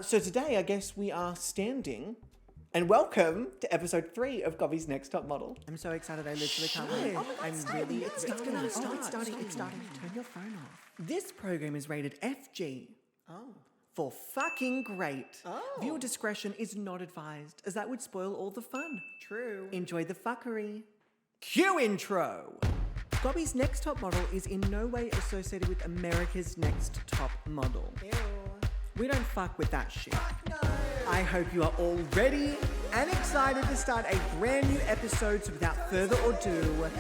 So today, I guess we are standing, and welcome to episode 3 of Gobby's Next Top Model. I'm so excited, I literally can't wait. It's starting. Turn your phone off. This program is rated FG. Oh. For fucking great. Oh. Viewer discretion is not advised, as that would spoil all the fun. True. Enjoy the fuckery. Cue intro! Gobby's Next Top Model is in no way associated with America's Next Top Model. Ew. We don't fuck with that shit. Fuck no. I hope you are all ready and excited to start a brand new episode. So without further ado,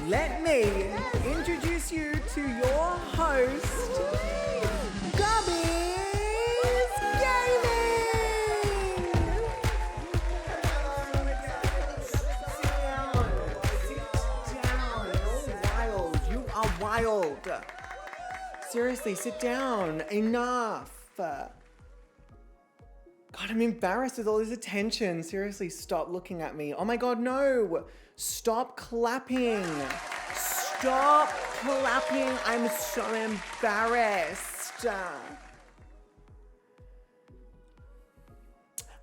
let me introduce you to your host, GobbysGayming! Sit down. Wild. You are wild. Seriously, sit down. Enough. God, I'm embarrassed with all this attention. Seriously, stop looking at me. Oh my God, no. Stop clapping. Stop clapping. I'm so embarrassed.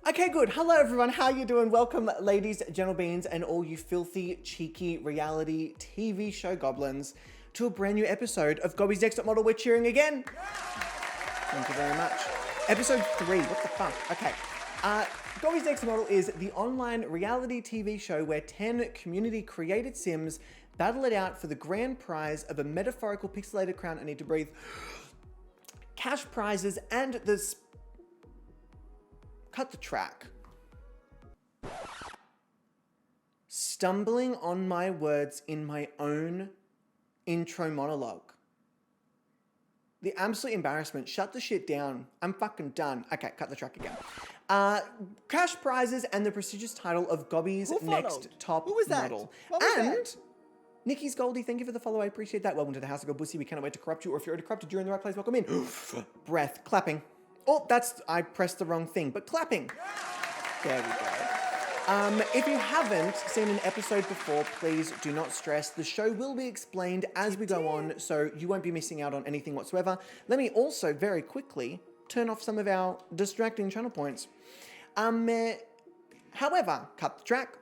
Okay, good. Hello, everyone. How you doing? Welcome, ladies, gentle beans, and all you filthy, cheeky reality TV show goblins to a brand new episode of Gobby's Next Top Model. We're cheering again. Thank you very much. Episode 3, what the fuck? Okay. Gobby's Next Model is the online reality TV show where 10 community-created Sims battle it out for the grand prize of a metaphorical pixelated crown. I need to breathe. Cash prizes and the... Cut the track. Stumbling on my words in my own intro monologue. The absolute embarrassment. Shut the shit down. I'm fucking done. Okay, cut the track again. Cash prizes and the prestigious title of Gobby's Next Top Model. What was and that? Nikki's Goldie, thank you for the follow. I appreciate that. Welcome to the House of Gobussy. We cannot wait to corrupt you, or if you're already corrupted, you're in the right place. Welcome in. Breath. Clapping. Oh, I pressed the wrong thing, but clapping. There we go. If you haven't seen an episode before, please do not stress. The show will be explained as we go on, so you won't be missing out on anything whatsoever. Let me also very quickly turn off some of our distracting channel points. However, cut the track.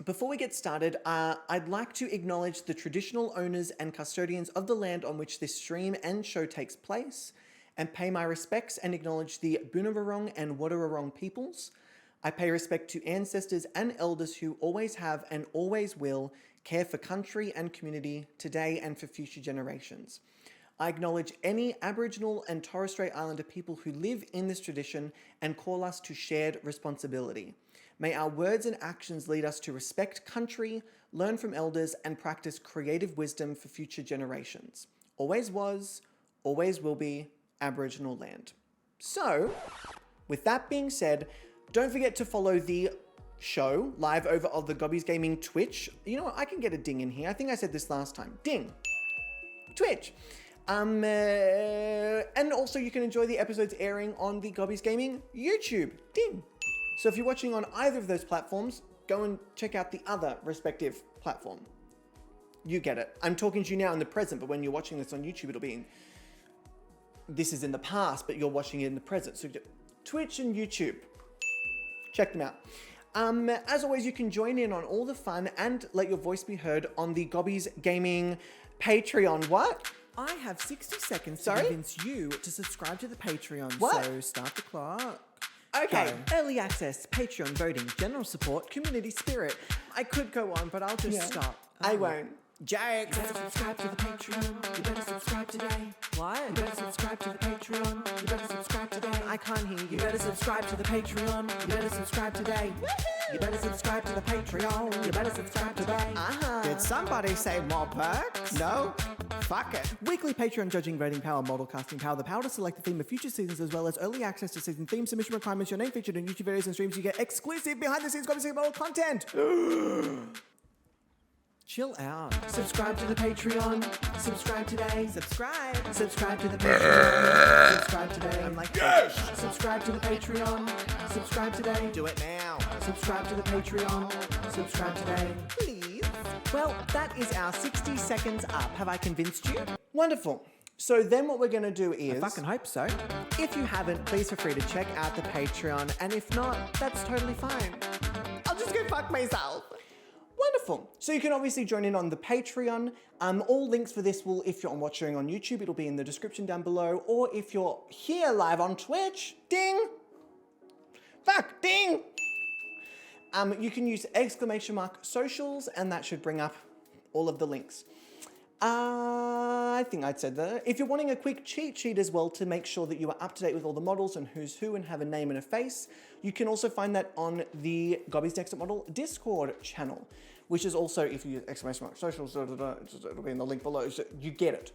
Before we get started, I'd like to acknowledge the traditional owners and custodians of the land on which this stream and show takes place, and pay my respects and acknowledge the Boonwurrung and Wadawurrung peoples. I pay respect to ancestors and elders who always have and always will care for country and community today and for future generations. I acknowledge any Aboriginal and Torres Strait Islander people who live in this tradition and call us to shared responsibility. May our words and actions lead us to respect country, learn from elders, and practice creative wisdom for future generations. Always was, always will be Aboriginal land. So, with that being said, don't forget to follow the show live over on the GobbysGayming Twitch. You know what? I can get a ding in here. I think I said this last time. Ding. Twitch. And also you can enjoy the episodes airing on the GobbysGayming YouTube. Ding. So if you're watching on either of those platforms, go and check out the other respective platform. You get it. I'm talking to you now in the present, but when you're watching this on YouTube, it'll be in... This is in the past, but you're watching it in the present. So Twitch and YouTube. Check them out. As always, you can join in on all the fun and let your voice be heard on the GobbysGayming Patreon. What? I have 60 seconds Sorry? to convince you to subscribe to the Patreon. What? So start the clock. Okay. Go. Early access, Patreon voting, general support, community spirit. I could go on, but I'll just stop. I won't. Jake, you better subscribe to the Patreon. You better subscribe today. What? You better subscribe to the Patreon. You better subscribe today. I can't hear you. You better subscribe to the Patreon. You better subscribe today. You better subscribe to the Patreon. You better subscribe today. Did somebody say more perks? No? Fuck it. Weekly Patreon judging, voting power, model casting power, the power to select the theme of future seasons, as well as early access to season theme submission requirements, your name featured in YouTube videos and streams. You get exclusive behind-the-scenes GobbysGayming model content. Chill out. Subscribe to the Patreon. Subscribe today. Subscribe. Subscribe to the Patreon. Subscribe today. I'm like, yes! Subscribe to the Patreon. Subscribe today. Do it now. Subscribe to the Patreon. Subscribe today. Please. Well, that is our 60 seconds up. Have I convinced you? Wonderful. So then what we're going to do is... I fucking hope so. If you haven't, please feel free to check out the Patreon. And if not, that's totally fine. I'll just go fuck myself. Wonderful. So you can obviously join in on the Patreon. All links for this will, if you're watching on YouTube, it'll be in the description down below. Or if you're here live on Twitch, ding. Fuck, ding. You can use !socials and that should bring up all of the links. I think I'd said that. If you're wanting a quick cheat sheet as well to make sure that you are up to date with all the models and who's who and have a name and a face, you can also find that on the Gobby's Next Model Discord channel, which is also, if you use !socials, it'll be in the link below, so you get it.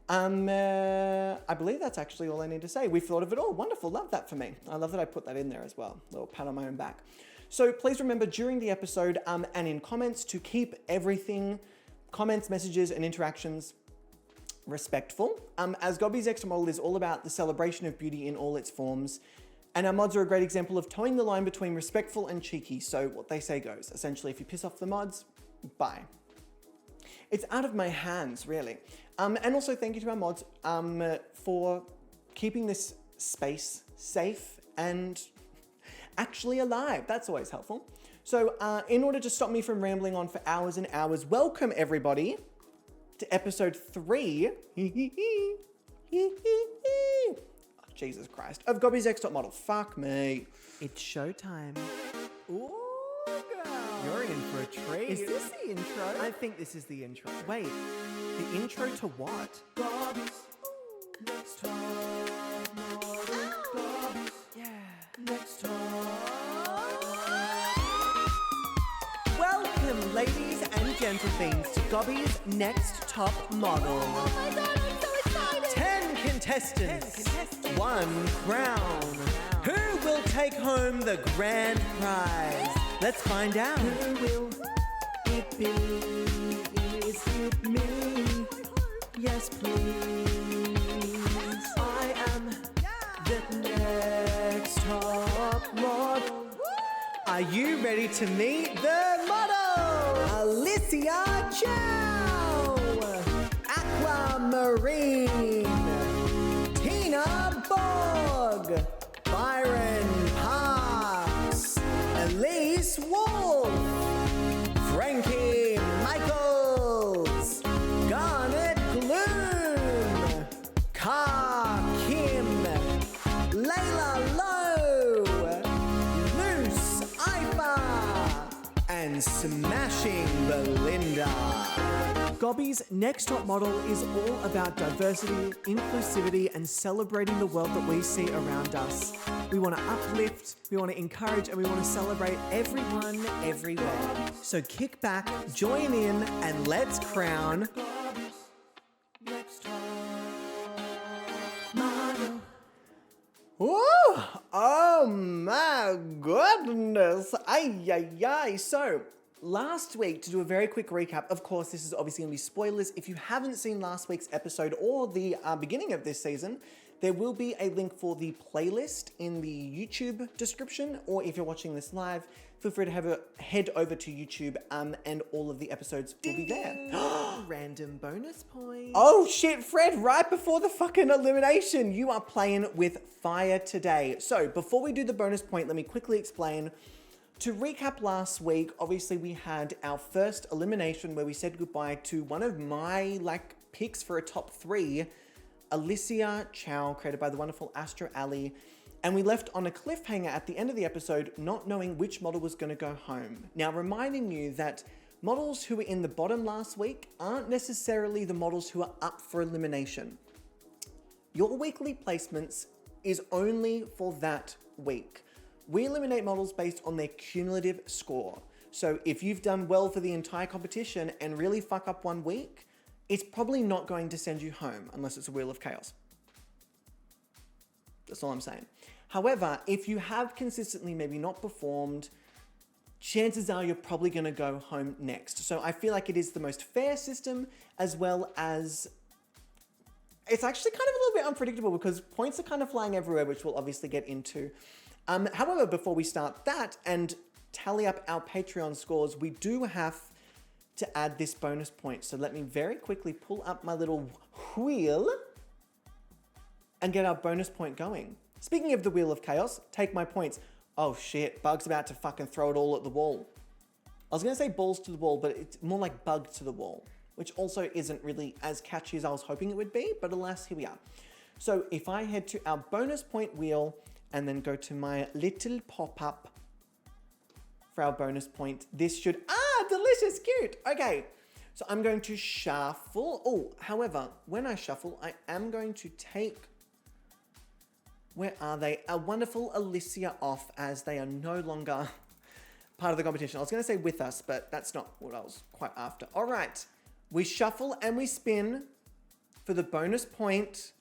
I believe that's actually all I need to say. We've thought of it all. Wonderful. Love that for me. I love that I put that in there as well. A little pat on my own back. So please remember during the episode and in comments to keep everything, comments, messages, and interactions respectful. As Gobby's Next Model is all about the celebration of beauty in all its forms. And our mods are a great example of towing the line between respectful and cheeky. So what they say goes. Essentially, if you piss off the mods, bye. It's out of my hands, really. And also thank you to our mods for keeping this space safe and actually alive. That's always helpful. So in order to stop me from rambling on for hours and hours, welcome everybody to episode 3. Oh, Jesus Christ. Of Gobby's Next Model. Fuck me. It's showtime. Ooh, girl. You're in for a treat. Is this the intro? I think this is the intro. Wait, the intro to what? Gobby's Next Model. Gobby's Next Welcome, ladies and gentlemen, to Gobby's Next Top Model. Oh my God, I'm so excited. 10 contestants, 1 crown. Who will take home the grand prize? Let's find out. Who will it be? Is it me? Yes, please. I am the next top model. Are you ready to meet the model? Alicia Chow, Aquamarine, Tina Bog, Byron Parks, Elise Wolf, Frankie Michaels, Garnet Gloom, Car Kim, Layla Lowe, Loose Ifa, and Smashing Belinda. Gobby's Next Top Model is all about diversity, inclusivity, and celebrating the world that we see around us. We want to uplift, we want to encourage, and we want to celebrate everyone, everywhere. So kick back, join in, and let's crown Next top model. Woo! Oh my goodness! Ay, ay, ay. So, last week, to do a very quick recap, of course, this is obviously going to be spoilers. If you haven't seen last week's episode or the beginning of this season, there will be a link for the playlist in the YouTube description, or if you're watching this live, feel free to head over to YouTube and all of the episodes will be there. Random bonus point. Oh shit, Fred, right before the fucking elimination, you are playing with fire today. So before we do the bonus point, let me quickly explain. To recap last week, obviously we had our first elimination where we said goodbye to one of my picks for a top 3, Alicia Chow, created by the wonderful Astro Ali. And we left on a cliffhanger at the end of the episode, not knowing which model was going to go home. Now, reminding you that models who were in the bottom last week aren't necessarily the models who are up for elimination. Your weekly placements is only for that week. We eliminate models based on their cumulative score. So if you've done well for the entire competition and really fuck up one week, it's probably not going to send you home unless it's a Wheel of Chaos. That's all I'm saying. However, if you have consistently maybe not performed, chances are you're probably going to go home next. So I feel like it is the most fair system, as well as it's actually kind of a little bit unpredictable because points are kind of flying everywhere, which we'll obviously get into. However, before we start that and tally up our Patreon scores, we do have to add this bonus point. So let me very quickly pull up my little wheel. and get our bonus point going. Speaking of the Wheel of Chaos, take my points. Oh shit, Bug's about to fucking throw it all at the wall. I was gonna say balls to the wall, but it's more like bug to the wall, which also isn't really as catchy as I was hoping it would be, but alas, here we are. So if I head to our bonus point wheel and then go to my little pop-up for our bonus point, this should, delicious, cute. Okay, so I'm going to shuffle. Oh, however, when I shuffle, I am going to take, where are they? Our wonderful Alicia off, as they are no longer part of the competition. I was going to say with us, but that's not what I was quite after. All right, we shuffle and we spin for the bonus point.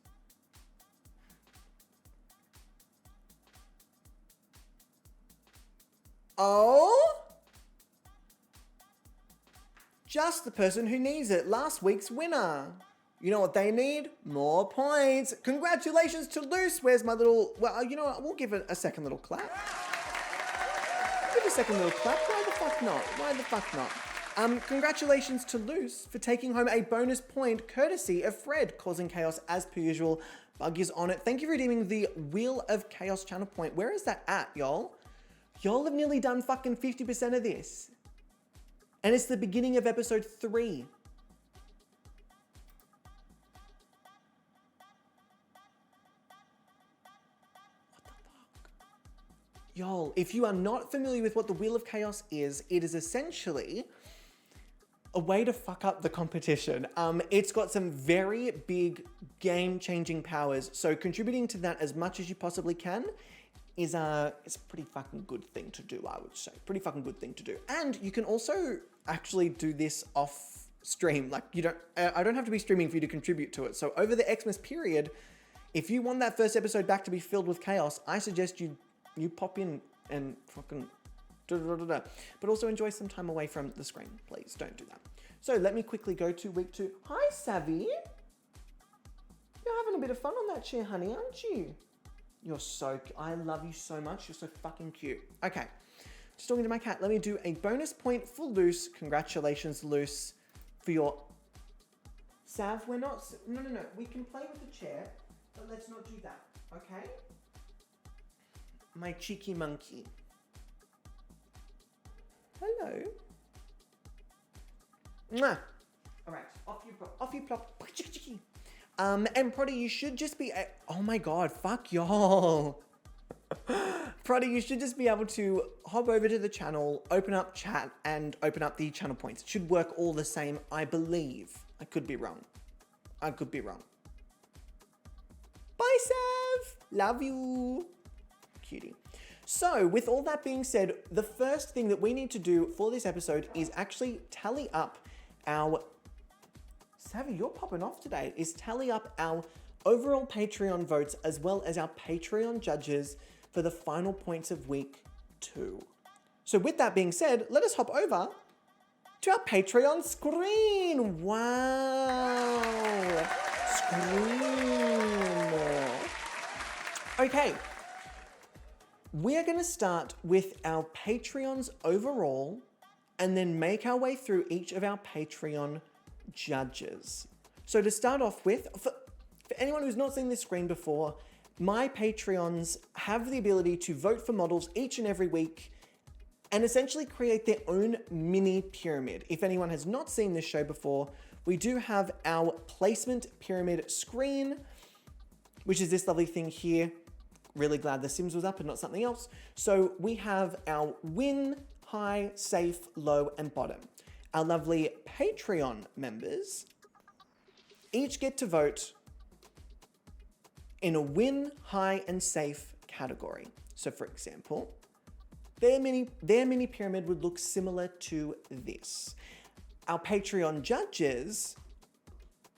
Oh, just the person who needs it. Last week's winner. You know what they need? More points. Congratulations to Luce. Where's my little, well, you know what? We'll give it a second little clap. Give a second little clap. Why the fuck not? Why the fuck not? Congratulations to Luce for taking home a bonus point courtesy of Fred, causing chaos as per usual. Bug is on it. Thank you for redeeming the Wheel of Chaos channel point. Where is that at, y'all? Y'all have nearly done fucking 50% of this. And it's the beginning of episode 3. Y'all, if you are not familiar with what the Wheel of Chaos is, it is essentially a way to fuck up the competition. It's got some very big game-changing powers, so contributing to that as much as you possibly can is a pretty fucking good thing to do, I would say. Pretty fucking good thing to do. And you can also actually do this off stream. Like, I don't have to be streaming for you to contribute to it. So over the Xmas period, if you want that first episode back to be filled with chaos, I suggest you pop in and fucking but also enjoy some time away from the screen. Please don't do that. So let me quickly go to week 2. Hi, Savvy. You're having a bit of fun on that chair, honey, aren't you? You're so, I love you so much. You're so fucking cute. Okay, just talking to my cat. Let me do a bonus point for Luce. Congratulations, Luce, for your, Sav, we're not, no. We can play with the chair, but let's not do that, okay? My cheeky monkey. Hello. Mwah. All right, off you plop. And Proddy, you should just be, oh my God, fuck y'all. Proddy, you should just be able to hop over to the channel, open up chat, and open up the channel points. It should work all the same, I believe. I could be wrong. Bye, Sav. Love you. Cutie. So, with all that being said, the first thing that we need to do for this episode is actually tally up our, Savvy, you're popping off today, is tally up our overall Patreon votes as well as our Patreon judges for the final points of week 2. So with that being said, let us hop over to our Patreon screen. Wow. Screen. Okay. We're going to start with our Patreons overall and then make our way through each of our Patreon judges. So to start off with, for anyone who's not seen this screen before, my Patreons have the ability to vote for models each and every week and essentially create their own mini pyramid. If anyone has not seen this show before, we do have our placement pyramid screen, which is this lovely thing here. Really glad the Sims was up and not something else. So we have our win, high, safe, low, and bottom. Our lovely Patreon members each get to vote in a win, high, and safe category. So for example, their mini pyramid would look similar to this. Our Patreon judges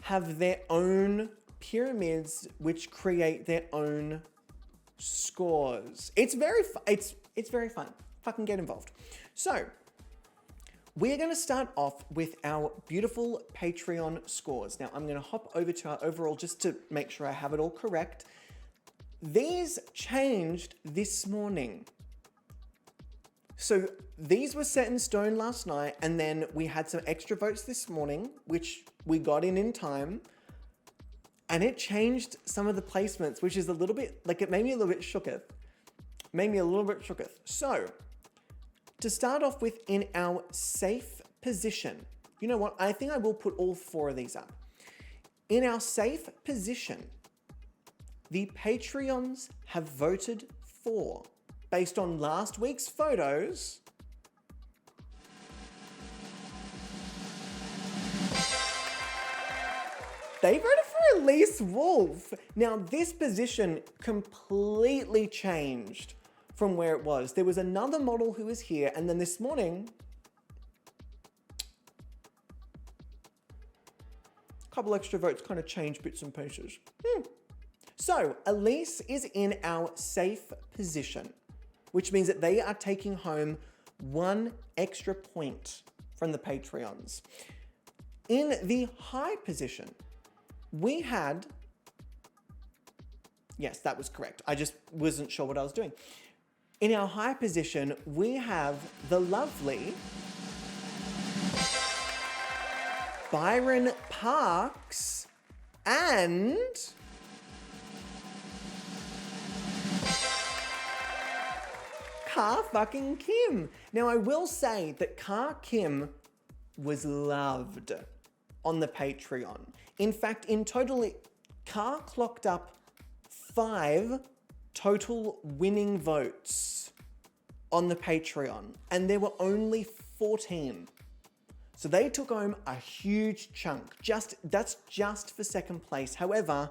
have their own pyramids which create their own scores. It's very fun. Fucking get involved. So we're going to start off with our beautiful Patreon scores. Now I'm going to hop over to our overall just to make sure I have it all correct. These changed this morning. So these were set in stone last night, and then we had some extra votes this morning, which we got in time. And it changed some of the placements, which is a little bit, like it made me a little bit shooketh. So, to start off with, in our safe position, you know what? I think I will put all 4 of these up. In our safe position, the Patreons have voted for, based on last week's photos, they voted for Elise Wolf. Now, this position completely changed from where it was. There was another model who was here, and then this morning, a couple extra votes kind of changed bits and pieces. So, Elise is in our safe position, which means that they are taking home 1 extra point from the Patreons. In the high position, we had, yes, that was correct. I just wasn't sure what I was doing. In our high position, we have the lovely Byron Parks and Car fucking Kim. Now, I will say that Car Kim was loved on the Patreon. In fact, in total, Car clocked up 5 total winning votes on the Patreon, and there were only 14. So they took home a huge chunk. That's just for second place. However,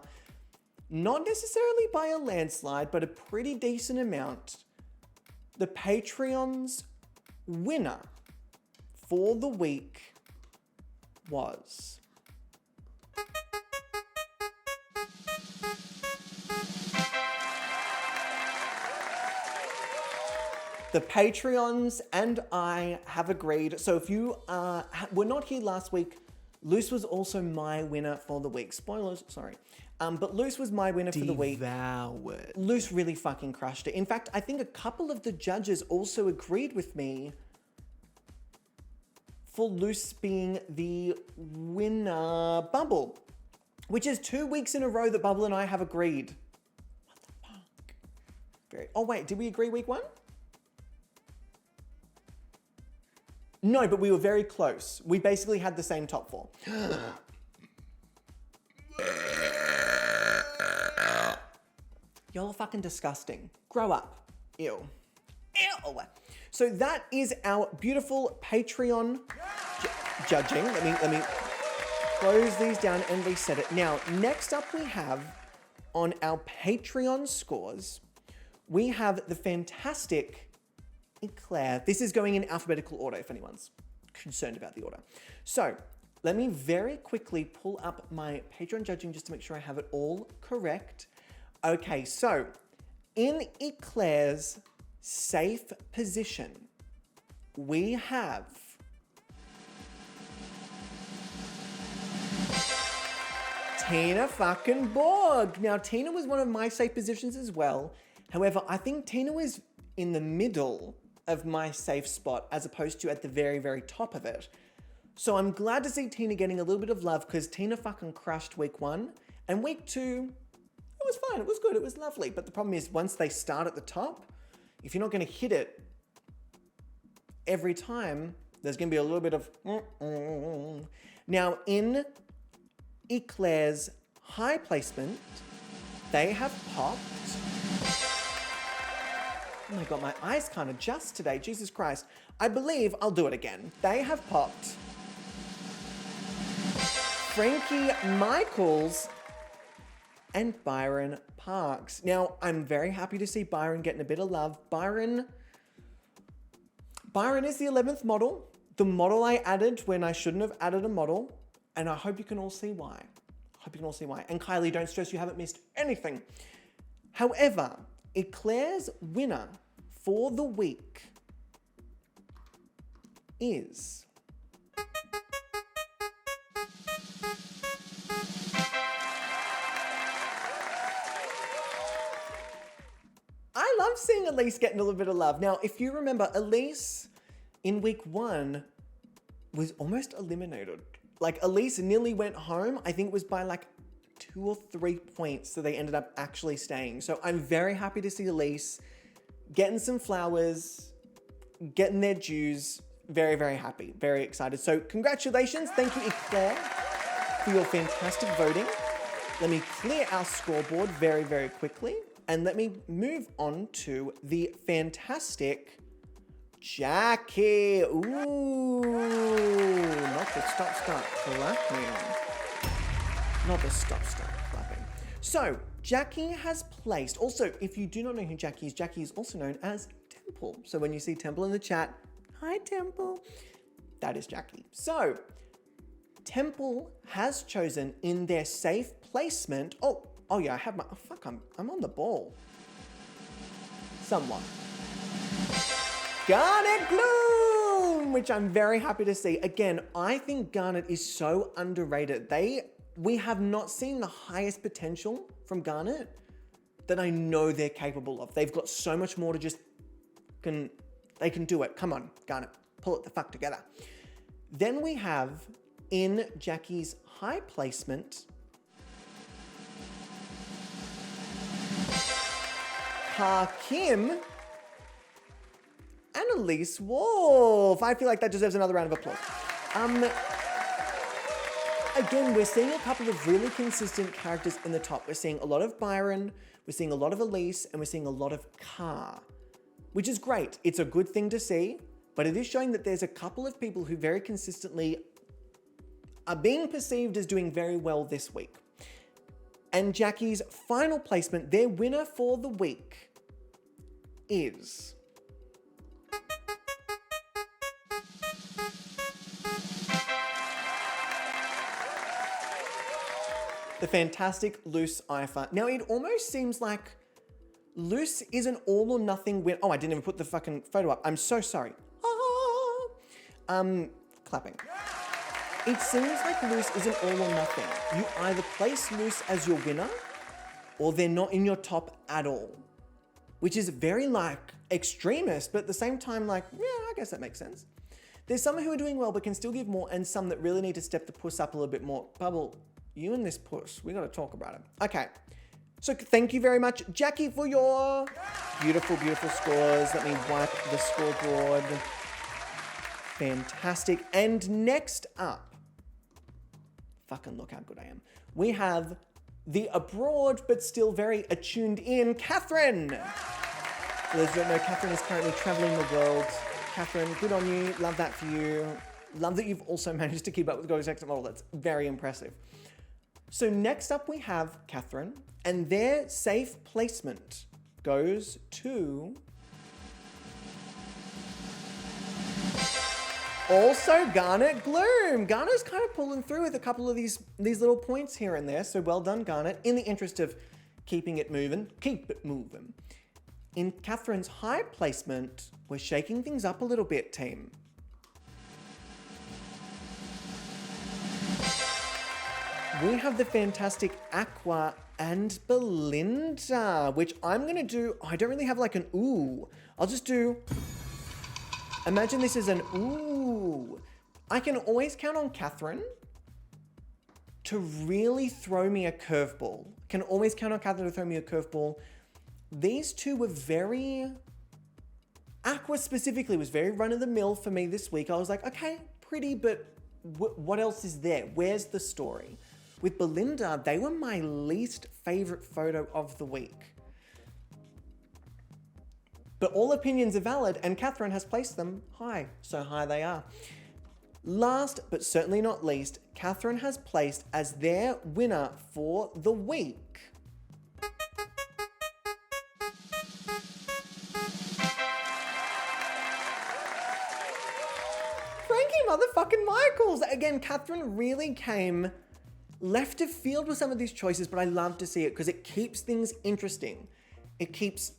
not necessarily by a landslide, but a pretty decent amount. The Patreon's winner for the week was the Patreons and I have agreed. So if you were not here last week, Luce was also my winner for the week. Spoilers, sorry. But Luce was my winner for the week. Devoured. Luce really fucking crushed it. In fact, I think a couple of the judges also agreed with me for Luce being the winner. Bubble, which is 2 weeks in a row that Bubble and I have agreed. What the fuck? Oh wait, did we agree week 1? No, but we were very close. We basically had the same top 4. Y'all are fucking disgusting. Grow up. Ew. Ew. So that is our beautiful Patreon judging. Let me close these down and reset it. Now, next up we have on our Patreon scores, we have the fantastic Eclair. This is going in alphabetical order if anyone's concerned about the order. So let me very quickly pull up my Patreon judging just to make sure I have it all correct. Okay, so in Eclair's safe position, we have Tina fucking Borg. Now, Tina was one of my safe positions as well. However, I think Tina was in the middle of my safe spot as opposed to at the very, very top of it. So I'm glad to see Tina getting a little bit of love because Tina fucking crushed week 1 and week 2, it was fine. It was good. It was lovely. But the problem is once they start at the top, if you're not going to hit it every time, there's going to be a little bit of... Now, in Eclair's high placement, they have popped... Oh my God, my eyes can't adjust today. Jesus Christ. I believe I'll do it again. They have popped Frankie Michaels and Byron Parks. Now, I'm very happy to see Byron getting a bit of love. Byron is the 11th model, the model I added when I shouldn't have added a model, and I hope you can all see why. And Kylie, don't stress, you haven't missed anything. However, Eclair's winner for the week is... I love seeing Elise getting a little bit of love. Now, if you remember, Elise in week 1 was almost eliminated. Like, Elise nearly went home. I think it was by like 2 or 3 points that they ended up actually staying. So I'm very happy to see Elise getting some flowers, getting their dues. Very, very happy, very excited. So congratulations. Thank you, Eclair, for your fantastic voting. Let me clear our scoreboard very, very quickly. And let me move on to the fantastic Jackie. Ooh, not the stop, start clapping. Not the stop, start clapping. So, Jackie has placed, also, if you do not know who Jackie is also known as Temple. So when you see Temple in the chat, hi Temple, that is Jackie. So, Temple has chosen in their safe placement, oh yeah, I have my, oh fuck, I'm on the ball. Somewhat. Garnet Gloom, which I'm very happy to see. Again, I think Garnet is so underrated. We have not seen the highest potential from Garnet that I know they're capable of. They've got so much more to just, they can do it. Come on, Garnet, pull it the fuck together. Then we have, in Jackie's high placement, Kim and Elise Wolf. I feel like that deserves another round of applause. Again, we're seeing a couple of really consistent characters in the top. We're seeing a lot of Byron, we're seeing a lot of Elise, and we're seeing a lot of Car, which is great. It's a good thing to see, but it is showing that there's a couple of people who very consistently are being perceived as doing very well this week. And Jackie's final placement, their winner for the week, is the fantastic Loose Ifa. Now, it almost seems like Loose is an all or nothing win. Oh, I didn't even put the fucking photo up. I'm so sorry. Clapping. It seems like Loose is an all or nothing. You either place Loose as your winner or they're not in your top at all, which is very like extremist, but at the same time, like, yeah, I guess that makes sense. There's some who are doing well, but can still give more, and some that really need to step the puss up a little bit more. Bubble, you and this puss, we got to talk about it. Okay. So thank you very much, Jackie, for your beautiful, beautiful scores. Let me wipe the scoreboard. Fantastic. And next up, fucking look how good I am. We have the abroad, but still very attuned in, Catherine. For those who don't know, Catherine is currently traveling the world. Catherine, good on you. Love that for you. Love that you've also managed to keep up with Gobby's exit model. That's very impressive. So next up we have Catherine, and their safe placement goes to also Garnet Gloom. Garnet's kind of pulling through with a couple of these little points here and there, so well done, Garnet. In the interest of keeping it moving, keep it moving. In Catherine's high placement, we're shaking things up a little bit, team. We have the fantastic Aqua and Belinda, which I'm going to do, I don't really have like an ooh. I'll just do, imagine this is an ooh. I can always count on Catherine to really throw me a curveball. Can always count on Catherine to throw me a curveball. These two were very, Aqua specifically was very run-of-the-mill for me this week. I was like, okay, pretty, but what else is there? Where's the story? With Belinda, they were my least favorite photo of the week. But all opinions are valid, and Catherine has placed them high, so high they are. Last, but certainly not least, Catherine has placed as their winner for the week motherfucking Michaels. Again, Catherine really came left of field with some of these choices, but I love to see it because it keeps things interesting. It keeps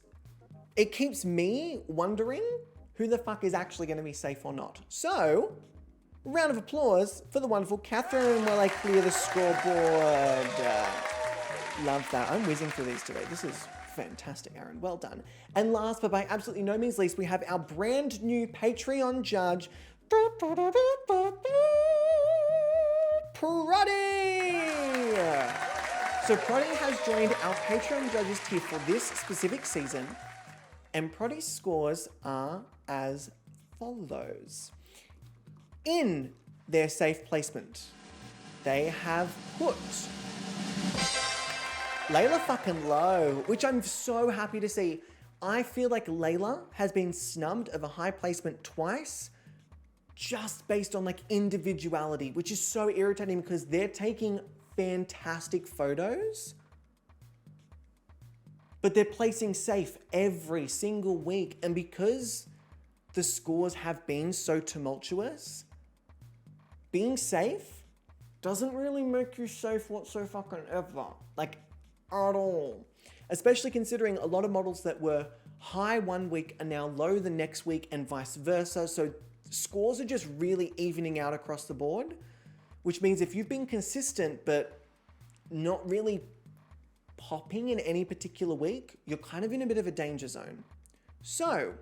me wondering who the fuck is actually going to be safe or not. So, round of applause for the wonderful Catherine while I clear the scoreboard. Love that. I'm whizzing through these today. This is fantastic, Aaron. Well done. And last, but by absolutely no means least, we have our brand new Patreon judge, Pruddy! So Proddy has joined our Patreon judges tier for this specific season, and Proddy's scores are as follows. In their safe placement, they have put Layla fucking low, which I'm so happy to see. I feel like Layla has been snubbed of a high placement twice just based on like individuality, which is so irritating because they're taking fantastic photos, but they're placing safe every single week. And because the scores have been so tumultuous, being safe doesn't really make you safe whatsoever, like at all. Especially considering a lot of models that were high one week are now low the next week and vice versa. So scores are just really evening out across the board, which means if you've been consistent but not really popping in any particular week, you're kind of in a bit of a danger zone. So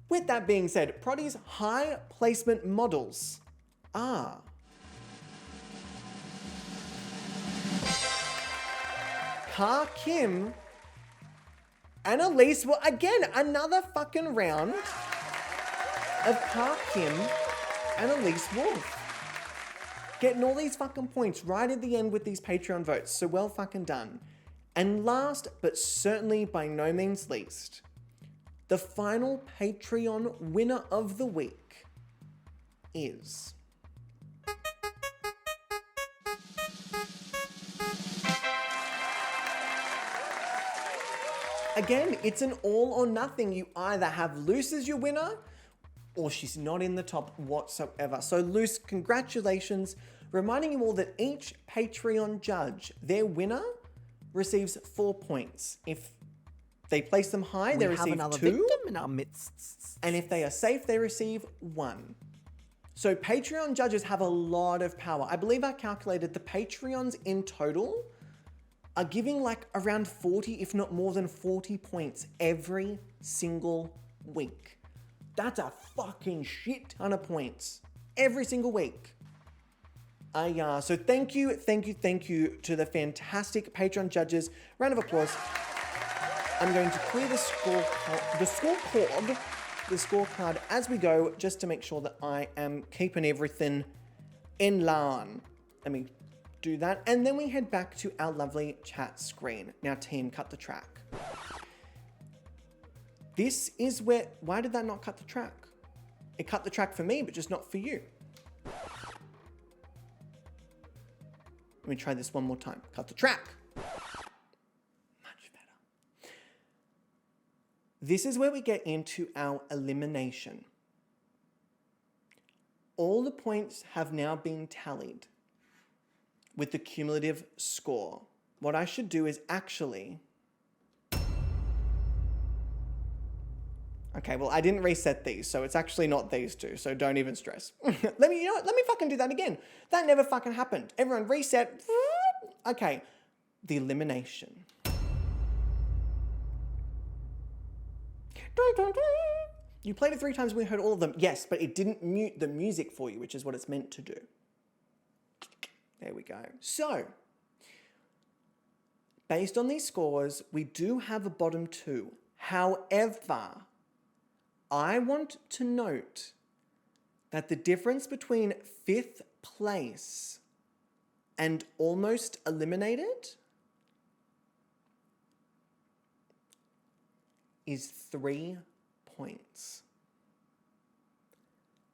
with that being said, Proddy's high placement models are Ka Kim and Elise. Well, again, another fucking round of Ka Kim and Elise Wolf. Getting all these fucking points right at the end with these Patreon votes. So well fucking done. And last, but certainly by no means least, the final Patreon winner of the week is... Again, it's an all or nothing. You either have Luce as your winner or she's not in the top whatsoever. So Luce, congratulations. Reminding you all that each Patreon judge, their winner, receives 4 points. If they place them high, they receive 2. Victim in our midst. And if they are safe, they receive 1. So Patreon judges have a lot of power. I believe I calculated the Patreons in total are giving like around 40, if not more than 40 points every single week. That's a fucking shit ton of points every single week. So thank you to the fantastic Patreon judges. Round of applause. I'm going to clear the scorecard as we go, just to make sure that I am keeping everything in line. Let me do that, and then we head back to our lovely chat screen. Now team, cut the track. This is where, why did that not cut the track? It cut the track for me, but just not for you. Let me try this one more time. Cut the track. Much better. This is where we get into our elimination. All the points have now been tallied with the cumulative score. What I should do is actually... Okay, well, I didn't reset these, so it's actually not these two, so don't even stress. Let me fucking do that again. That never fucking happened. Everyone reset. Okay, the elimination. You played it 3 times and we heard all of them. Yes, but it didn't mute the music for you, which is what it's meant to do. There we go. So, based on these scores, we do have a bottom 2. However, I want to note that the difference between 5th place and almost eliminated is 3 points.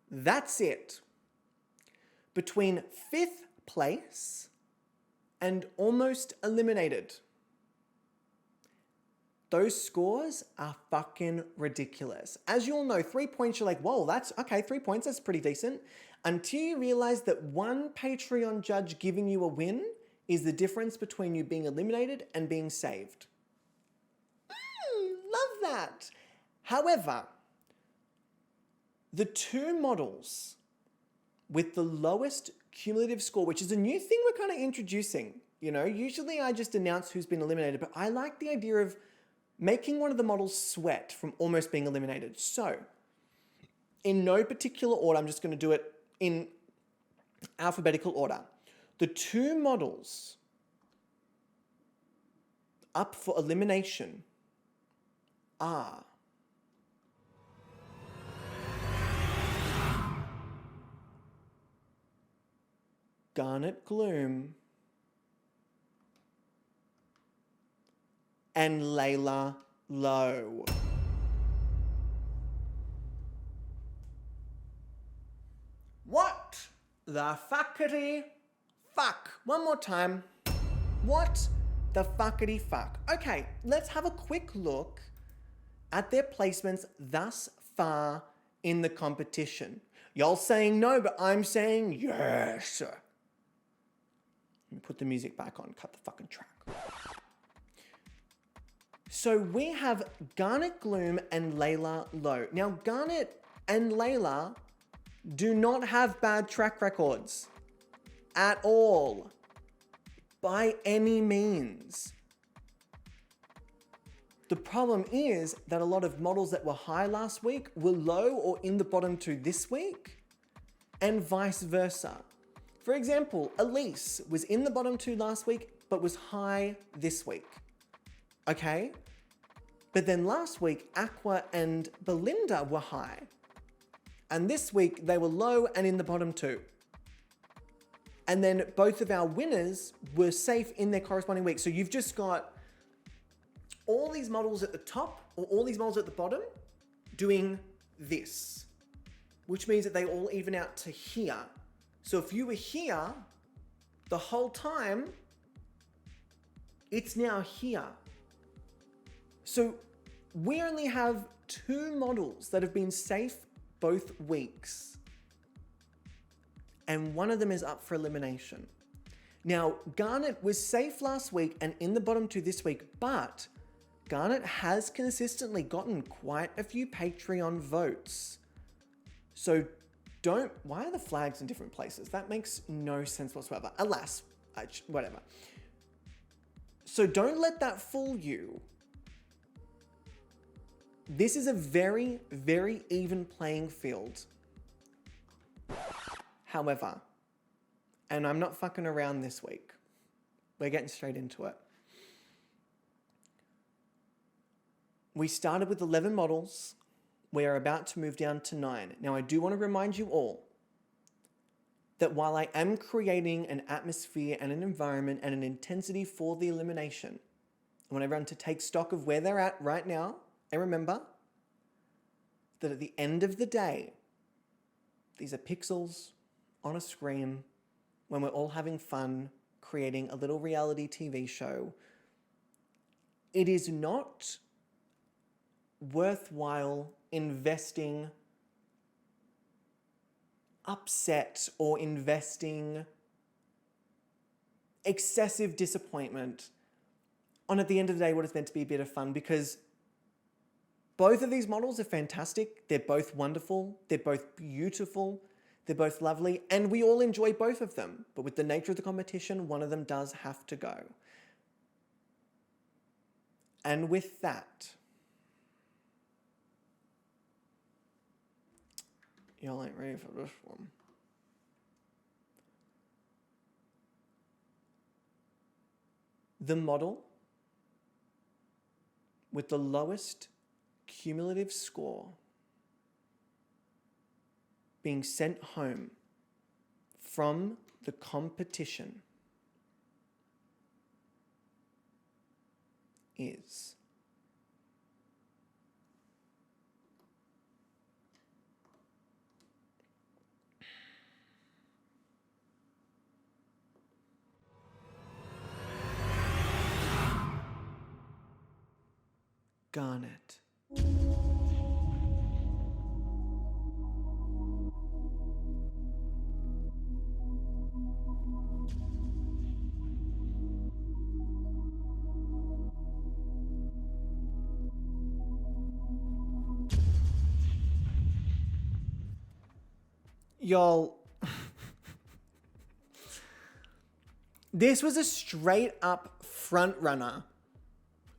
That's it. Between 5th place and almost eliminated. Those scores are fucking ridiculous. As you all know, 3 points, you're like, whoa, that's okay, 3 points, that's pretty decent. Until you realize that one Patreon judge giving you a win is the difference between you being eliminated and being saved. Love that. However, the 2 models with the lowest cumulative score, which is a new thing we're kind of introducing. You know, usually I just announce who's been eliminated, but I like the idea of making one of the models sweat from almost being eliminated. So, in no particular order, I'm just going to do it in alphabetical order. The 2 models up for elimination are Garnet Gloom and Layla Lowe. What the fuckity fuck? One more time. What the fuckity fuck? Okay, let's have a quick look at their placements thus far in the competition. Y'all saying no, but I'm saying yes. Let me put the music back on, cut the fucking track. So we have Garnet Gloom and Layla Lowe. Now, Garnet and Layla do not have bad track records at all, by any means. The problem is that a lot of models that were high last week were low or in the bottom two this week, and vice versa. For example, Elise was in the bottom two last week, but was high this week. Okay? But then last week, Aqua and Belinda were high. And this week, they were low and in the bottom two. And then both of our winners were safe in their corresponding week. So you've just got all these models at the top or all these models at the bottom doing this, which means that they all even out to here. So if you were here the whole time, it's now here. So we only have 2 models that have been safe both weeks. And one of them is up for elimination. Now, Garnet was safe last week and in the bottom 2 this week, but Garnet has consistently gotten quite a few Patreon votes. So why are the flags in different places? That makes no sense whatsoever. Alas, whatever. So don't let that fool you. This is a very, very even playing field. However, and I'm not fucking around this week. We're getting straight into it. We started with 11 models. We are about to move down to 9. Now, I do want to remind you all that while I am creating an atmosphere and an environment and an intensity for the elimination, I want everyone to take stock of where they're at right now. And remember that at the end of the day, these are pixels on a screen when we're all having fun creating a little reality TV show. It is not worthwhile investing upset or investing excessive disappointment on, at the end of the day, what is meant to be a bit of fun, because both of these models are fantastic. They're both wonderful. They're both beautiful. They're both lovely. And we all enjoy both of them. But with the nature of the competition, one of them does have to go. And with that, y'all ain't ready for this one. The model with the lowest cumulative score being sent home from the competition is Garnet. Y'all, this was a straight up front runner.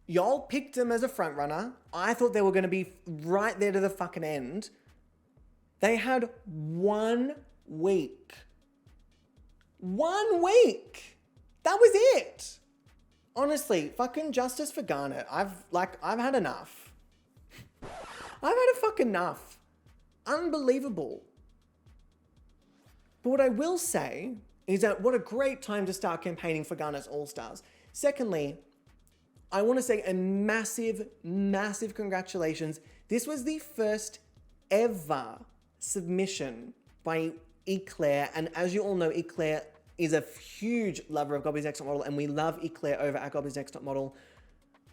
Y'all picked him as a front runner. I thought they were going to be right there to the fucking end. They had 1 week. 1 week. That was it. Honestly, fucking justice for Garnet. I've had enough. I've had a fucking enough. Unbelievable. But what I will say is that what a great time to start campaigning for Garnet's All-Stars. Secondly, I want to say a massive, massive congratulations. This was the first ever submission by Eclair, and as you all know, Eclair is a huge lover of Gobby's Next Top Model, and we love Eclair over at Gobby's Next Top Model.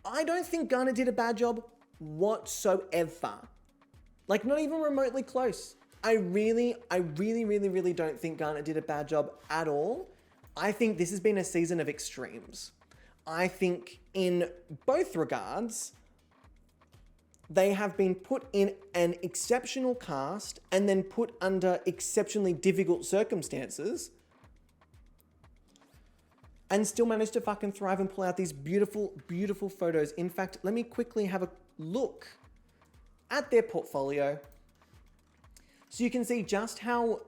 I don't think Garnet did a bad job whatsoever. Like, not even remotely close. I really don't think Garnet did a bad job at all. I think this has been a season of extremes. I think in both regards, they have been put in an exceptional cast and then put under exceptionally difficult circumstances and still managed to fucking thrive and pull out these beautiful, beautiful photos. In fact, let me quickly have a look at their portfolio so you can see just how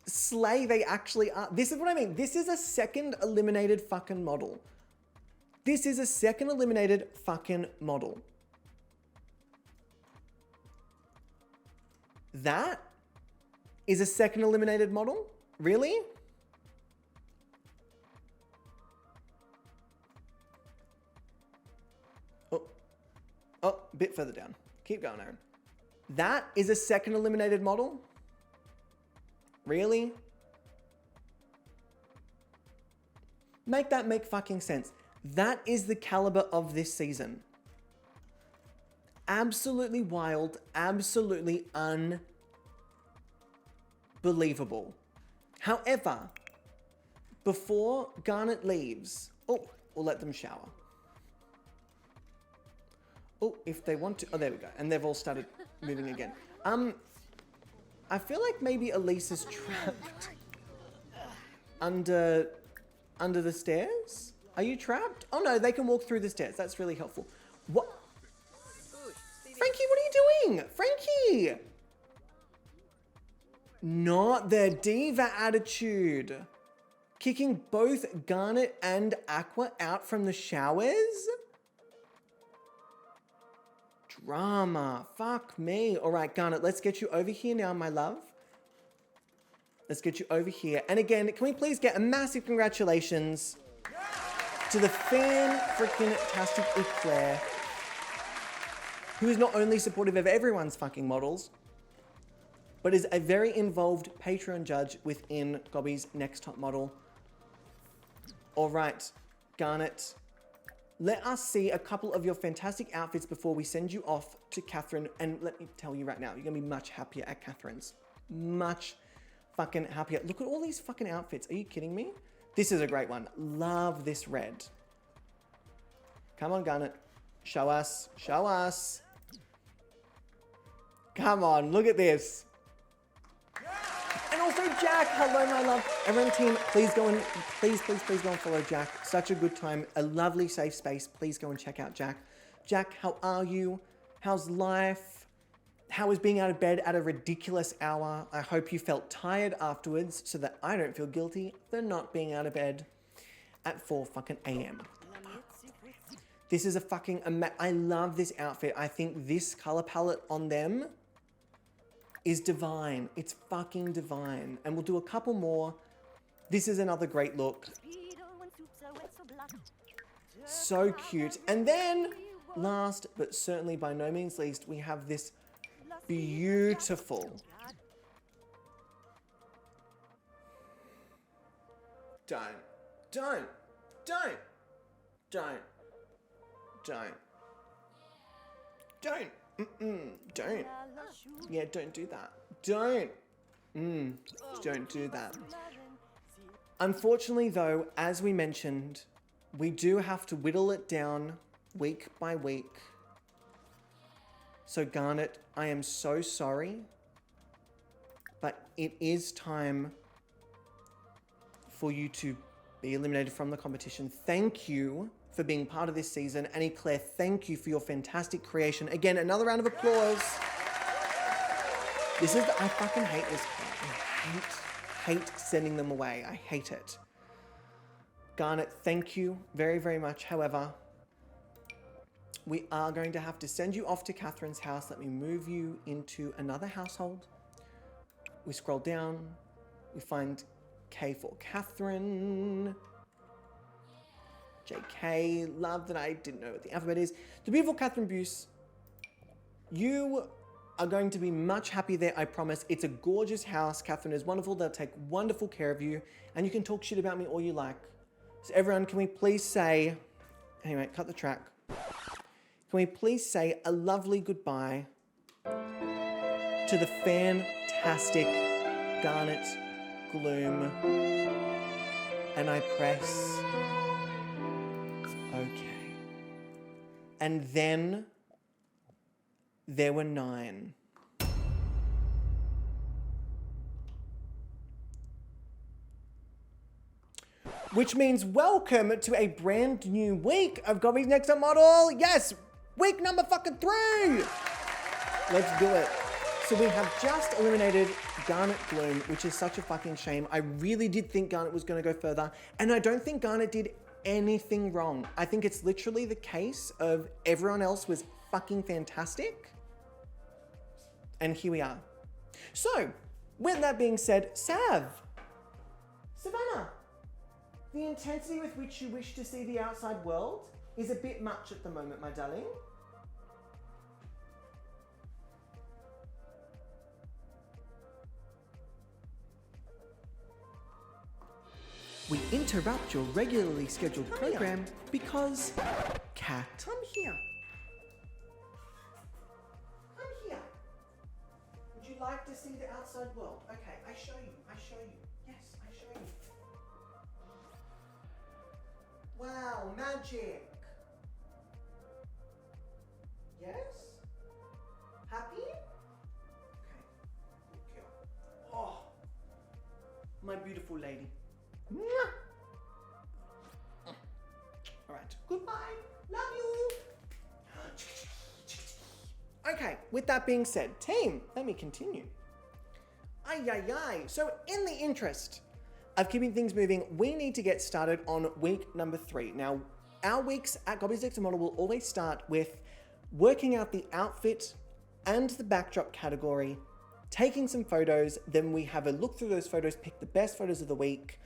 slay they actually are. This is what I mean. This is a second eliminated fucking model. This is a second eliminated fucking model. That is a second eliminated model? Really? Oh, a bit further down. Keep going, Aaron. That is a second eliminated model? Really? Make that make fucking sense. That is the caliber of this season. Absolutely wild, absolutely unbelievable. However, before Garnet leaves, we'll let them shower. Oh, if they want to, oh, there we go. And they've all started moving again. I feel like maybe Elise is trapped under the stairs. Are you trapped? Oh no, they can walk through the stairs. That's really helpful. What? Frankie, what are you doing? Frankie! Not the diva attitude. Kicking both Garnet and Aqua out from the showers? Drama. Fuck me. All right, Garnet, let's get you over here now, my love. Let's get you over here. And again, can we please get a massive congratulations to the fan-freaking-tastic Eclair, who is not only supportive of everyone's fucking models, but is a very involved Patreon judge within Gobby's Next Top Model. All right, Garnet, let us see a couple of your fantastic outfits before we send you off to Catherine. And let me tell you right now, you're gonna be much happier at Catherine's. Much fucking happier. Look at all these fucking outfits. Are you kidding me? This is a great one. Love this red. Come on, Garnet. Show us. Show us. Come on, look at this. And also Jack, hello my love. Everyone team, please go and please go and follow Jack. Such a good time, a lovely safe space. Please go and check out Jack. Jack, how are you? How's life? How is being out of bed at a ridiculous hour? I hope you felt tired afterwards so that I don't feel guilty for not being out of bed at 4 fucking a.m. This is a fucking, I love this outfit. I think this color palette on them is divine. It's fucking divine. And we'll do a couple more. This is another great look. So cute. And then, last but certainly by no means least, we have this beautiful. Don't. Don't. Yeah, don't do that. Don't do that. Unfortunately though, as we mentioned, we do have to whittle it down week by week. So Garnet, I am so sorry, but it is time for you to be eliminated from the competition. Thank you for being part of this season. And Eclair, thank you for your fantastic creation. Again, another round of applause. This is, I fucking hate this part. I hate sending them away. I hate it. Garnet, thank you very, very much. However, we are going to have to send you off to Catherine's house. Let me move you into another household. We scroll down. We find K for Catherine. JK, love that I didn't know what the alphabet is. The beautiful Catherine Buse. You are going to be much happy there, I promise. It's a gorgeous house. Catherine is wonderful. They'll take wonderful care of you. And you can talk shit about me all you like. So everyone, can we please say... Anyway, cut the track. Can we please say a lovely goodbye to the fantastic Garnet Gloom. And I press okay. And then there were 9. Which means welcome to a brand new week of Gobby's Next Top Model. Yes, week number fucking 3. Let's do it. So we have just eliminated Garnet Gloom, which is such a fucking shame. I really did think Garnet was going to go further, and I don't think Garnet did anything wrong. I think it's literally the case of everyone else was fucking fantastic. And here we are. So, with that being said, Savannah, the intensity with which you wish to see the outside world is a bit much at the moment, my darling. We interrupt your regularly scheduled program because cat. Come here. Come here. Would you like to see the outside world? Okay, I show you. Yes, I show you. Wow, magic. Yes? Happy? Okay. Oh, my beautiful lady. All right, goodbye, love you. Okay, with that being said, team, let me continue. So in the interest of keeping things moving, we need to get started on week number 3. Now, our weeks at Gobby's Next Top Model will always start with working out the outfit and the backdrop category, taking some photos, then we have a look through those photos, pick the best photos of the week.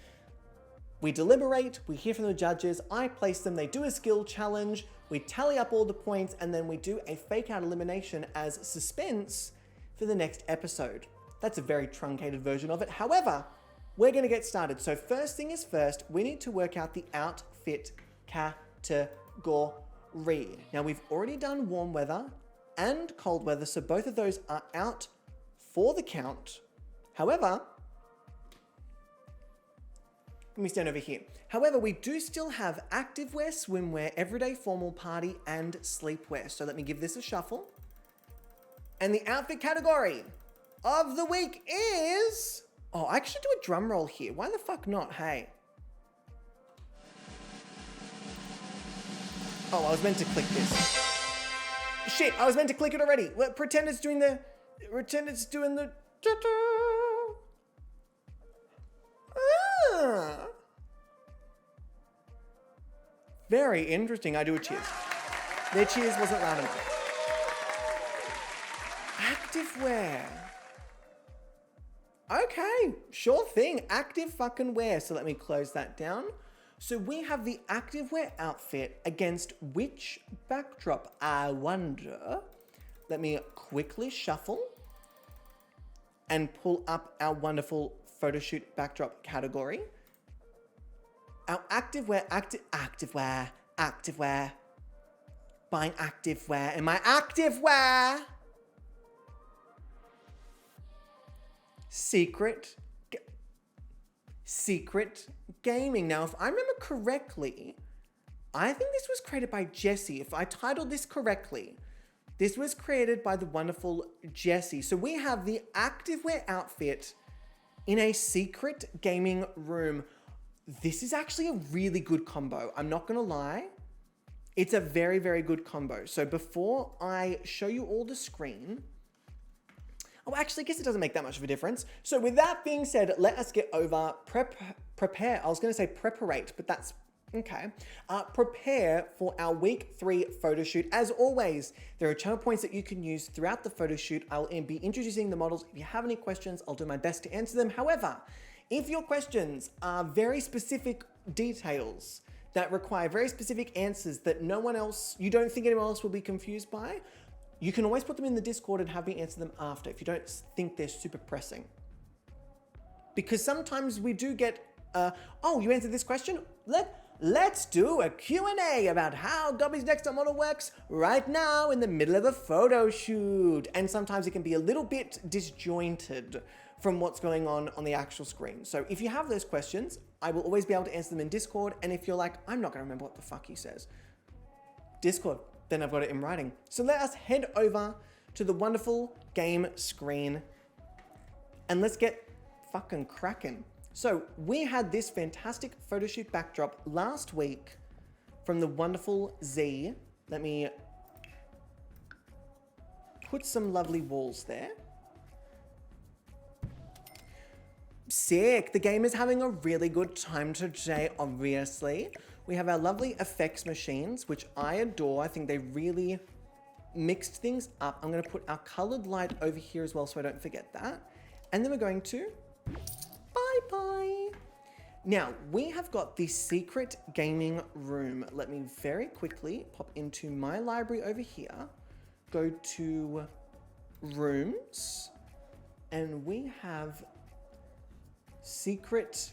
We deliberate, we hear from the judges, I place them, they do a skill challenge, we tally up all the points, and then we do a fake out elimination as suspense for the next episode. That's a very truncated version of it. However, we're gonna get started. So first thing is first, we need to work out the outfit category. Now we've already done warm weather and cold weather, so both of those are out for the count. However, let me stand over here. However, we do still have activewear, swimwear, everyday formal, party, and sleepwear. So let me give this a shuffle. And the outfit category of the week is... Oh, I should do a drum roll here. Why the fuck not? Hey. Oh, I was meant to click this. Shit, I was meant to click it already. Pretend it's doing the... Very interesting. I do a cheers. Their cheers wasn't loud enough. Activewear. Okay, sure thing. Active fucking wear. So let me close that down. So we have the activewear outfit against which backdrop? I wonder. Let me quickly shuffle and pull up our wonderful photoshoot backdrop category. Our activewear, activewear. Buying activewear in my activewear. Secret gaming. Now, if I remember correctly, I think this was created by Jessie. If I titled this correctly, this was created by the wonderful Jessie. So we have the activewear outfit in a secret gaming room. This is actually a really good combo. I'm not gonna lie. It's a very, very good combo. So before I show you all the screen, oh, actually, I guess it doesn't make that much of a difference. So with that being said, let us get over prepare. I was going to say preparate, but that's okay. Prepare for our week 3 photo shoot. As always, there are channel points that you can use throughout the photo shoot. I'll be introducing the models. If you have any questions, I'll do my best to answer them. However, if your questions are very specific details that require very specific answers that no one else, you don't think anyone else will be confused by, you can always put them in the Discord and have me answer them after if you don't think they're super pressing. Because sometimes we do get, oh, you answered this question? Let's do a Q&A about how Gobby's Next Top Model works right now in the middle of a photo shoot. And sometimes it can be a little bit disjointed from what's going on the actual screen. So if you have those questions, I will always be able to answer them in Discord. And if you're like, I'm not gonna remember what the fuck he says, Discord, then I've got it in writing. So let us head over to the wonderful game screen and let's get fucking cracking. So we had this fantastic photo shoot backdrop last week from the wonderful Z. Let me put some lovely walls there. Sick. The game is having a really good time today, obviously. We have our lovely effects machines, which I adore. I think they really mixed things up. I'm going to put our colored light over here as well so I don't forget that. And then we're going to bye-bye. Now, we have got the secret gaming room. Let me very quickly pop into my library over here, go to rooms, and we have secret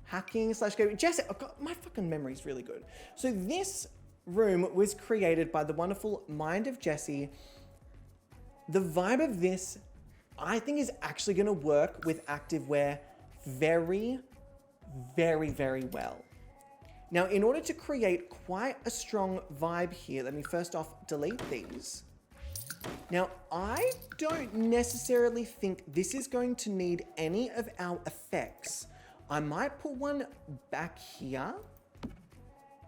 hacking / gaming. Jesse, my fucking memory is really good. So this room was created by the wonderful mind of Jesse. The vibe of this, I think, is actually going to work with activewear very, very, very well. Now, in order to create quite a strong vibe here, let me first off delete these. Now, I don't necessarily think this is going to need any of our effects. I might put one back here.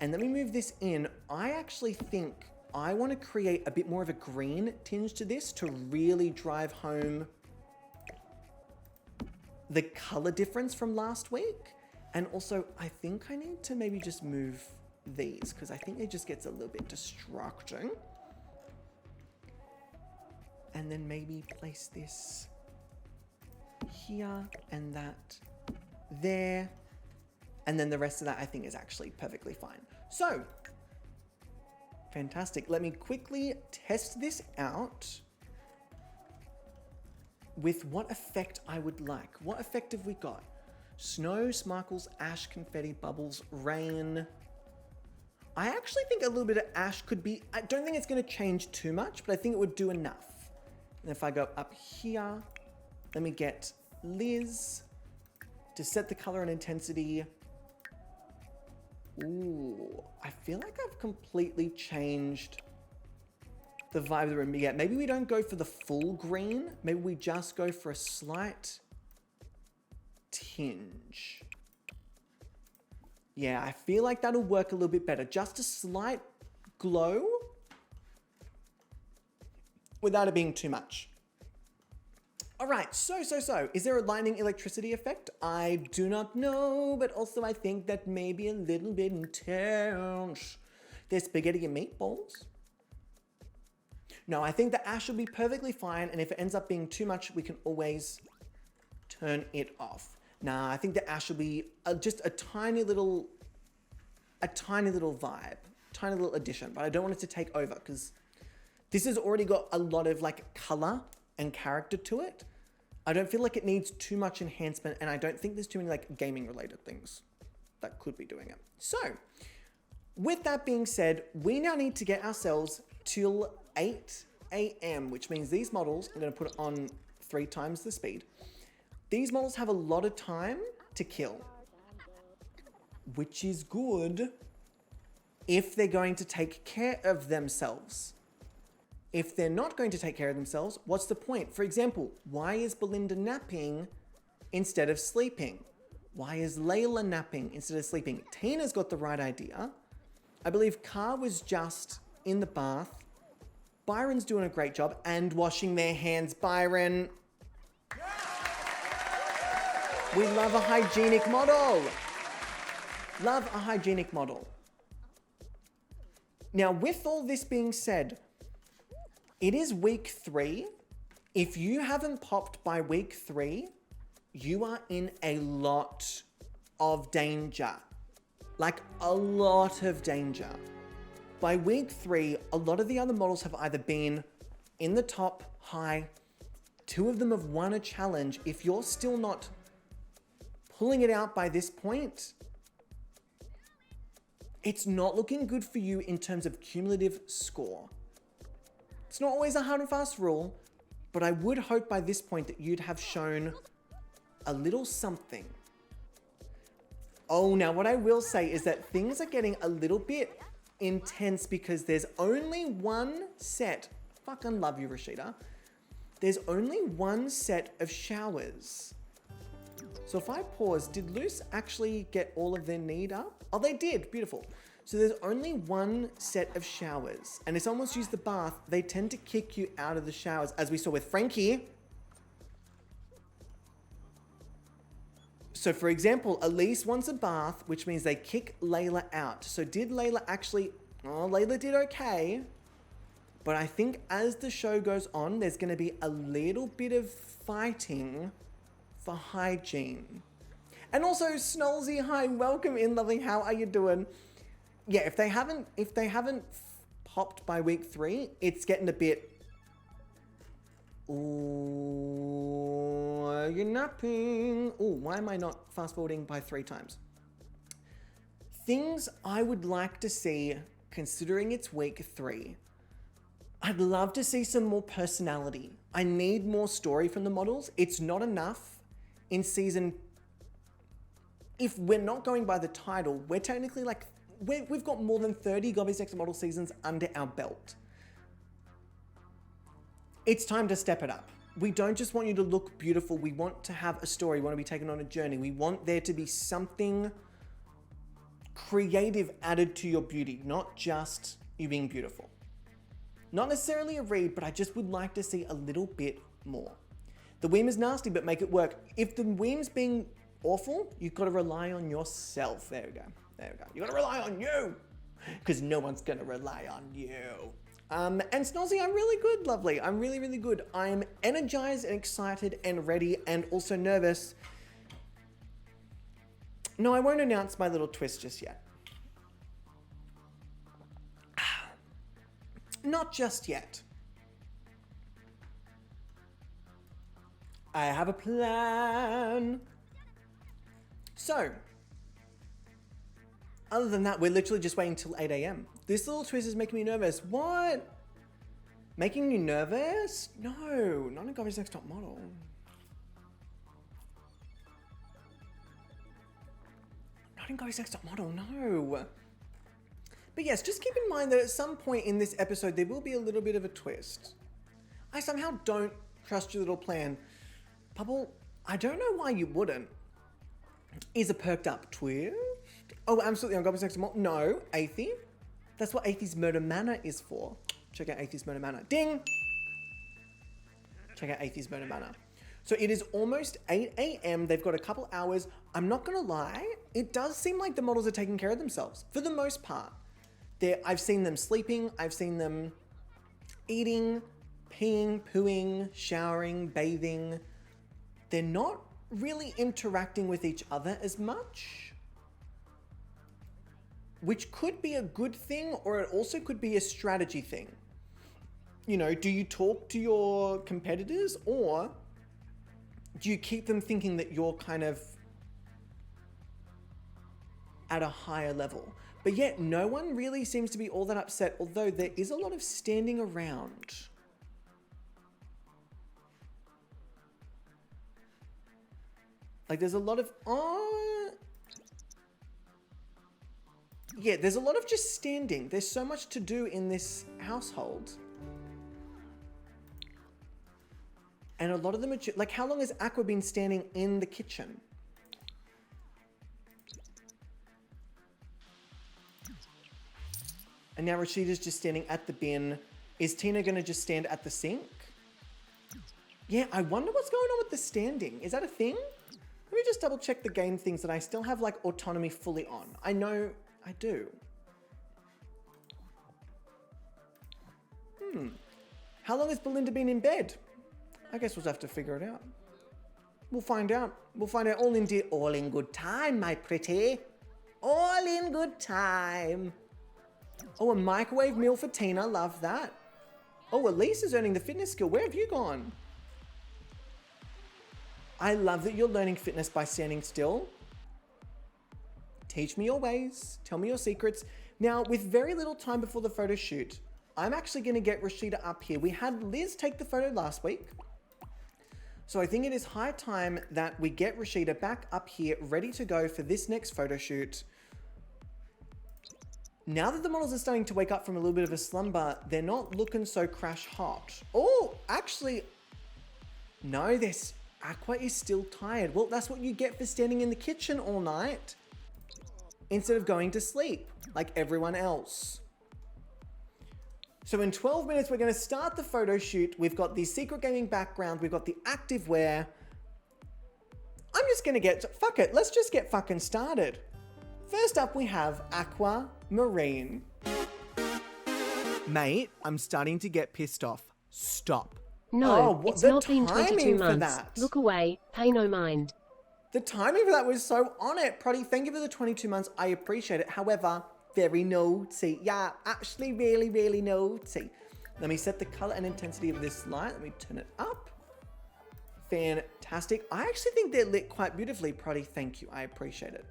And let me move this in. I actually think I want to create a bit more of a green tinge to this to really drive home the color difference from last week. And also, I think I need to maybe just move these because I think it just gets a little bit distracting. And then maybe place this here and that there. And then the rest of that I think is actually perfectly fine. So, fantastic. Let me quickly test this out with what effect I would like. What effect have we got? Snow, sparkles, ash, confetti, bubbles, rain. I actually think a little bit of ash could be, I don't think it's going to change too much, but I think it would do enough. And if I go up here, let me get Liz to set the color and intensity. Ooh, I feel like I've completely changed the vibe of the room. Yeah, maybe we don't go for the full green. Maybe we just go for a slight tinge. Yeah, I feel like that'll work a little bit better. Just a slight glow without it being too much. All right, so, is there a lightning electricity effect? I do not know, but also I think that may be a little bit intense. There's spaghetti and meatballs. No, I think the ash will be perfectly fine, and if it ends up being too much, we can always turn it off. Nah, I think the ash will be just a tiny little vibe, tiny little addition, but I don't want it to take over because this has already got a lot of like color and character to it. I don't feel like it needs too much enhancement, and I don't think there's too many like gaming related things that could be doing it. So with that being said, we now need to get ourselves till 8 a.m., which means these models, I'm going to put it on 3 times the speed. These models have a lot of time to kill, which is good if they're going to take care of themselves. If they're not going to take care of themselves, what's the point? For example, why is Belinda napping instead of sleeping? Why is Layla napping instead of sleeping? Tina's got the right idea. I believe Car was just in the bath. Byron's doing a great job and washing their hands. Byron. We love a hygienic model. Love a hygienic model. Now, with all this being said, it is week 3. If you haven't popped by week 3, you are in a lot of danger. Like a lot of danger. By week 3, a lot of the other models have either been in the top, high, 2 of them have won a challenge. If you're still not pulling it out by this point, it's not looking good for you in terms of cumulative score. It's not always a hard and fast rule, but I would hope by this point that you'd have shown a little something. Oh, now what I will say is that things are getting a little bit intense because there's only one set. Fucking love you, Rashida. There's only one set of showers. So if I pause, did Luce actually get all of their need up? Oh, they did. Beautiful. So there's only one set of showers. And if someone's used the bath, they tend to kick you out of the showers, as we saw with Frankie. So for example, Elise wants a bath, which means they kick Layla out. So did Layla actually... Oh, Layla did okay. But I think as the show goes on, there's going to be a little bit of fighting for hygiene. And also, Snolzy, hi, welcome in, lovely. How are you doing? Yeah, if they haven't popped by week 3, it's getting a bit... Ooh, you're napping. Ooh, why am I not fast forwarding by 3 times? Things I would like to see, considering it's week 3. I'd love to see some more personality. I need more story from the models. It's not enough in season... If we're not going by the title, we're technically like... We've got more than 30 Gobby's Next Model seasons under our belt. It's time to step it up. We don't just want you to look beautiful. We want to have a story. We want to be taken on a journey. We want there to be something creative added to your beauty, not just you being beautiful. Not necessarily a read, but I just would like to see a little bit more. The weem is nasty, but make it work. If the weem's being awful, you've got to rely on yourself. There we go. There we go. You got to rely on you, because no one's going to rely on you. And Snozzy, I'm really good, lovely. I'm really, really good. I'm energized and excited and ready and also nervous. No, I won't announce my little twist just yet. Not just yet. I have a plan. So, other than that, we're literally just waiting till 8 a.m. This little twist is making me nervous. What? Making you nervous? No, not in Gobby's Next Top Model. Not in Gobby's Next Top Model, no. But yes, just keep in mind that at some point in this episode, there will be a little bit of a twist. I somehow don't trust your little plan. Bubble, I don't know why you wouldn't. Is a perked up twist? Oh, absolutely, on Gobby's Next Top Model. No, Athie. That's what Athie's Murder Manor is for. Check out Athie's Murder Manor. Ding! Check out Athie's Murder Manor. So it is almost 8 a.m. They've got a couple hours. I'm not going to lie. It does seem like the models are taking care of themselves for the most part. I've seen them sleeping. I've seen them eating, peeing, pooing, showering, bathing. They're not really interacting with each other as much, which could be a good thing, or it also could be a strategy thing. You know, do you talk to your competitors, or do you keep them thinking that you're kind of at a higher level? But yet no one really seems to be all that upset, although there is a lot of standing around. Like there's a lot of, yeah, there's a lot of just standing. There's so much to do in this household. And a lot of them are, like, how long has Aqua been standing in the kitchen? And now Rashida's just standing at the bin. Is Tina gonna just stand at the sink? Yeah, I wonder what's going on with the standing. Is that a thing? Let me just double check the game things that I still have like autonomy fully on. I know I do. How long has Belinda been in bed? I guess we'll have to figure it out. We'll find out. We'll find out all in good time, my pretty. All in good time. Oh, a microwave meal for Tina. Love that. Oh, Elise is earning the fitness skill. Where have you gone? I love that you're learning fitness by standing still. Teach me your ways. Tell me your secrets. Now, with very little time before the photo shoot, I'm actually going to get Rashida up here. We had Liz take the photo last week. So I think it is high time that we get Rashida back up here, ready to go for this next photo shoot. Now that the models are starting to wake up from a little bit of a slumber, they're not looking so crash hot. Oh, actually, no, this Aqua is still tired. Well, that's what you get for standing in the kitchen all night instead of going to sleep like everyone else. So in 12 minutes, we're going to start the photo shoot. We've got the secret gaming background. We've got the active wear. I'm just going to fuck it. Let's just get fucking started. First up, we have Aqua Marine. Mate, I'm starting to get pissed off. Stop. No, it's not been 22 months. That. Look away, pay no mind. The timing for that was so on it. Proddy, thank you for the 22 months. I appreciate it. However, very naughty. Yeah, actually really, really naughty. Let me set the color and intensity of this light. Let me turn it up. Fantastic. I actually think they're lit quite beautifully. Proddy, thank you. I appreciate it.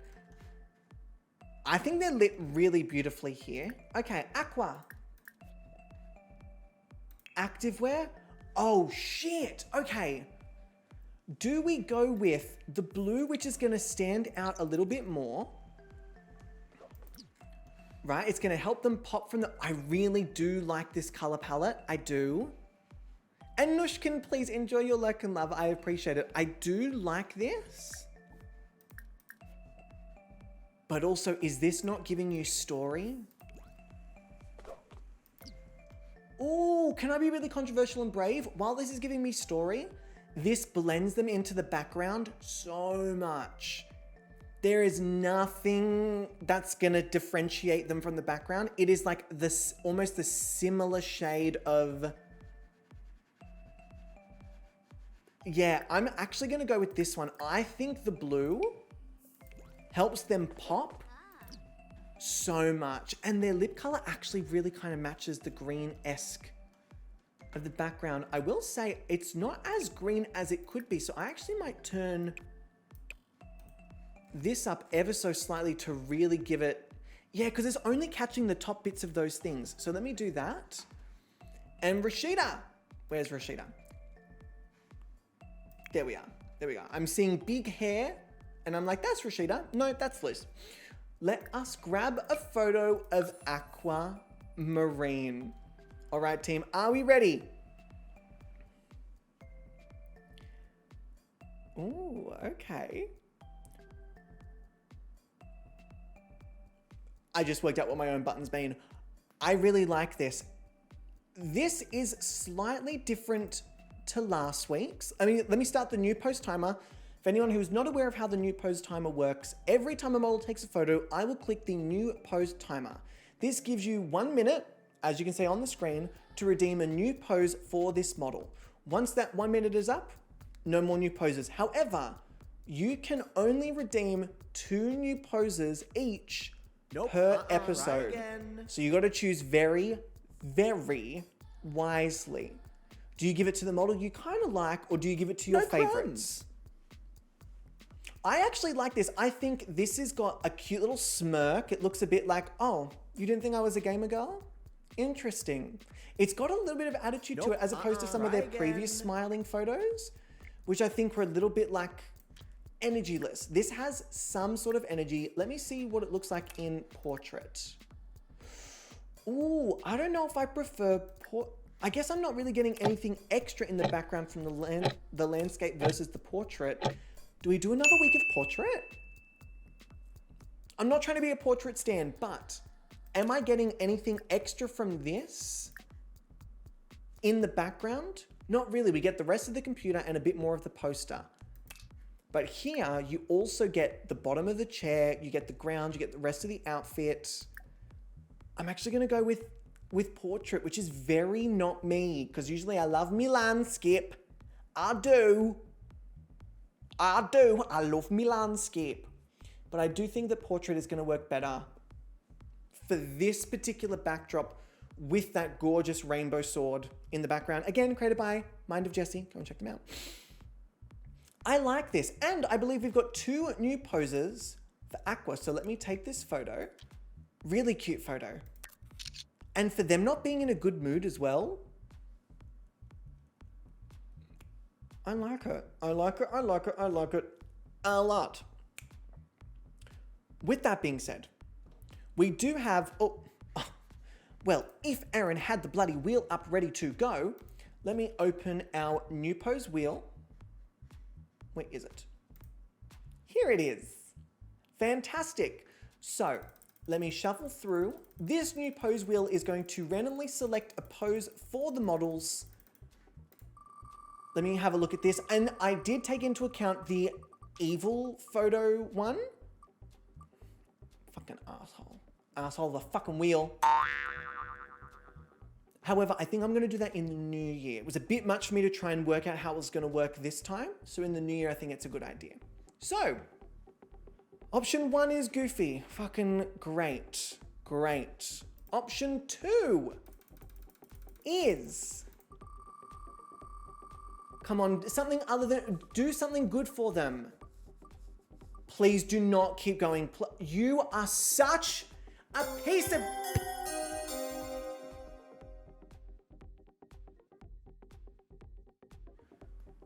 I think they're lit really beautifully here. Okay, Aqua. Activewear. Oh, shit. Okay. Do we go with the blue, which is going to stand out a little bit more? Right? It's going to help them pop from the... I really do like this color palette. I do. And Nushkin, please enjoy your lurk and love. I appreciate it. I do like this. But also, is this not giving you story? Ooh, can I be really controversial and brave? While this is giving me story, this blends them into the background so much. There is nothing that's gonna differentiate them from the background. It is like this, almost the similar shade of... Yeah, I'm actually gonna go with this one. I think the blue helps them pop so much. And their lip color actually really kind of matches the green-esque of the background. I will say it's not as green as it could be. So I actually might turn this up ever so slightly to really give it... Yeah, because it's only catching the top bits of those things. So let me do that. And Rashida. Where's Rashida? There we are. There we go. I'm seeing big hair. And I'm like, that's Rashida. No, that's Liz. Let us grab a photo of Aqua Marine. All right, team, are we ready? Ooh, okay. I just worked out what my own buttons mean. I really like this. This is slightly different to last week's. I mean, let me start the new post timer. For anyone who's not aware of how the new pose timer works, every time a model takes a photo, I will click the new pose timer. This gives you 1 minute, as you can see on the screen, to redeem a new pose for this model. Once that 1 minute is up, no more new poses. However, you can only redeem 2 new poses each per episode. So you got to choose very, very wisely. Do you give it to the model you kind of like, or do you give it to your favorites? I actually like this. I think this has got a cute little smirk. It looks a bit like, oh, you didn't think I was a gamer girl? Interesting. It's got a little bit of attitude to it as opposed to some of their previous smiling photos, which I think were a little bit like energyless. This has some sort of energy. Let me see what it looks like in portrait. Ooh, I don't know if I prefer I guess I'm not really getting anything extra in the background from the landscape versus the portrait. Do we do another week of portrait? I'm not trying to be a portrait stan, but am I getting anything extra from this in the background? Not really. We get the rest of the computer and a bit more of the poster. But here, you also get the bottom of the chair, you get the ground, you get the rest of the outfit. I'm actually going to go with portrait, which is very not me, because usually I love me landscape. I do. I love me landscape. But I do think that portrait is going to work better for this particular backdrop with that gorgeous rainbow sword in the background. Again, created by Mind of Jessie. Go and check them out. I like this. And I believe we've got 2 new poses for Aqua. So let me take this photo. Really cute photo. And for them not being in a good mood as well, I like it. I like it. I like it. I like it a lot. With that being said, we do have... well, if Aaron had the bloody wheel up ready to go, let me open our new pose wheel. Where is it? Here it is. Fantastic. So let me shuffle through. This new pose wheel is going to randomly select a pose for the models. Let me have a look at this. And I did take into account the evil photo one. Fucking asshole. Asshole, the fucking wheel. However, I think I'm going to do that in the new year. It was a bit much for me to try and work out how it was going to work this time. So in the new year, I think it's a good idea. So, option 1 is Goofy. Fucking great. Great. Option 2 is... Come on, something other than... Do something good for them. Please do not keep going. You are such a piece of...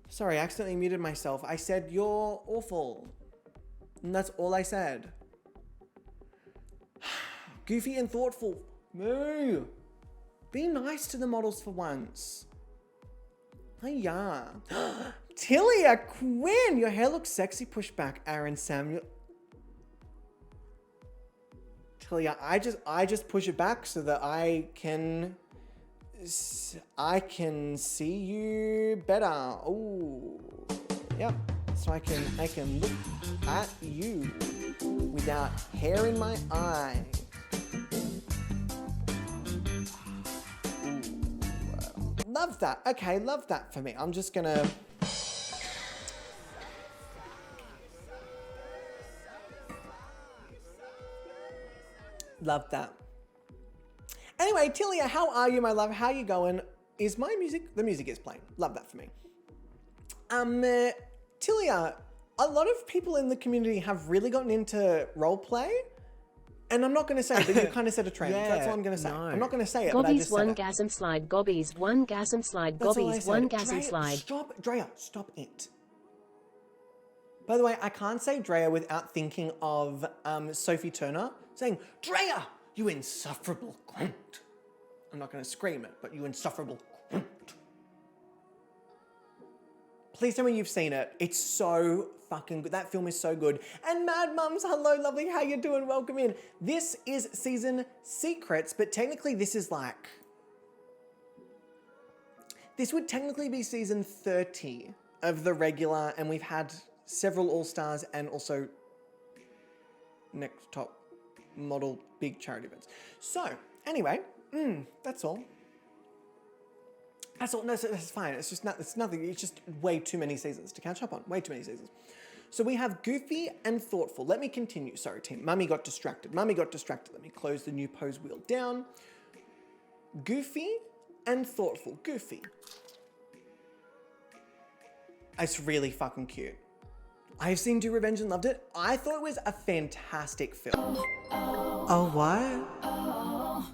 Sorry, I accidentally muted myself. I said, you're awful. And that's all I said. Goofy and thoughtful. Moo. Be nice to the models for once. Hiya. Tilia Quinn, your hair looks sexy. Push back, Aaron Samuel. Tilia, I just push it back so that I can see you better. Oh, yep. So I can look at you without hair in my eye. Ooh, love that. Okay, love that for me. I'm just gonna. Love that. Anyway, Tilia, how are you, my love? How you going? Is my music... The music is playing. Love that for me. Tilia, a lot of people in the community have really gotten into roleplay. And I'm not going to say it, but you kind of said a trend. Yeah, That's all I'm going to say. no. I'm not going to say it, but I Gobby's just said one it. gasm slide. Gobby's one gasm slide. That's all I Gobby's said. one gasm Drea, slide. Stop, Drea, stop it. By the way, I can't say Drea without thinking of Sophie Turner saying, Drea, you insufferable cunt. I'm not going to scream it, but you insufferable cunt. Please tell me you've seen it. It's so fucking good. That film is so good. And Mad Mums, hello, lovely. How you doing? Welcome in. This is season secrets, but technically this is like... This would technically be season 30 of the regular, and we've had several All-Stars and also next top model big charity events. So, anyway, that's all. That's all. No, that's fine. It's just it's nothing. It's just way too many seasons to catch up on. Way too many seasons. So we have Goofy and Thoughtful. Let me continue. Sorry, team. Mummy got distracted. Let me close the new pose wheel down. Goofy and Thoughtful. Goofy. It's really fucking cute. I've seen Do Revenge and loved it. I thought it was a fantastic film. Oh, what?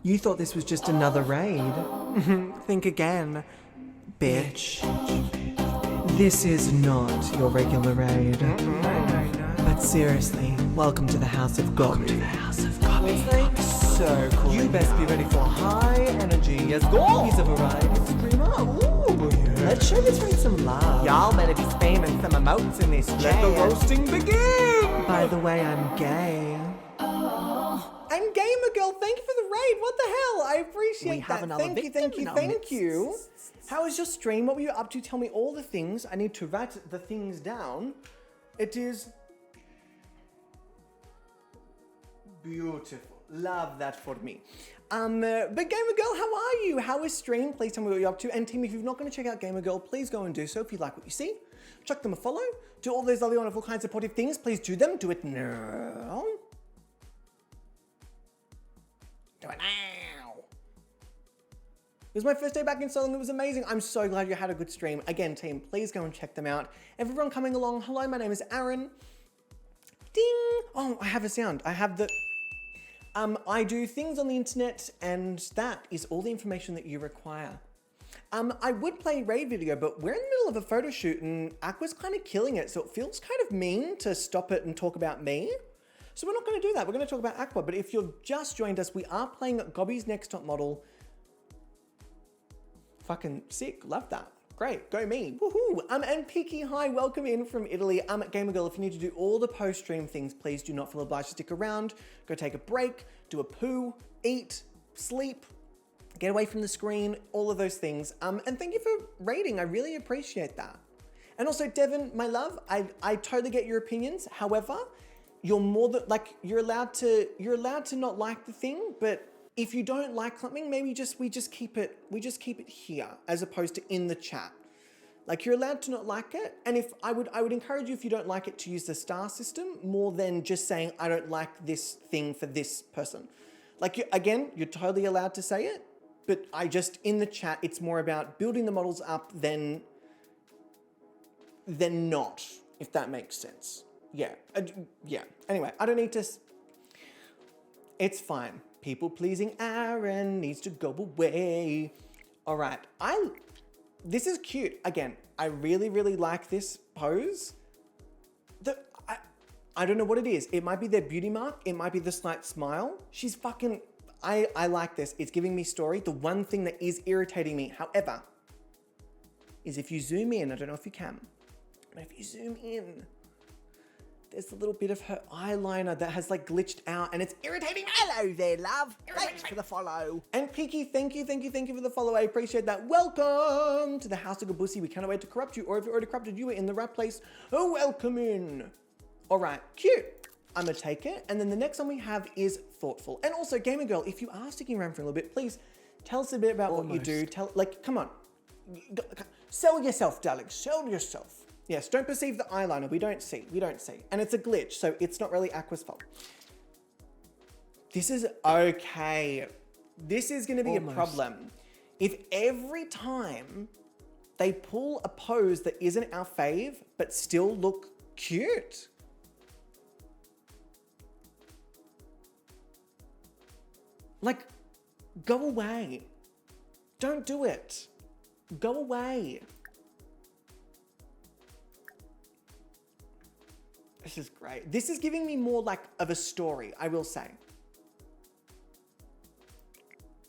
You thought this was just another raid? Think again, bitch. This is not your regular raid. But seriously, welcome to the House of Gobby. It's like so cool. You best be ready for high energy as Gobby's a variety streamer. Ooh, yeah. Let's show this raid some love. Y'all better be spamming some emotes in this chat. Let the roasting begin! By the way, I'm gay. I'm Gamer Girl. Thank you for the raid. What the hell? I appreciate We that. have another Thank you. How was your stream? What were you up to? Tell me all the things. I need to write the things down. It is beautiful. Love that for me. But Gamer Girl, how are you? How is stream? Please tell me what you're up to. And team, if you're not going to check out Gamer Girl, please go and do so if you like what you see. Chuck them a follow. Do all those lovely, wonderful, kind, supportive things. Please do them. Do it now. Do it now. It was my first day back in solo and it was amazing. I'm so glad you had a good stream. Again, team, please go and check them out. Everyone coming along, hello, my name is Aaron. Ding! Oh, I have a sound. I have the... I do things on the internet and that is all the information that you require. I would play raid video, but we're in the middle of a photo shoot and Aqua's kind of killing it, so it feels kind of mean to stop it and talk about me. So we're not going to do that. We're going to talk about Aqua, but if you've just joined us, we are playing Gobby's Next Top Model. Fucking sick. Love that. Great. Go me. Woohoo. And Peaky, hi. Welcome in from Italy. Gamer Girl, if you need to do all the post-stream things, please do not feel obliged to stick around. Go take a break, do a poo, eat, sleep, get away from the screen, all of those things. And thank you for rating. I really appreciate that. And also, Devin, my love, I totally get your opinions. However, you're more than, like, you're allowed to not like the thing, but if you don't like something, maybe we just keep it here as opposed to in the chat. Like, you're allowed to not like it. And if I would encourage you, if you don't like it, to use the star system more than just saying, I don't like this thing for this person. Like, again, you're totally allowed to say it, but in the chat, it's more about building the models up than not, if that makes sense. Yeah. Yeah. Anyway, I don't need to... It's fine. People-pleasing Aaron needs to go away. All right. This is cute. Again, I really, really like this pose. I don't know what it is. It might be their beauty mark. It might be the slight smile. She's fucking... I like this. It's giving me story. The one thing that is irritating me, however, is if you zoom in, I don't know if you can, but if you zoom in, there's a little bit of her eyeliner that has like glitched out and it's irritating. Hello there, love. Thanks for the follow. And Peaky, thank you for the follow. I appreciate that. Welcome to the House of Gabussy. We cannot wait to corrupt you, or if you're already corrupted, you are in the right place. Oh, welcome in. All right, cute. I'm gonna take it. And then the next one we have is thoughtful. And also, Gamer Girl, if you are sticking around for a little bit, please tell us a bit about what you do. Come on. Sell yourself, darling, sell yourself. Yes, don't perceive the eyeliner. We don't see. And it's a glitch, so it's not really Aqua's fault. This is okay. This is gonna be a problem. If every time they pull a pose that isn't our fave, but still look cute. Like, go away. Don't do it. Go away. This is great. This is giving me more like of a story, I will say.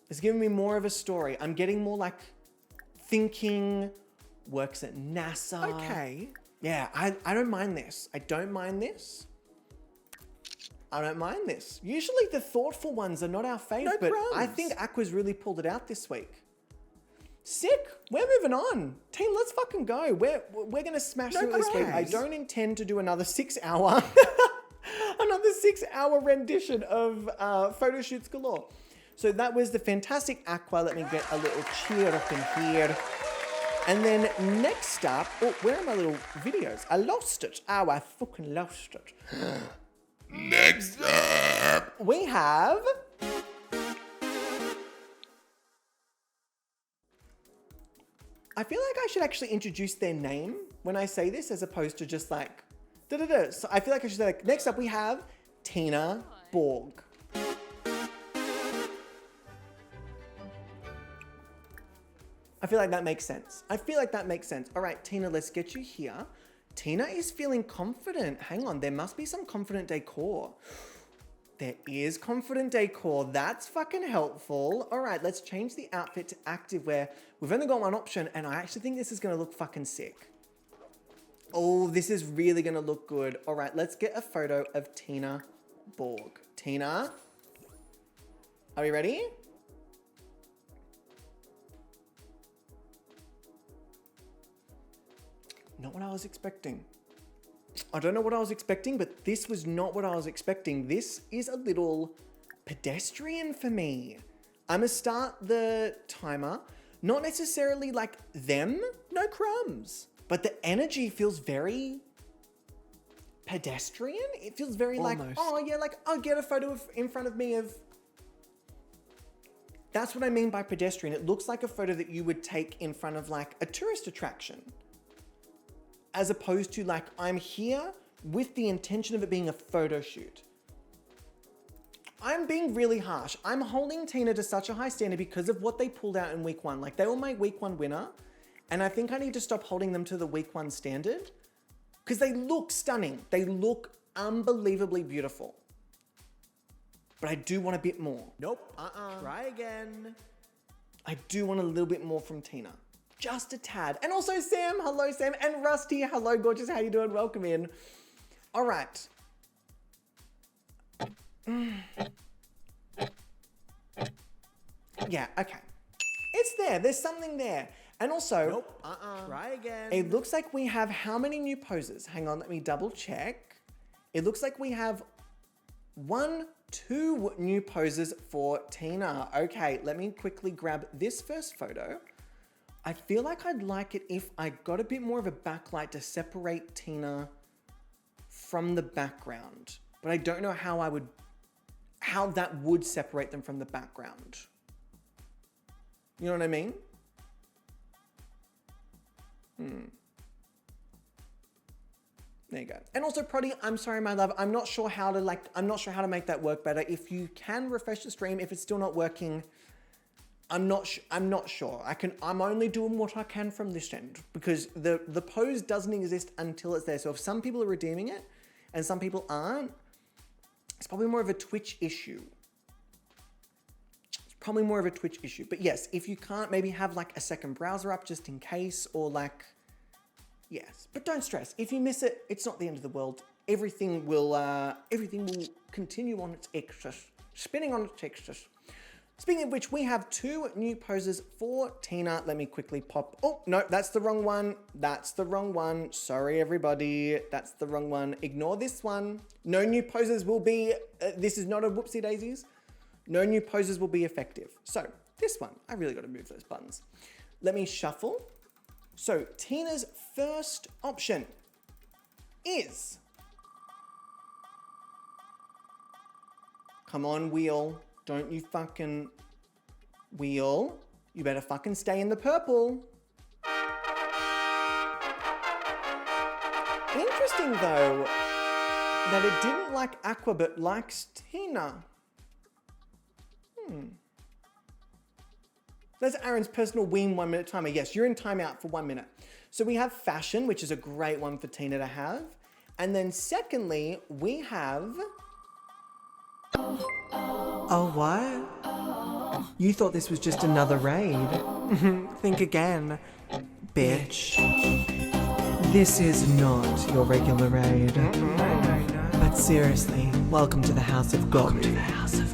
It's giving me more of a story. I'm getting more like thinking, works at NASA. Okay. Yeah, I don't mind this. I don't mind this. Usually the thoughtful ones are not our fave, but I think Aqua's really pulled it out this week. Sick. We're moving on. Team, let's fucking go. We're gonna smash through this week. I don't intend to do another 6 hour rendition of photo shoots galore. So that was the fantastic Aqua. Let me get a little cheer up in here. And then next up, oh, where are my little videos? I lost it. Oh, I fucking lost it. Next up, we have... I feel like I should actually introduce their name when I say this, as opposed to just like, da-da-da. So I feel like I should say, like, next up we have Tina Borg. I feel like that makes sense. All right, Tina, let's get you here. Tina is feeling confident. Hang on, there must be some confident decor. There is confident decor. That's fucking helpful. All right, let's change the outfit to activewear. We've only got one option, and I actually think this is gonna look fucking sick. Oh, this is really gonna look good. All right, let's get a photo of Tina Borg. Tina, are we ready? Not what I was expecting. I don't know what I was expecting, but this was not what I was expecting. This is a little pedestrian for me. I'm gonna start the timer. Not necessarily like them, no crumbs. But the energy feels very pedestrian. It feels very like, oh yeah, like I'll get a photo in front of me of... That's what I mean by pedestrian. It looks like a photo that you would take in front of like a tourist attraction. As opposed to like, I'm here with the intention of it being a photo shoot. I'm being really harsh. I'm holding Tina to such a high standard because of what they pulled out in week 1. Like they were my week 1 winner. And I think I need to stop holding them to the week 1 standard because they look stunning. They look unbelievably beautiful. But I do want a bit more. Nope. Try again. I do want a little bit more from Tina. Just a tad. And also Sam. Hello, Sam. And Rusty. Hello, gorgeous. How you doing? Welcome in. All right. Yeah, okay. It's there. There's something there. And also, try again. It looks like we have how many new poses? Hang on, let me double check. It looks like we have 2 new poses for Tina. Okay, let me quickly grab this first photo. I feel like I'd like it if I got a bit more of a backlight to separate Tina from the background. But I don't know how that would separate them from the background. You know what I mean? There you go. And also, Proddy, I'm sorry, my love. I'm not sure how to make that work better. If you can refresh the stream, if it's still not working, I'm not sure. I'm only doing what I can from this end because the pose doesn't exist until it's there. So if some people are redeeming it and some people aren't, it's probably more of a Twitch issue. But yes, if you can't, maybe have like a second browser up just in case, or like, yes. But don't stress. If you miss it, it's not the end of the world. Everything will continue on its axis, spinning on its axis. Speaking of which, we have 2 new poses for Tina. Let me quickly pop. Oh, no, that's the wrong one. That's the wrong one. Sorry, everybody. That's the wrong one. Ignore this one. No new poses will be, this is not a whoopsie daisies. No new poses will be effective. So this one, I really got to move those buttons. Let me shuffle. So Tina's first option is, come on, wheel. Don't you fucking wheel. You better fucking stay in the purple. Interesting though, that it didn't like Aqua but likes Tina. That's Aaron's personal Ween 1 minute timer. Yes, you're in timeout for 1 minute. So we have fashion, which is a great one for Tina to have. And then secondly, we have... Oh, what? You thought this was just another raid? Think again, bitch. This is not your regular raid. But seriously, welcome to the House of Gobby. It's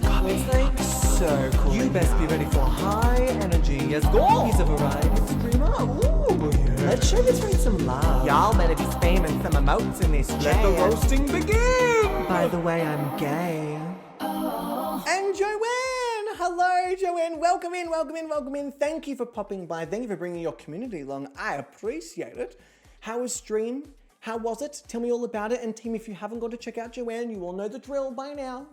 like so cool. You best be ready for high energy. Yes, Gobby's a variety streamer. Ooh, yeah. Let's show this raid some love. Y'all better be spamming some emotes in this chat. Let the roasting begin. By the way, I'm gay. And Joanne! Hello, Joanne. Welcome in, welcome in, welcome in. Thank you for popping by. Thank you for bringing your community along. I appreciate it. How was stream? How was it? Tell me all about it. And team, if you haven't got to check out Joanne, you all know the drill by now.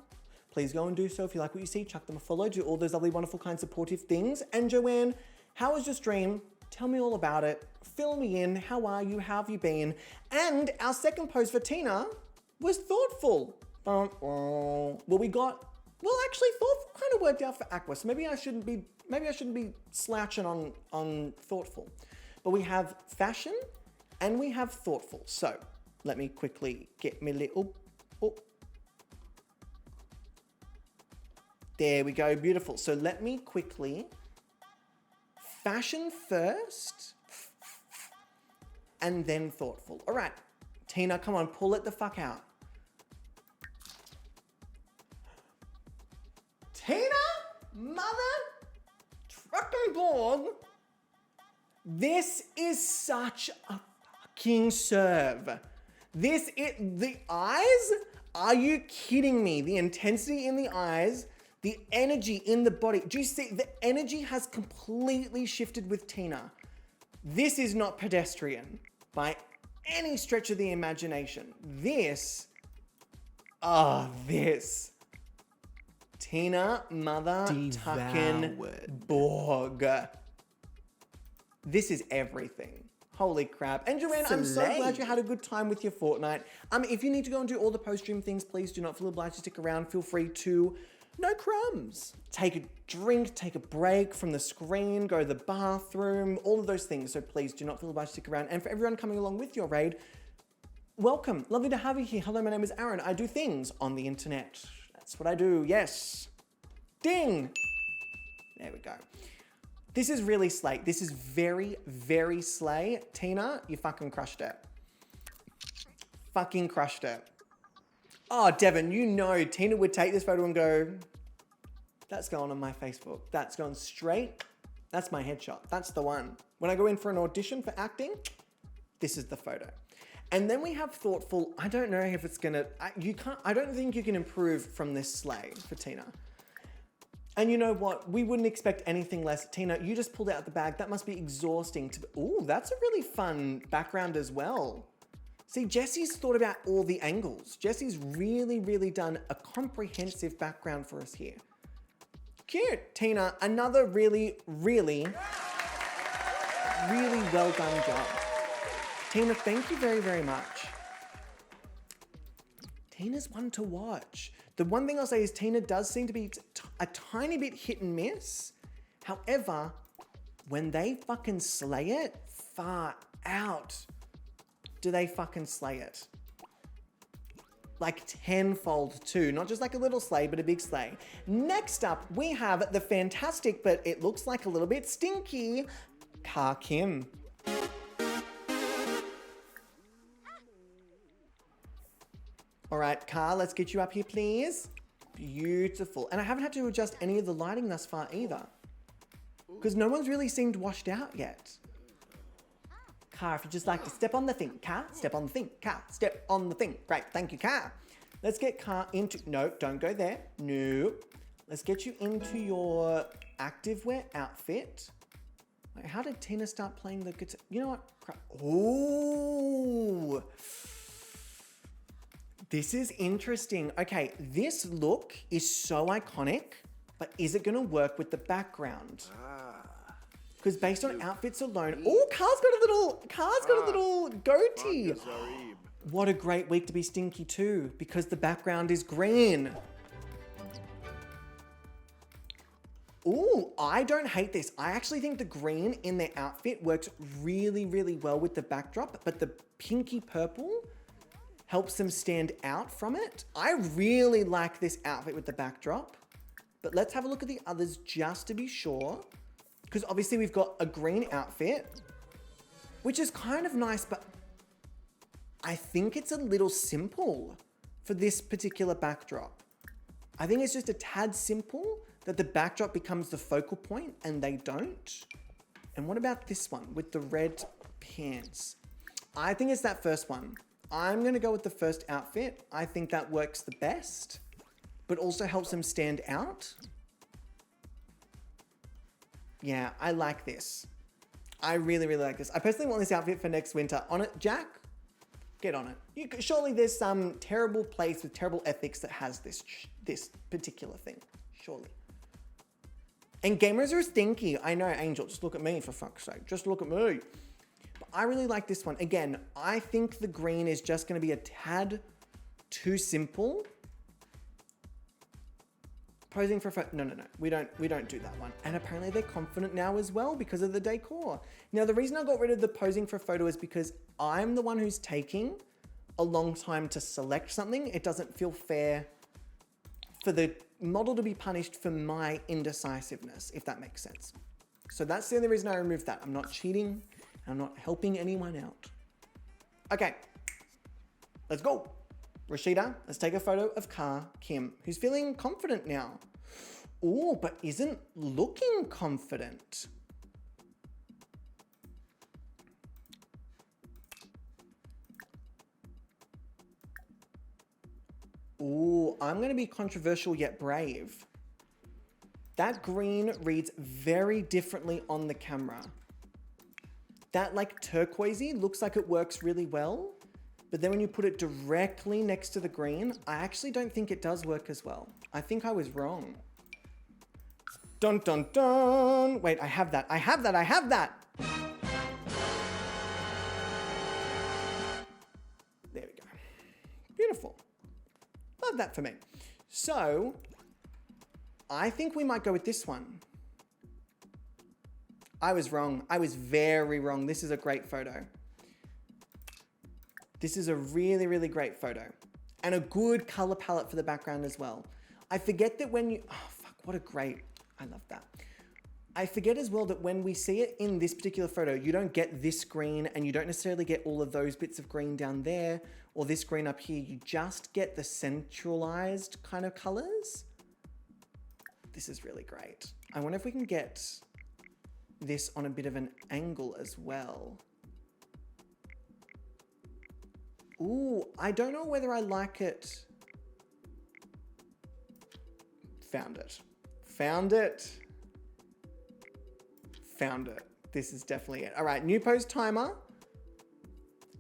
Please go and do so. If you like what you see, chuck them a follow, do all those lovely, wonderful, kind, supportive things. And Joanne, how was your stream? Tell me all about it. Fill me in. How are you? How have you been? And our second pose for Tina was thoughtful. Well, actually, thoughtful kind of worked out for Aqua, so maybe I shouldn't be slouching on thoughtful. But we have fashion and we have thoughtful. So let me quickly get me little. Oh. There we go, beautiful. So let me quickly fashion first and then thoughtful. All right, Tina, come on, pull it the fuck out. Tina, mother trucking borg. This is such a fucking serve. The eyes? Are you kidding me? The intensity in the eyes, the energy in the body. Do you see? The energy has completely shifted with Tina. This is not pedestrian by any stretch of the imagination. This. Tina mother tuckin' Borg. This is everything. Holy crap. And Joanne, I'm so glad you had a good time with your Fortnite. If you need to go and do all the post-stream things, please do not feel obliged to stick around. Feel free to, no crumbs. Take a drink, take a break from the screen, go to the bathroom, all of those things. So please do not feel obliged to stick around. And for everyone coming along with your raid, welcome. Lovely to have you here. Hello, my name is Aaron. I do things on the internet. That's what I do, yes. Ding! There we go. This is really slay. This is very, very slay. Tina, you fucking crushed it. Fucking crushed it. Oh, Devin, you know Tina would take this photo and go, that's going on my Facebook. That's going straight. That's my headshot. That's the one. When I go in for an audition for acting, this is the photo. And then we have thoughtful, I don't know if it's gonna, I don't think you can improve from this slay for Tina. And you know what? We wouldn't expect anything less. Tina, you just pulled out the bag. That must be exhausting. Ooh, that's a really fun background as well. See, Jessie's thought about all the angles. Jessie's really, really done a comprehensive background for us here. Cute. Tina, another really, really, really well done job. Tina, thank you very, very much. Tina's one to watch. The one thing I'll say is Tina does seem to be a tiny bit hit and miss. However, when they fucking slay it, far out, do they fucking slay it. Like tenfold too. Not just like a little slay, but a big slay. Next up, we have the fantastic, but it looks like a little bit stinky, Ka Kim. All right, Car, let's get you up here, please. Beautiful. And I haven't had to adjust any of the lighting thus far either, because no one's really seemed washed out yet. Car, if you just like to step on the thing. Car, step on the thing. Car, step on the thing. Great, thank you, Car. Let's get Car into, no, don't go there. No. Let's get you into your activewear outfit. Wait, how did Tina start playing the guitar? You know what? Ooh. This is interesting. Okay, this look is so iconic, but is it gonna work with the background? Because based on outfits alone, oh, Car's got a little goatee. What a great week to be stinky too, because the background is green. Ooh, I don't hate this. I actually think the green in their outfit works really, really well with the backdrop, but the pinky purple helps them stand out from it. I really like this outfit with the backdrop, but let's have a look at the others just to be sure. Because obviously we've got a green outfit, which is kind of nice, but I think it's a little simple for this particular backdrop. I think it's just a tad simple that the backdrop becomes the focal point and they don't. And what about this one with the red pants? I think it's that first one. I'm gonna go with the first outfit. I think that works the best, but also helps them stand out. Yeah, I like this. I really, really like this. I personally want this outfit for next winter. On it, Jack? Get on it. Surely there's some terrible place with terrible ethics that has this particular thing. Surely. And gamers are stinky. I know, Angel, just look at me for fuck's sake. Just look at me. But I really like this one. Again, I think the green is just going to be a tad too simple. Posing for a photo. No. We don't do that one. And apparently they're confident now as well because of the decor. Now, the reason I got rid of the posing for a photo is because I'm the one who's taking a long time to select something. It doesn't feel fair for the model to be punished for my indecisiveness, if that makes sense. So that's the only reason I removed that. I'm not cheating. I'm not helping anyone out. Okay, let's go. Rashida, let's take a photo of Ka Kim, who's feeling confident now. Oh, but isn't looking confident. Ooh, I'm going to be controversial yet brave. That green reads very differently on the camera. That like turquoisey looks like it works really well, but then when you put it directly next to the green, I actually don't think it does work as well. I think I was wrong. Dun dun dun! Wait, I have that. There we go. Beautiful. Love that for me. So, I think we might go with this one. I was wrong. I was very wrong. This is a great photo. This is a really, really great photo. And a good color palette for the background as well. I forget that when you... Oh, fuck. What a great... I love that. I forget as well that when we see it in this particular photo, you don't get this green and you don't necessarily get all of those bits of green down there or this green up here. You just get the centralized kind of colors. This is really great. I wonder if we can get this on a bit of an angle as well. Ooh, I don't know whether I like it. Found it. Found it. Found it. This is definitely it. All right, new pose timer.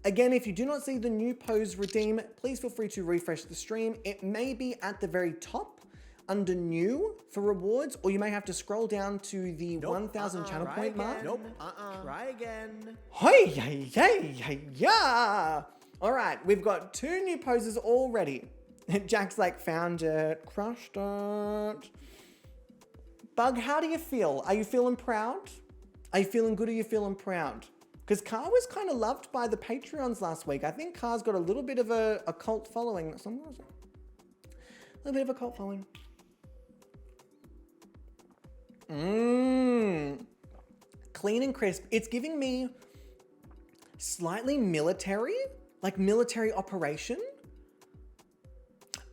Again, if you do not see the new pose redeem, please feel free to refresh the stream. It may be at the very top under new for rewards, or you may have to scroll down to the 1,000 channel point mark. Nope. Try again. Hey, hey, hey, hey, yeah. All right, we've got 2 new poses already. Jack's like, found it, crushed it. Bug, how do you feel? Are you feeling proud? Are you feeling good or are you feeling proud? Because Car was kind of loved by the Patreons last week. I think Car's got a little bit of a cult following. A little bit of a cult following. Clean and crisp. It's giving me slightly military, like military operation.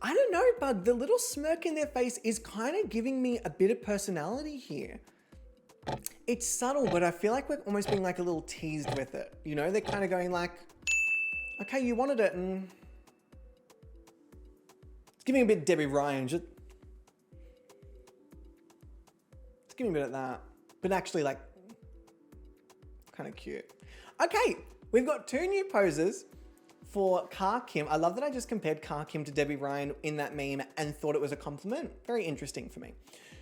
I don't know, Bug. The little smirk in their face is kind of giving me a bit of personality here. It's subtle, but I feel like we're almost being like a little teased with it. You know, they're kind of going like, okay, you wanted it, and it's giving a bit of Debbie Ryan. Just it's giving a bit of that, but actually like kind of cute. Okay, we've got 2 new poses for Car Kim. I love that I just compared Car Kim to Debbie Ryan in that meme and thought it was a compliment. Very interesting for me.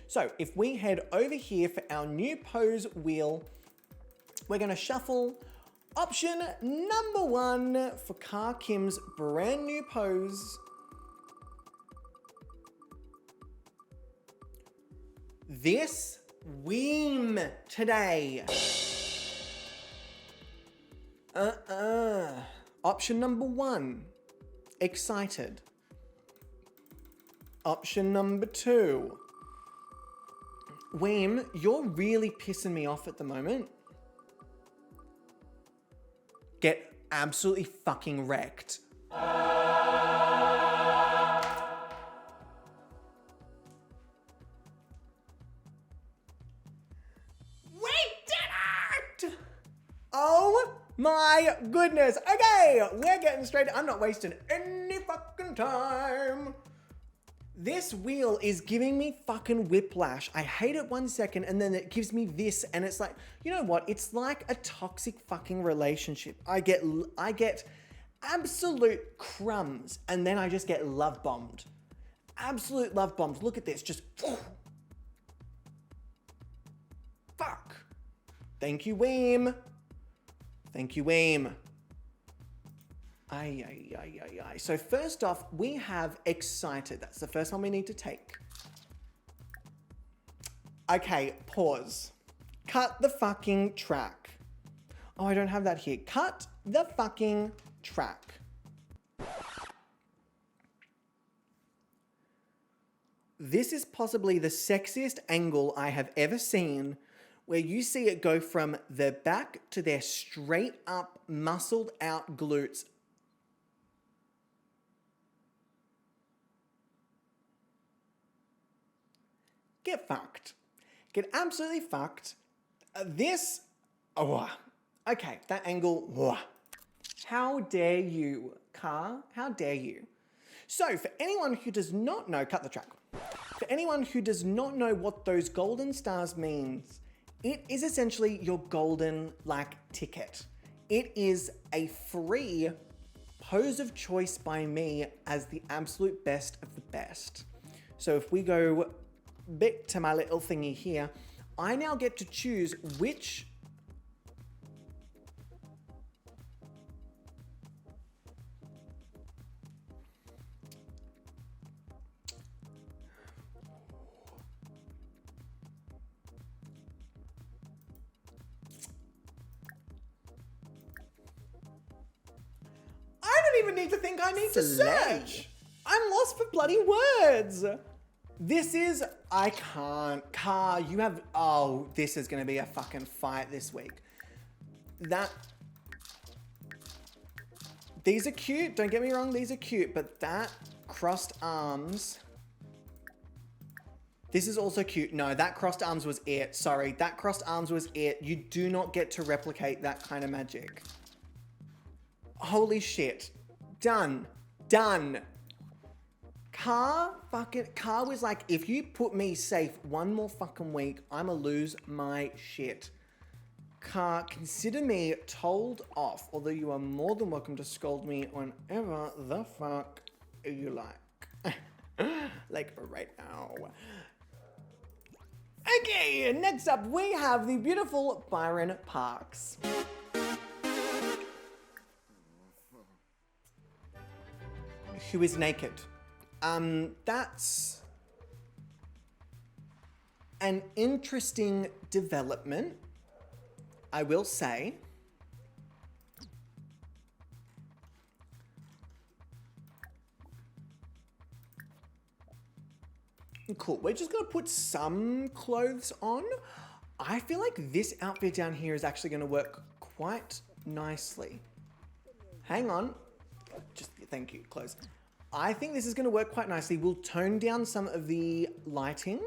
So if we head over here for our new pose wheel, we're gonna shuffle option number 1 for Car Kim's brand new pose. This Weem today. Option number 1, excited. Option number 2, Weem, you're really pissing me off at the moment. Get absolutely fucking wrecked. We did it! Oh my goodness. Okay, we're getting straight. I'm not wasting any fucking time. This wheel is giving me fucking whiplash. I hate it 1 second and then it gives me this and it's like, you know what? It's like a toxic fucking relationship. I get absolute crumbs and then I just get love bombed. Absolute love bombs. Look at this. Just fuck. Thank you, Weem. Thank you, Weem. Ay. So first off, we have excited. That's the first one we need to take. Okay, pause. Cut the fucking track. Oh, I don't have that here. Cut the fucking track. This is possibly the sexiest angle I have ever seen, where you see it go from the back to their straight up, muscled out glutes. Get fucked. Get absolutely fucked. Okay, that angle. How dare you, Car? How dare you? So for anyone who does not know, cut the track. For anyone who does not know what those golden stars means, it is essentially your golden ticket. It is a free pose of choice by me as the absolute best of the best. So if we go back to my little thingy here, I now get to choose which even need to think I need to search. I'm lost for bloody words. This is, I can't. Car, you have, oh, this is going to be a fucking fight this week. These are cute, don't get me wrong, these are cute, but that crossed arms, this is also cute. No, that crossed arms was it. Sorry, that crossed arms was it. You do not get to replicate that kind of magic. Holy shit. Done. Car was like, if you put me safe one more fucking week, I'ma lose my shit. Car, consider me told off, although you are more than welcome to scold me whenever the fuck you like. Like right now. Okay, next up we have the beautiful Byron Parks. Who is naked. That's an interesting development, I will say. Cool, we're just gonna put some clothes on. I feel like this outfit down here is actually gonna work quite nicely. Hang on. Just thank you, close. I think this is going to work quite nicely. We'll tone down some of the lighting.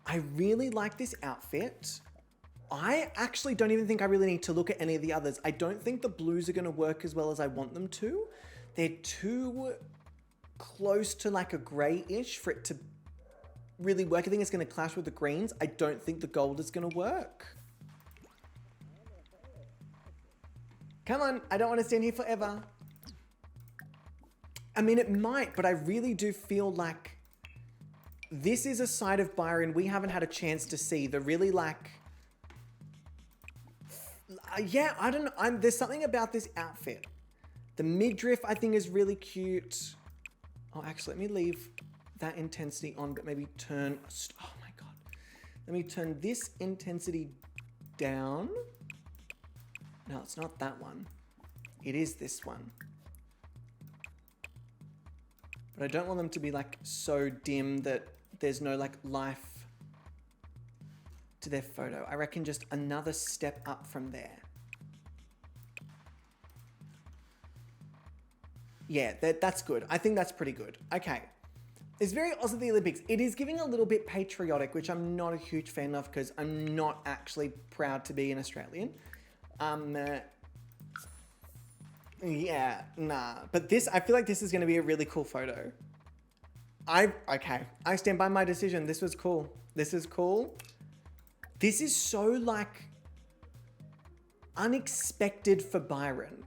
I really like this outfit. I actually don't even think I really need to look at any of the others. I don't think the blues are going to work as well as I want them to. They're too close to like a grayish for it to really work. I think it's going to clash with the greens. I don't think the gold is going to work. Come on, I don't want to stand here forever. I mean, it might, but I really do feel like this is a side of Byron we haven't had a chance to see. The really yeah, I don't know. There's something about this outfit. The midriff, I think, is really cute. Oh, actually, let me leave that intensity on, but maybe turn, oh my God. Let me turn this intensity down. No, it's not that one. It is this one. But I don't want them to be like so dim that there's no like life to their photo. I reckon just another step up from there. Yeah, that's good. I think that's pretty good. Okay. It's very Oz at the Olympics. It is giving a little bit patriotic, which I'm not a huge fan of because I'm not actually proud to be an Australian. Yeah, nah. But this, I feel like this is going to be a really cool photo. Okay. I stand by my decision. This was cool. This is cool. This is so like unexpected for Byron.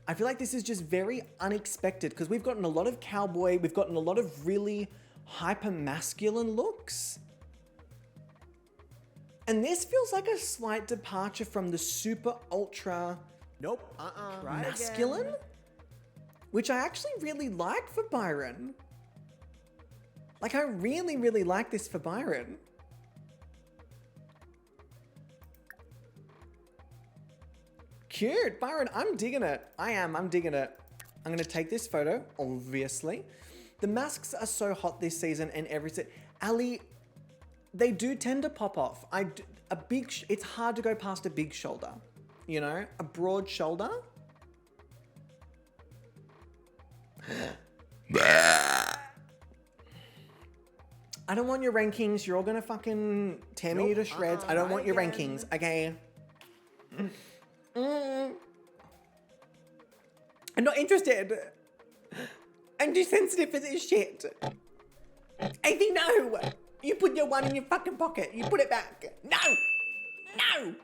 I feel like this is just very unexpected because we've gotten a lot of cowboy. We've gotten a lot of really hyper masculine looks. And this feels like a slight departure from the super ultra masculine, which I actually really like for Byron. Like, I really, really like this for Byron. Cute, Byron, I'm digging it. I'm digging it. I'm gonna take this photo, obviously. The masks are so hot this season and Ali, they do tend to pop off. It's hard to go past a big shoulder. You know, a broad shoulder. I don't want your rankings. You're all gonna fucking tear me to shreds. I don't want your rankings, okay? I'm not interested. I'm too sensitive for this shit. Evie, no! You put your one in your fucking pocket. You put it back. No! No!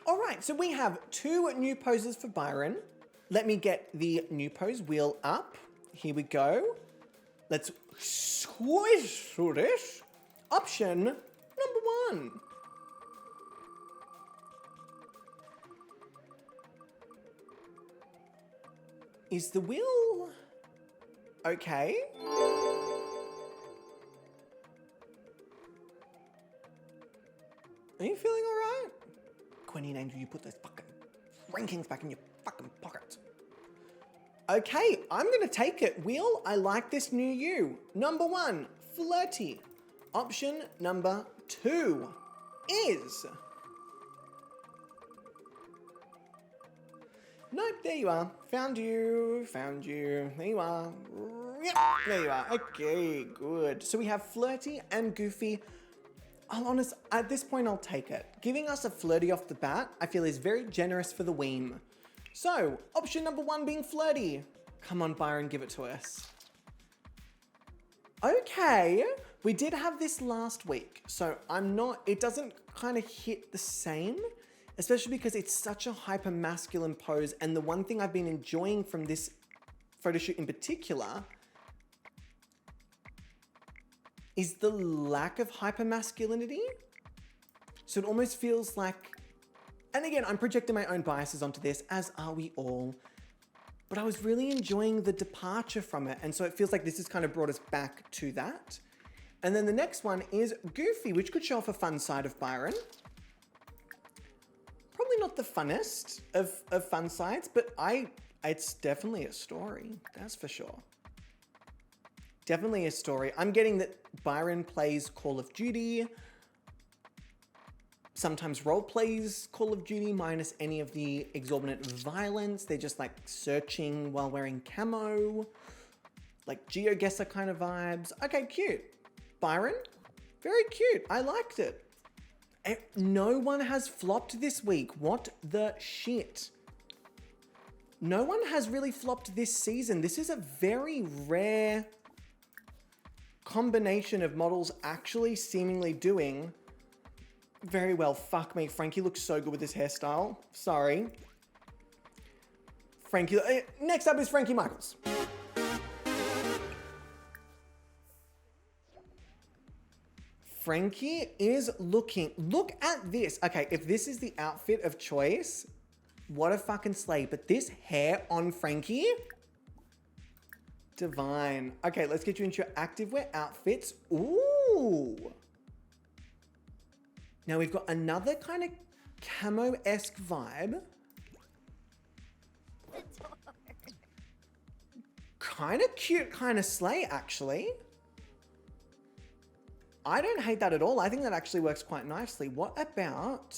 All right, so we have 2 new poses for Byron. Let me get the new pose wheel up. Here we go. Let's squish through this. Option number 1. Is the wheel okay? Are you feeling all right? Quinny and Angel, you put those fucking rankings back in your fucking pocket. Okay, I'm gonna take it. Wheel, I like this new you. Number 1, flirty. Option number 2 is... Nope, there you are. Found you. There you are. Yep, there you are. Okay, good. So we have flirty and goofy. I'll honest, at this point I'll take it. Giving us a flirty off the bat, I feel is very generous for the weem. So, option number 1 being flirty. Come on, Byron, give it to us. Okay, we did have this last week, so it doesn't kind of hit the same, especially because it's such a hyper masculine pose, and the one thing I've been enjoying from this photo shoot in particular is the lack of hyper masculinity. So it almost feels like, and again, I'm projecting my own biases onto this, as are we all, but I was really enjoying the departure from it, and so it feels like this has kind of brought us back to that. And then the next one is goofy, which could show off a fun side of Byron. Probably not the funnest of fun sides, but it's definitely a story, that's for sure. Definitely a story. I'm getting that Byron plays Call of Duty, sometimes role plays Call of Duty minus any of the exorbitant violence. They're just like searching while wearing camo, like GeoGuessr kind of vibes. Okay, cute. Byron, very cute. I liked it. No one has flopped this week. What the shit? No one has really flopped this season. This is a very rare combination of models actually seemingly doing very well. Fuck me, Frankie looks so good with this hairstyle. Sorry. Frankie, next up is Frankie Michaels. Frankie is looking, look at this. Okay, if this is the outfit of choice, what a fucking slay. But this hair on Frankie, divine. Okay, let's get you into your activewear outfits. Ooh. Now we've got another kind of camo-esque vibe. Kind of cute, kind of slay, actually. I don't hate that at all. I think that actually works quite nicely. What about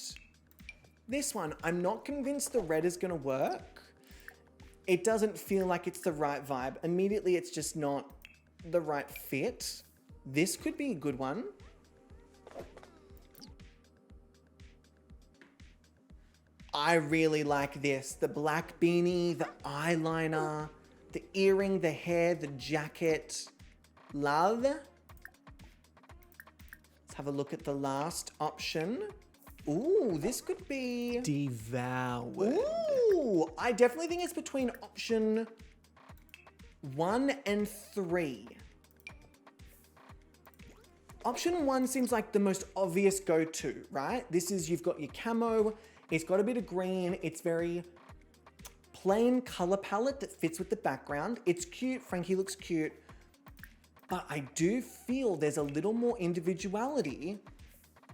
this one? I'm not convinced the red is going to work. It doesn't feel like it's the right vibe. Immediately, it's just not the right fit. This could be a good one. I really like this. The black beanie, the eyeliner, the earring, the hair, the jacket. Love. Let's have a look at the last option. Ooh, this could be... Devoured. Ooh, I definitely think it's between option 1 and 3. Option 1 seems like the most obvious go-to, right? This is, you've got your camo, it's got a bit of green, it's very plain color palette that fits with the background. It's cute, Frankie looks cute, but I do feel there's a little more individuality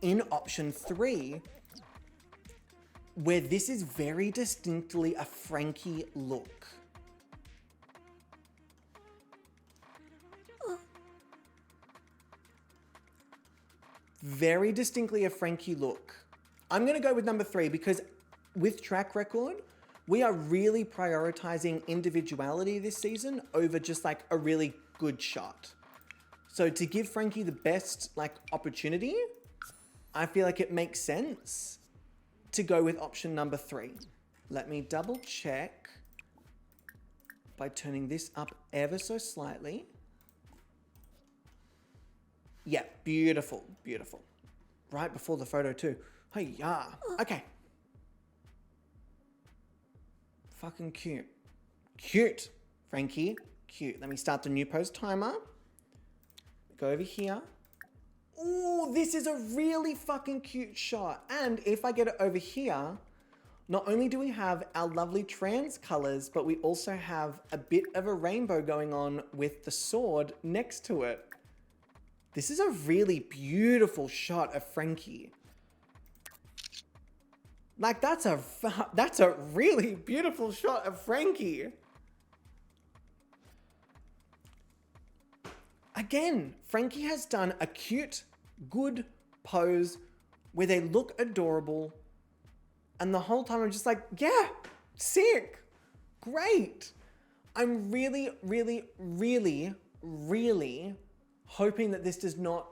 in option 3, where this is very distinctly a Frankie look. Very distinctly a Frankie look. I'm gonna go with number 3 because with track record, we are really prioritizing individuality this season over just like a really good shot. So to give Frankie the best like opportunity, I feel like it makes sense to go with option number 3. Let me double check. by turning this up ever so slightly. Yeah, beautiful, beautiful. Right before the photo too. Hey, yeah. Okay. Fucking cute. Cute, Frankie. Cute. Let me start the new pose timer. Go over here. Ooh, this is a really fucking cute shot. And if I get it over here, not only do we have our lovely trans colors, but we also have a bit of a rainbow going on with the sword next to it. This is a really beautiful shot of Frankie. Like, that's a really beautiful shot of Frankie. Again, Frankie has done a cute, good pose where they look adorable. And the whole time I'm just like, yeah, sick, great. I'm really, really, really, really hoping that this does not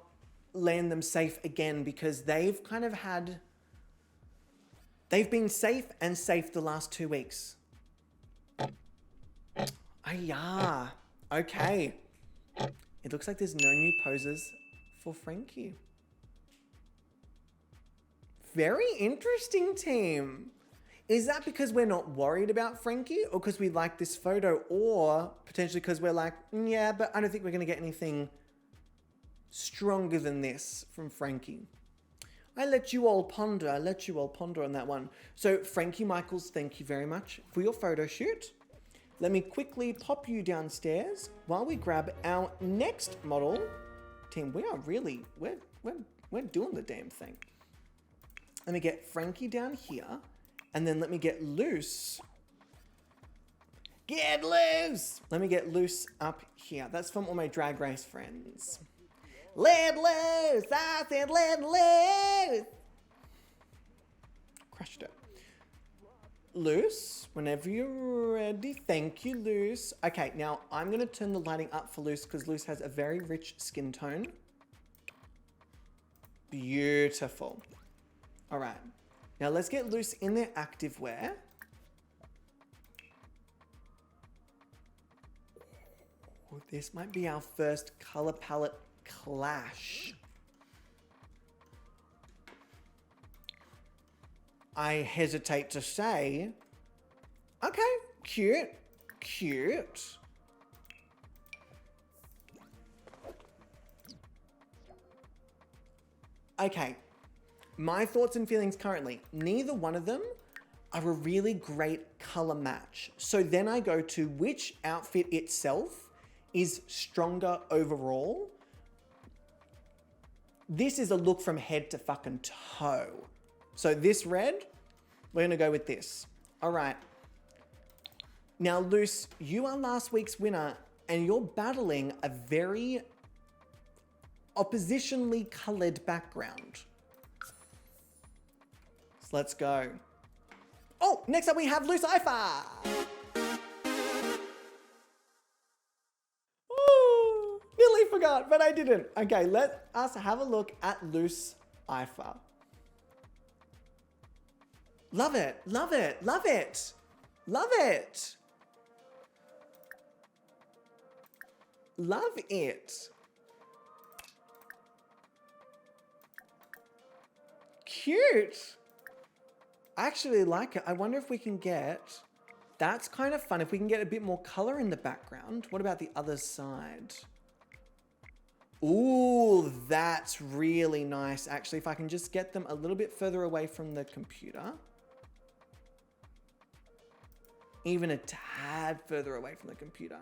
land them safe again, because they've kind of had, they've been safe and safe the last 2 weeks. Yeah, okay. It looks like there's no new poses for Frankie. Very interesting, team. Is that because we're not worried about Frankie, or because we like this photo, or potentially because we're like, yeah, but I don't think we're going to get anything stronger than this from Frankie? I let you all ponder. I let you all ponder on that one. So Frankie Michaels, thank you very much for your photo shoot. Let me quickly pop you downstairs while we grab our next model. Team, we are really, we're doing the damn thing. Let me get Frankie down here, and then let me get Loose. Get Loose! Let me get Loose up here. That's from all my Drag Race friends. Let loose! I said let loose! Crushed it. Loose, whenever you're ready. Thank you, Loose. Okay, now I'm going to turn the lighting up for Loose because Loose has a very rich skin tone. Beautiful. All right. Now let's get Loose in their active wear. Ooh, this might be our first color palette clash. I hesitate to say, okay, cute, cute. Okay, my thoughts and feelings currently, neither one of them are a really great color match. So then I go to which outfit itself is stronger overall. This is a look from head to fucking toe. So this red, we're gonna go with this. All right. Now, Luce, you are last week's winner, and you're battling a very oppositionally colored background. So let's go. Oh, next up we have Luce Ifa. Oh, nearly forgot, but I didn't. Okay, let us have a look at Luce Ifa. Love it, love it, love it, love it. Love it. Cute. I actually like it. I wonder if we can get, that's kind of fun. If we can get a bit more color in the background. What about the other side? Ooh, that's really nice. Actually, if I can just get them a little bit further away from the computer. Even a tad further away from the computer.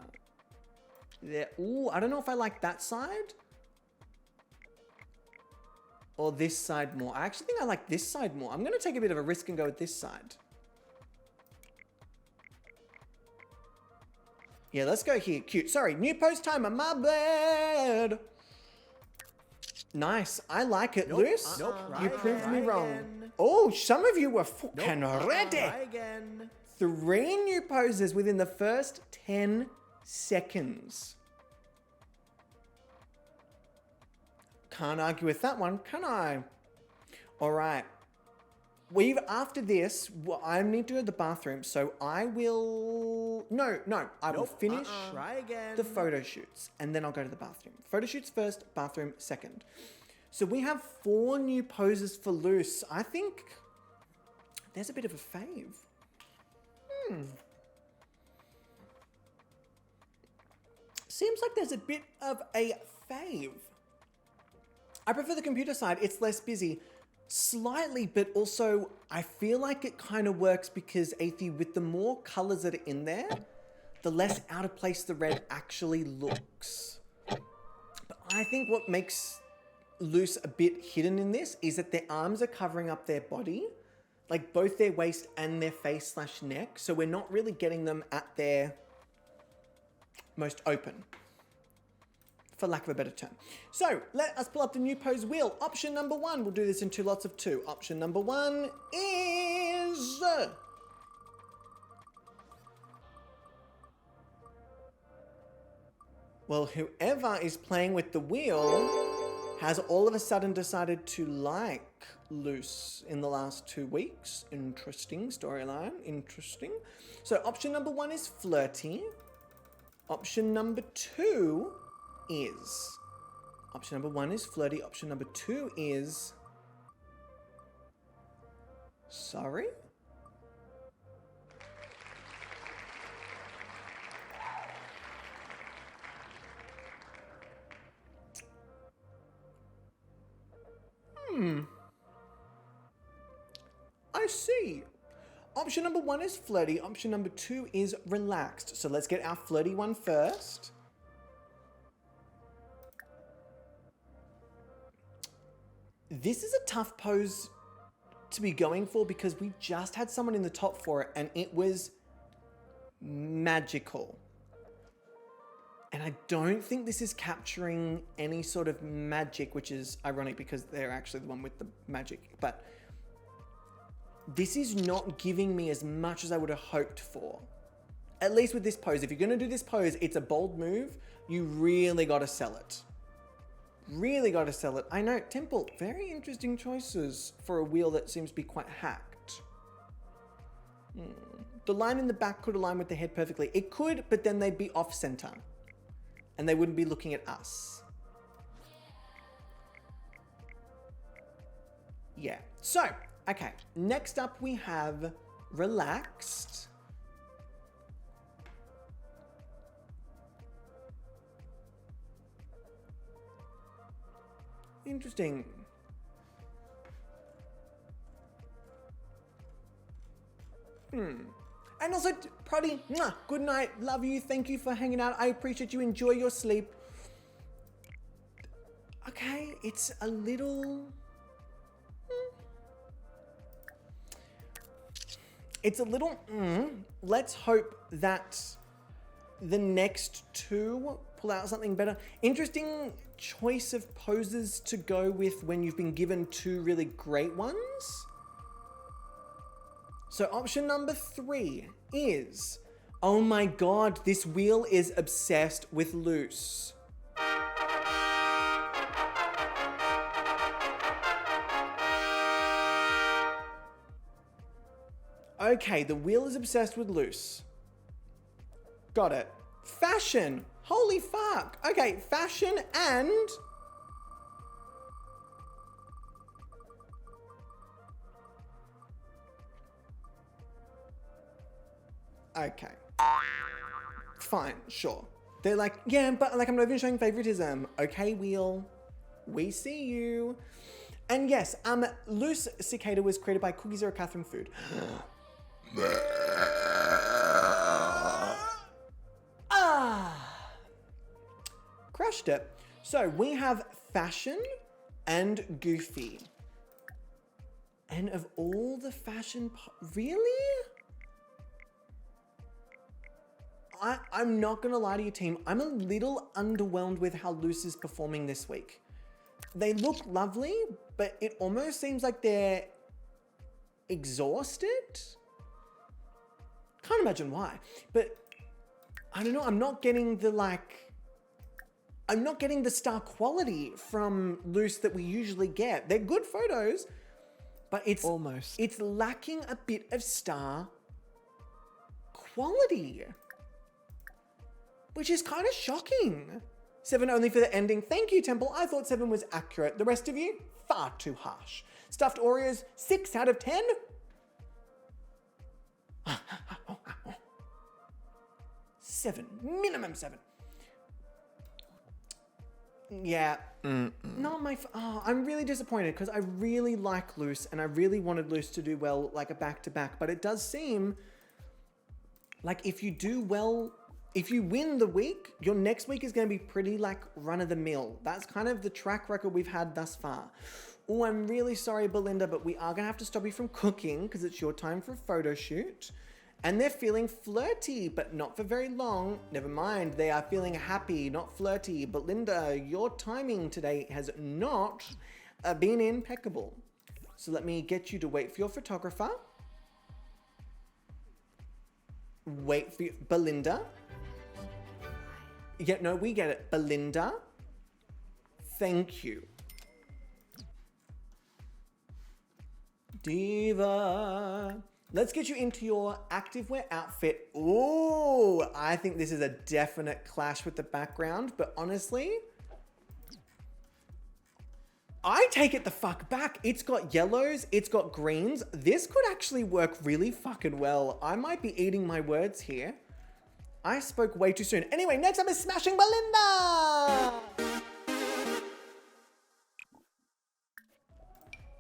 There. Ooh, I don't know if I like that side or this side more. I actually think I like this side more. I'm going to take a bit of a risk and go with this side. Yeah, let's go here. Cute. Sorry, new post timer. My bad. Nice. I like it, Luce. You proved me wrong. Oh, some of you were fucking ready. Again. 3 new poses within the first 10 seconds. Can't argue with that one, can I? All right. After this, I need to go to the bathroom, so I will, I will finish Try again. the photo shoots, and then I'll go to the bathroom. Photo shoots first, bathroom second. So we have 4 new poses for Loose. I think there's a bit of a fave. Seems like there's a bit of a fave. I prefer the computer side. It's less busy. Slightly, but also I feel like it kind of works because Athie, with the more colors that are in there, the less out of place the red actually looks. But I think what makes Loose a bit hidden in this is that their arms are covering up their body, like both their waist and their face/neck. So we're not really getting them at their most open, for lack of a better term. So let us pull up the new pose wheel. Option number 1, we'll do this in 2 lots of 2. Option number 1 is... well, whoever is playing with the wheel has all of a sudden decided to like Loose in the last 2 weeks. Interesting storyline, interesting. So option number 1 is flirty. Option number 2 is... option number 1 is flirty. Option number 2 is... sorry? I see. Option number 1 is flirty. Option number 2 is relaxed. So let's get our flirty one first. This is a tough pose to be going for because we just had someone in the top for it and it was magical. And I don't think this is capturing any sort of magic, which is ironic because they're actually the one with the magic. But this is not giving me as much as I would have hoped for. At least with this pose. If you're going to do this pose, it's a bold move. You really got to sell it. Really got to sell it. I know, Temple, very interesting choices for a wheel that seems to be quite hacked. The line in the back could align with the head perfectly. It could, but then they'd be off center. And they wouldn't be looking at us. Yeah. So, okay. Next up we have relaxed. Interesting. And also, Proddy, good night, love you, thank you for hanging out, I appreciate you, enjoy your sleep. Okay, it's a little... It's a little... Let's hope that the next 2 pull out something better. Interesting choice of poses to go with when you've been given 2 really great ones. So option number 3 is, oh my god, this wheel is obsessed with Loose. Okay, the wheel is obsessed with Loose. Got it. Fashion. Holy fuck. Okay, fashion and... okay. Fine, sure. They're like, yeah, but like I'm not even showing favoritism. Okay, wheel. We see you. And yes, Loose Cicada was created by Cookies or Catherine Food. Crushed it. So we have fashion and goofy. And of all the fashion, really? I'm not gonna lie to you, team. I'm a little underwhelmed with how Loose is performing this week. They look lovely, but it almost seems like they're exhausted. Can't imagine why, but I don't know. I'm not getting the star quality from Loose that we usually get. They're good photos, but it's Almost. It's lacking a bit of star quality, which is kind of shocking. 7 only for the ending. Thank you, Temple. I thought 7 was accurate. The rest of you, far too harsh. Stuffed Oreos, 6 out of 10. 7, minimum 7. Yeah, not my. I'm really disappointed because I really like Luce and I really wanted Luce to do well, like a back-to-back. But it does seem like if you do well, if you win the week, your next week is going to be pretty like run-of-the-mill. That's kind of the track record we've had thus far. Oh, I'm really sorry, Belinda, but we are going to have to stop you from cooking because it's your time for a photo shoot. And they're feeling flirty, but not for very long. Never mind, they are feeling happy, not flirty. But Linda, your timing today has not been impeccable. So let me get you to wait for your photographer. Wait for Belinda. Yeah, no, we get it. Belinda, thank you. Diva. Let's get you into your activewear outfit. Ooh, I think this is a definite clash with the background, but honestly, I take it the fuck back. It's got yellows, it's got greens. This could actually work really fucking well. I might be eating my words here. I spoke way too soon. Anyway, next up is Smashing Belinda.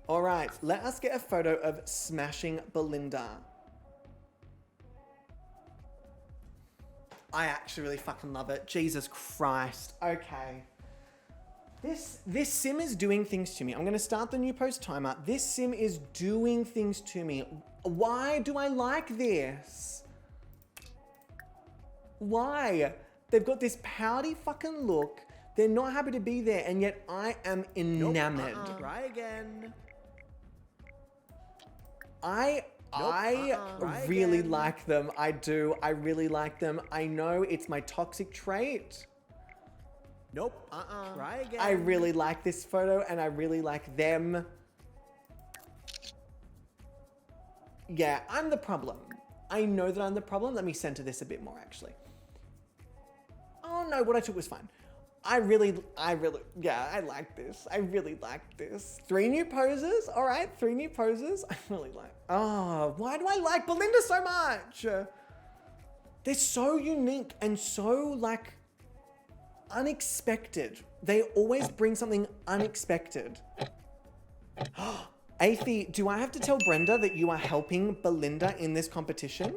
All right, let us get a photo of Smashing Belinda. I actually really fucking love it. Jesus Christ. Okay. This sim is doing things to me. I'm going to start the new post timer. This sim is doing things to me. Why do I like this? Why? They've got this pouty fucking look. They're not happy to be there, and yet I am enamored. Try again. I really like them. I do. I really like them. I know it's my toxic trait. Nope. Try again. I really like this photo and I really like them. Yeah, I'm the problem. I know that I'm the problem. Let me center this a bit more actually. Oh no, what I took was fine. I like this. I really like this. 3 new poses. All right, 3 new poses. I really like. Oh, why do I like Belinda so much? They're so unique and so like unexpected. They always bring something unexpected. Athie, do I have to tell Brenda that you are helping Belinda in this competition?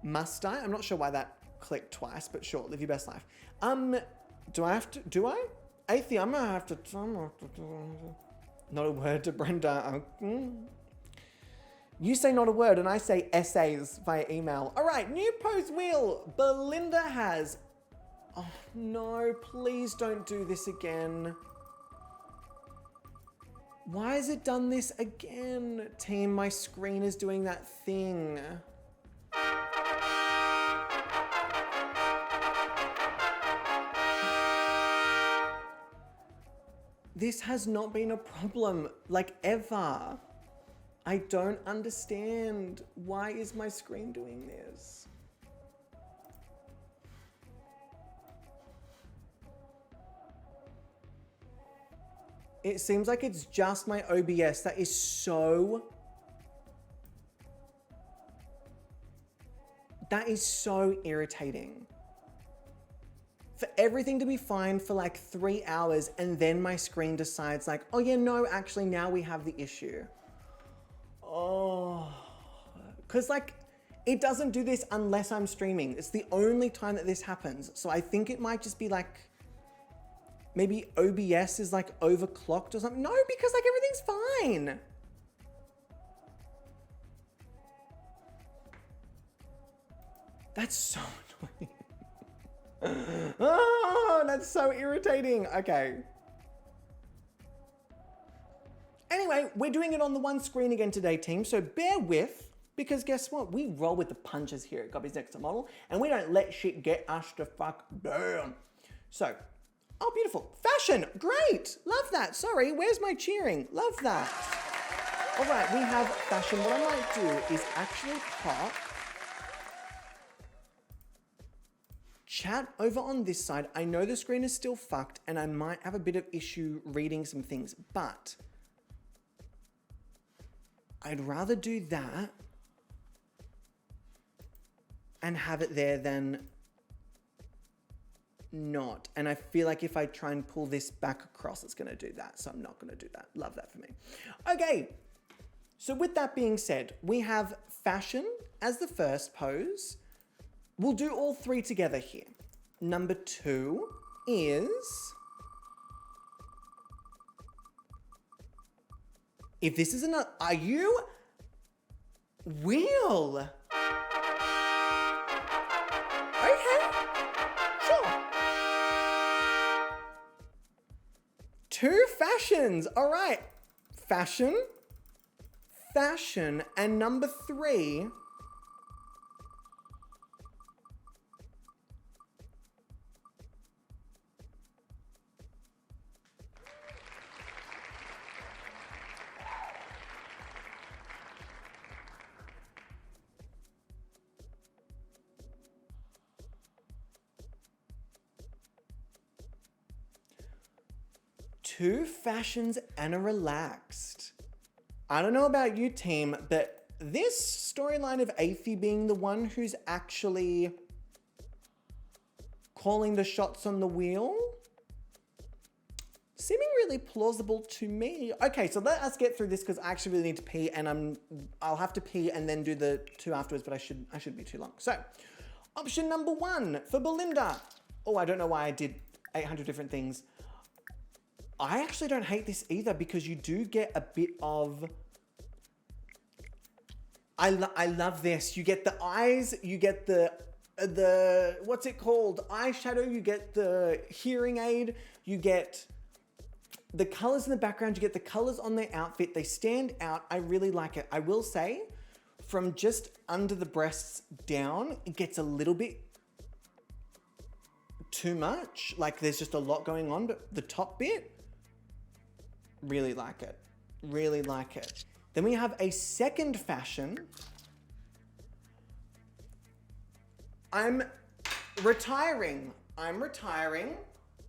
Must I? I'm not sure why that clicked twice, but sure, live your best life. Do I have to, do I? Athie, I'm gonna have to, not a word to Brenda. You say not a word and I say essays via email. All right, new pose wheel. Belinda has, oh no, please don't do this again. Why has it done this again? Team, my screen is doing that thing. This has not been a problem, like ever. I don't understand. Why is my screen doing this? It seems like it's just my OBS. That is so irritating. For everything to be fine for like 3 hours and then my screen decides like, oh yeah, no, actually now we have the issue. Oh, because like it doesn't do this unless I'm streaming. It's the only time that this happens. So I think it might just be like, maybe OBS is like overclocked or something. No, because like everything's fine. That's so annoying. Oh, that's so irritating. Okay. Anyway, we're doing it on the one screen again today, team, so bear with, because guess what? We roll with the punches here at Gobby's Next Top Model, and we don't let shit get us to fuck down. So, Oh, beautiful. Fashion, great. Love that. Sorry, where's my cheering? Love that. All right, we have fashion. What I might do is actually pop chat over on this side. I know the screen is still fucked and I might have a bit of issue reading some things, but I'd rather do that and have it there than not. And I feel like if I try and pull this back across, it's going to do that. So I'm not going to do that. Love that for me. Okay. So with that being said, we have fashion as the first pose. We'll do all three together here. Number 2 is, if this is another, are you? Wheel. Okay, sure. 2 fashions, all right. Fashion, fashion, and number 3, two fashions and a relaxed. I don't know about you, team, but this storyline of Athie being the one who's actually calling the shots on the wheel, seeming really plausible to me. Okay, so let us get through this because I actually really need to pee, and I'll have to pee and then do the 2 afterwards, but I shouldn't be too long. So, option number 1 for Belinda. Oh, I don't know why I did 800 different things. I actually don't hate this either because you do get a bit of... I love this. You get the eyes, you get the what's it called? Eyeshadow, you get the hearing aid, you get the colors in the background, you get the colors on their outfit. They stand out. I really like it. I will say, from just under the breasts down, it gets a little bit too much. Like there's just a lot going on, but the top bit, really like it. Really like it. Then we have a second fashion. I'm retiring.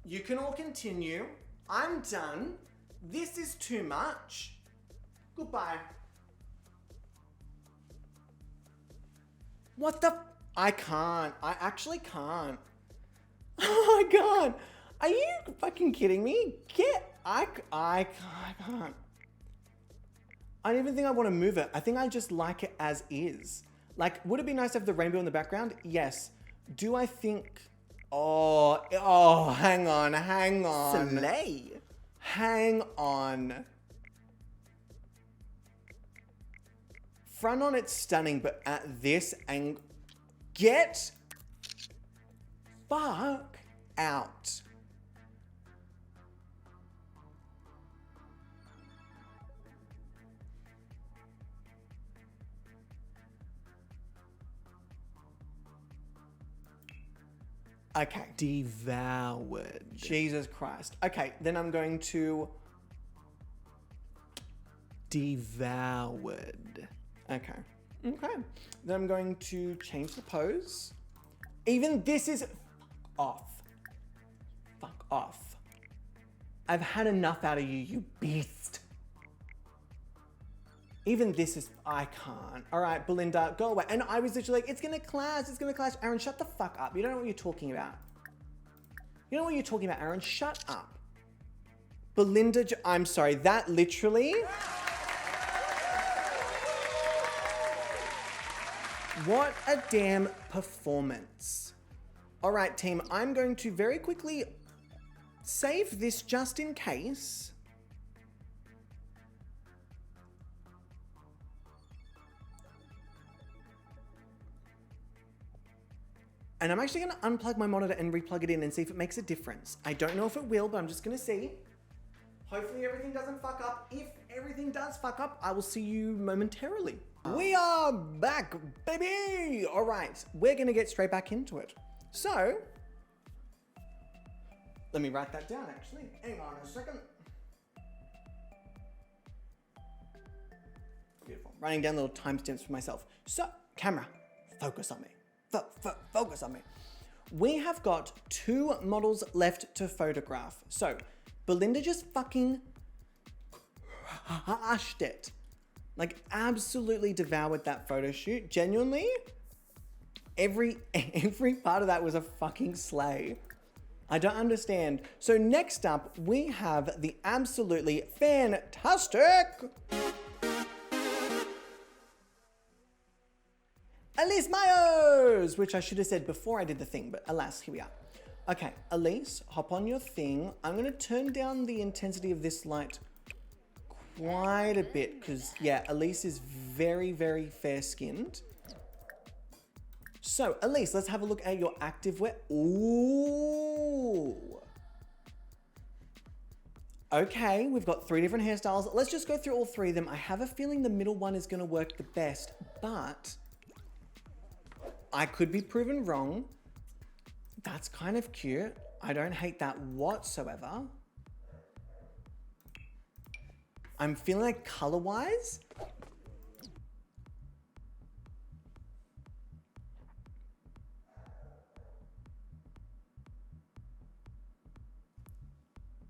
You can all continue. I'm done. This is too much. Goodbye. What the? I can't. I actually can't. Oh my God. Are you fucking kidding me? I can't. I don't even think I want to move it. I think I just like it as is. Like, would it be nice to have the rainbow in the background? Yes. Do I think... Oh, hang on. Slay. Hang on. Front on, it's stunning, but at this angle... Get... fuck out. Okay. Devoured. Jesus Christ. Okay, then I'm going to... Devoured. Okay. Then I'm going to change the pose. Even this is... off. Fuck off. I've had enough out of you, you beast. Even this is... I can't. All right, Belinda, go away. And I was literally like, it's gonna clash. Aaron, shut the fuck up. You don't know what you're talking about. Aaron. Shut up. Belinda, I'm sorry, that literally... What a damn performance. All right, team, I'm going to very quickly save this just in case. And I'm actually going to unplug my monitor and replug it in and see if it makes a difference. I don't know if it will, but I'm just going to see. Hopefully everything doesn't fuck up. If everything does fuck up, I will see you momentarily. We are back, baby! All right, we're going to get straight back into it. So, Let me write that down, actually. Hang on a second. Beautiful. Writing down little timestamps for myself. So, camera, focus on me. Focus on me. We have got 2 models left to photograph. So, Belinda just fucking crushed it. Like, absolutely devoured that photo shoot. Genuinely, every part of that was a fucking slay. I don't understand. So next up, we have the absolutely fantastic Elise Myers, which I should have said before I did the thing, but alas, here we are. Okay, Elise, hop on your thing. I'm gonna turn down the intensity of this light quite a bit, because yeah, Elise is very, very fair-skinned. So, Elise, let's have a look at your activewear. Ooh. Okay, we've got 3 different hairstyles. Let's just go through all 3 of them. I have a feeling the middle one is gonna work the best, but I could be proven wrong. That's kind of cute. I don't hate that whatsoever. I'm feeling like color-wise,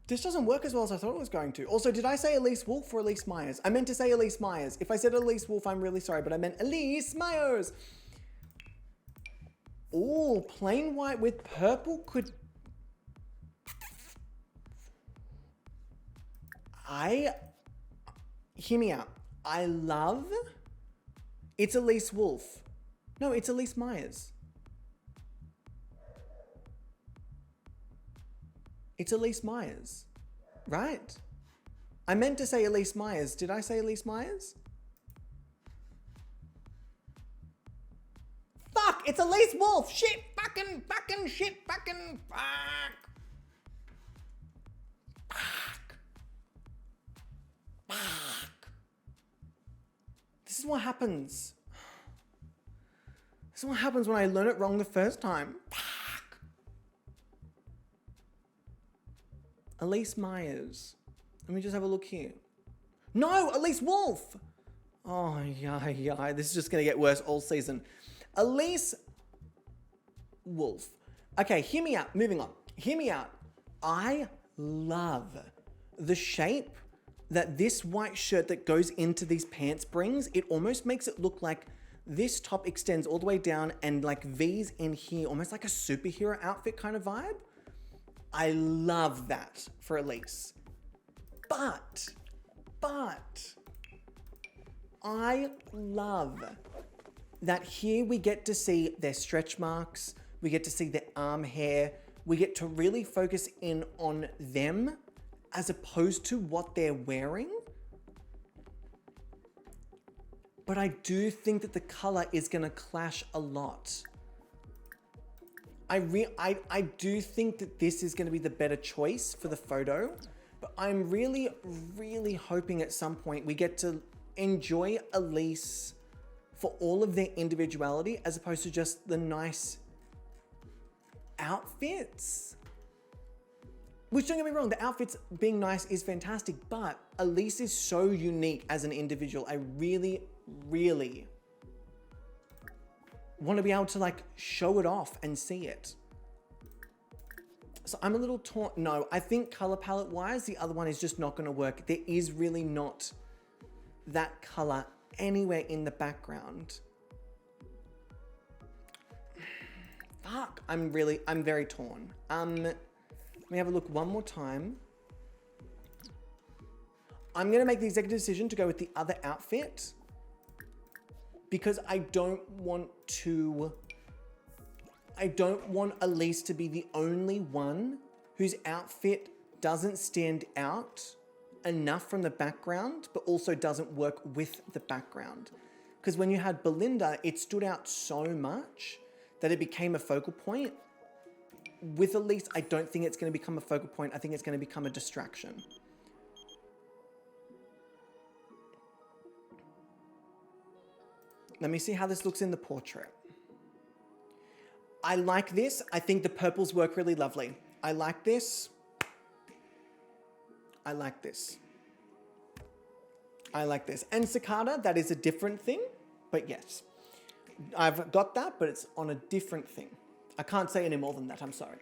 this doesn't work as well as I thought it was going to. Also, did I say Elise Wolf or Elise Myers? I meant to say Elise Myers. If I said Elise Wolf, I'm really sorry, but I meant Elise Myers. Ooh, plain white with purple could... Hear me out. I love... It's Elise Wolf. No, it's Elise Myers. It's Elise Myers, right? I meant to say Elise Myers. Did I say Elise Myers? Fuck, it's Elise Wolf. Shit, fucking, shit, fucking, fuck. This is what happens. This is what happens when I learn it wrong the first time. Elise Myers. Let me just have a look here. No, Elise Wolf. Oh, yeah. This is just going to get worse all season. Elise Wolf. Okay, hear me out. Moving on. Hear me out. I love the shape that this white shirt that goes into these pants brings. It almost makes it look like this top extends all the way down and like V's in here, almost like a superhero outfit kind of vibe. I love that for Elise. But I love that here we get to see their stretch marks, we get to see their arm hair, we get to really focus in on them as opposed to what they're wearing. But I do think that the color is gonna clash a lot. I do think that this is gonna be the better choice for the photo, but I'm really, really hoping at some point we get to enjoy Elise for all of their individuality as opposed to just the nice outfits. Which, don't get me wrong, the outfits being nice is fantastic, but Elise is so unique as an individual. I really, really want to be able to like show it off and see it. So I'm a little torn. No, I think color palette wise, the other one is just not going to work. There is really not that color anywhere in the background. Fuck, I'm very torn. Let me have a look one more time. I'm going to make the executive decision to go with the other outfit because I don't want Elise to be the only one whose outfit doesn't stand out enough from the background, but also doesn't work with the background. Because when you had Belinda, it stood out so much that it became a focal point. With Elise, I don't think it's going to become a focal point. I think it's going to become a distraction. Let me see how this looks in the portrait. I like this. I think the purples work really lovely. I like this. I like this. I like this. And cicada, that is a different thing, but yes. I've got that, but it's on a different thing. I can't say any more than that, I'm sorry.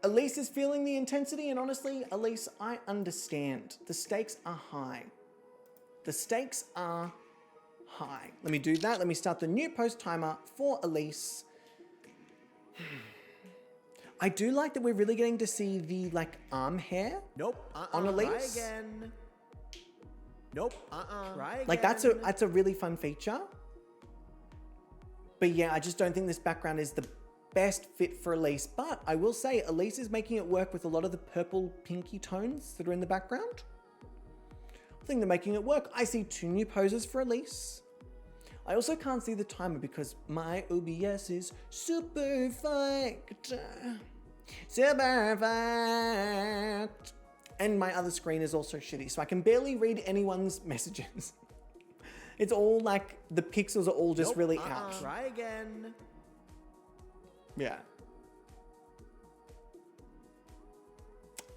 Elise is feeling the intensity, and honestly, Elise, I understand. The stakes are high. The stakes are high. Let me do that. Let me start the new post timer for Elise. I do like that we're really getting to see the like arm hair. Nope. On Elise. Try again. Nope. Try again. Like that's a really fun feature. But yeah, I just don't think this background is the best fit for Elise. But I will say Elise is making it work with a lot of the purple pinky tones that are in the background. I think they're making it work. I see 2 new poses for Elise. I also can't see the timer because my OBS is super fucked. Super fucked. And my other screen is also shitty, so I can barely read anyone's messages. It's all like, the pixels are all just really out. Try again. Yeah.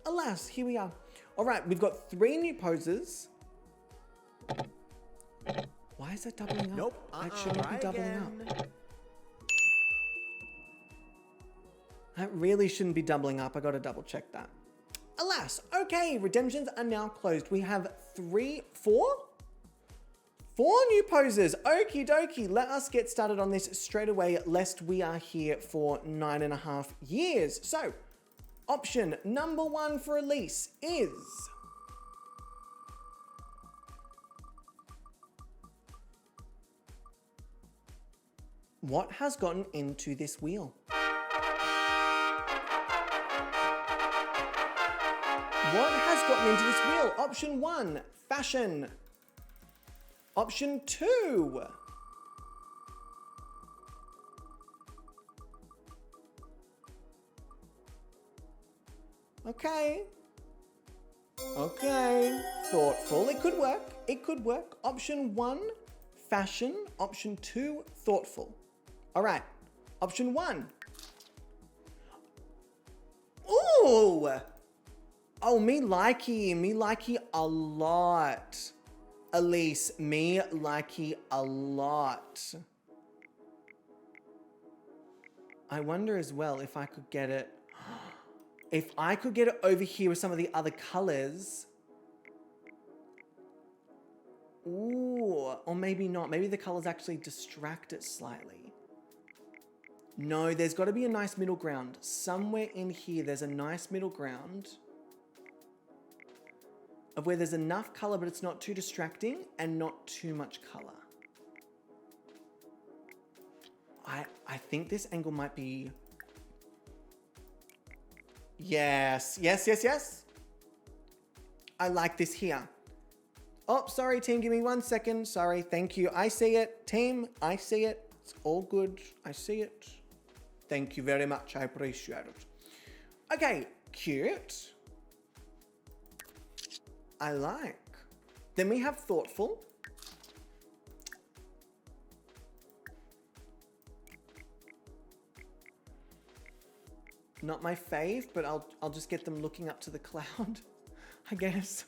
Alas, here we are. All right, we've got 3 new poses. Why is that doubling up? Nope. That shouldn't be doubling up. That really shouldn't be doubling up. I gotta double check that. Alas, okay, redemptions are now closed. We have 4 new poses. Okie dokie. Let us get started on this straight away, lest we are here for 9.5 years. So, option number 1 for Elise is... what has gotten into this wheel? What has gotten into this wheel? Option 1, fashion. Option 2. Okay. Okay. Thoughtful. It could work. It could work. Option 1, fashion. Option 2, thoughtful. All right. Option 1. Ooh. Oh, me likey a lot. Elise, me likey a lot. I wonder as well if I could get it. If I could get it over here with some of the other colors. Ooh, or maybe not. Maybe the colors actually distract it slightly. No, there's got to be a nice middle ground. Somewhere in here, there's a nice middle ground of where there's enough color, but it's not too distracting and not too much color. I think this angle might be... Yes. I like this here. Oh, sorry, team. Give me 1 second. Sorry. Thank you. I see it. Team, I see it. It's all good. I see it. Thank you very much. I appreciate it. Okay. Cute. I like. Then we have thoughtful. Not my fave, but I'll just get them looking up to the cloud, I guess.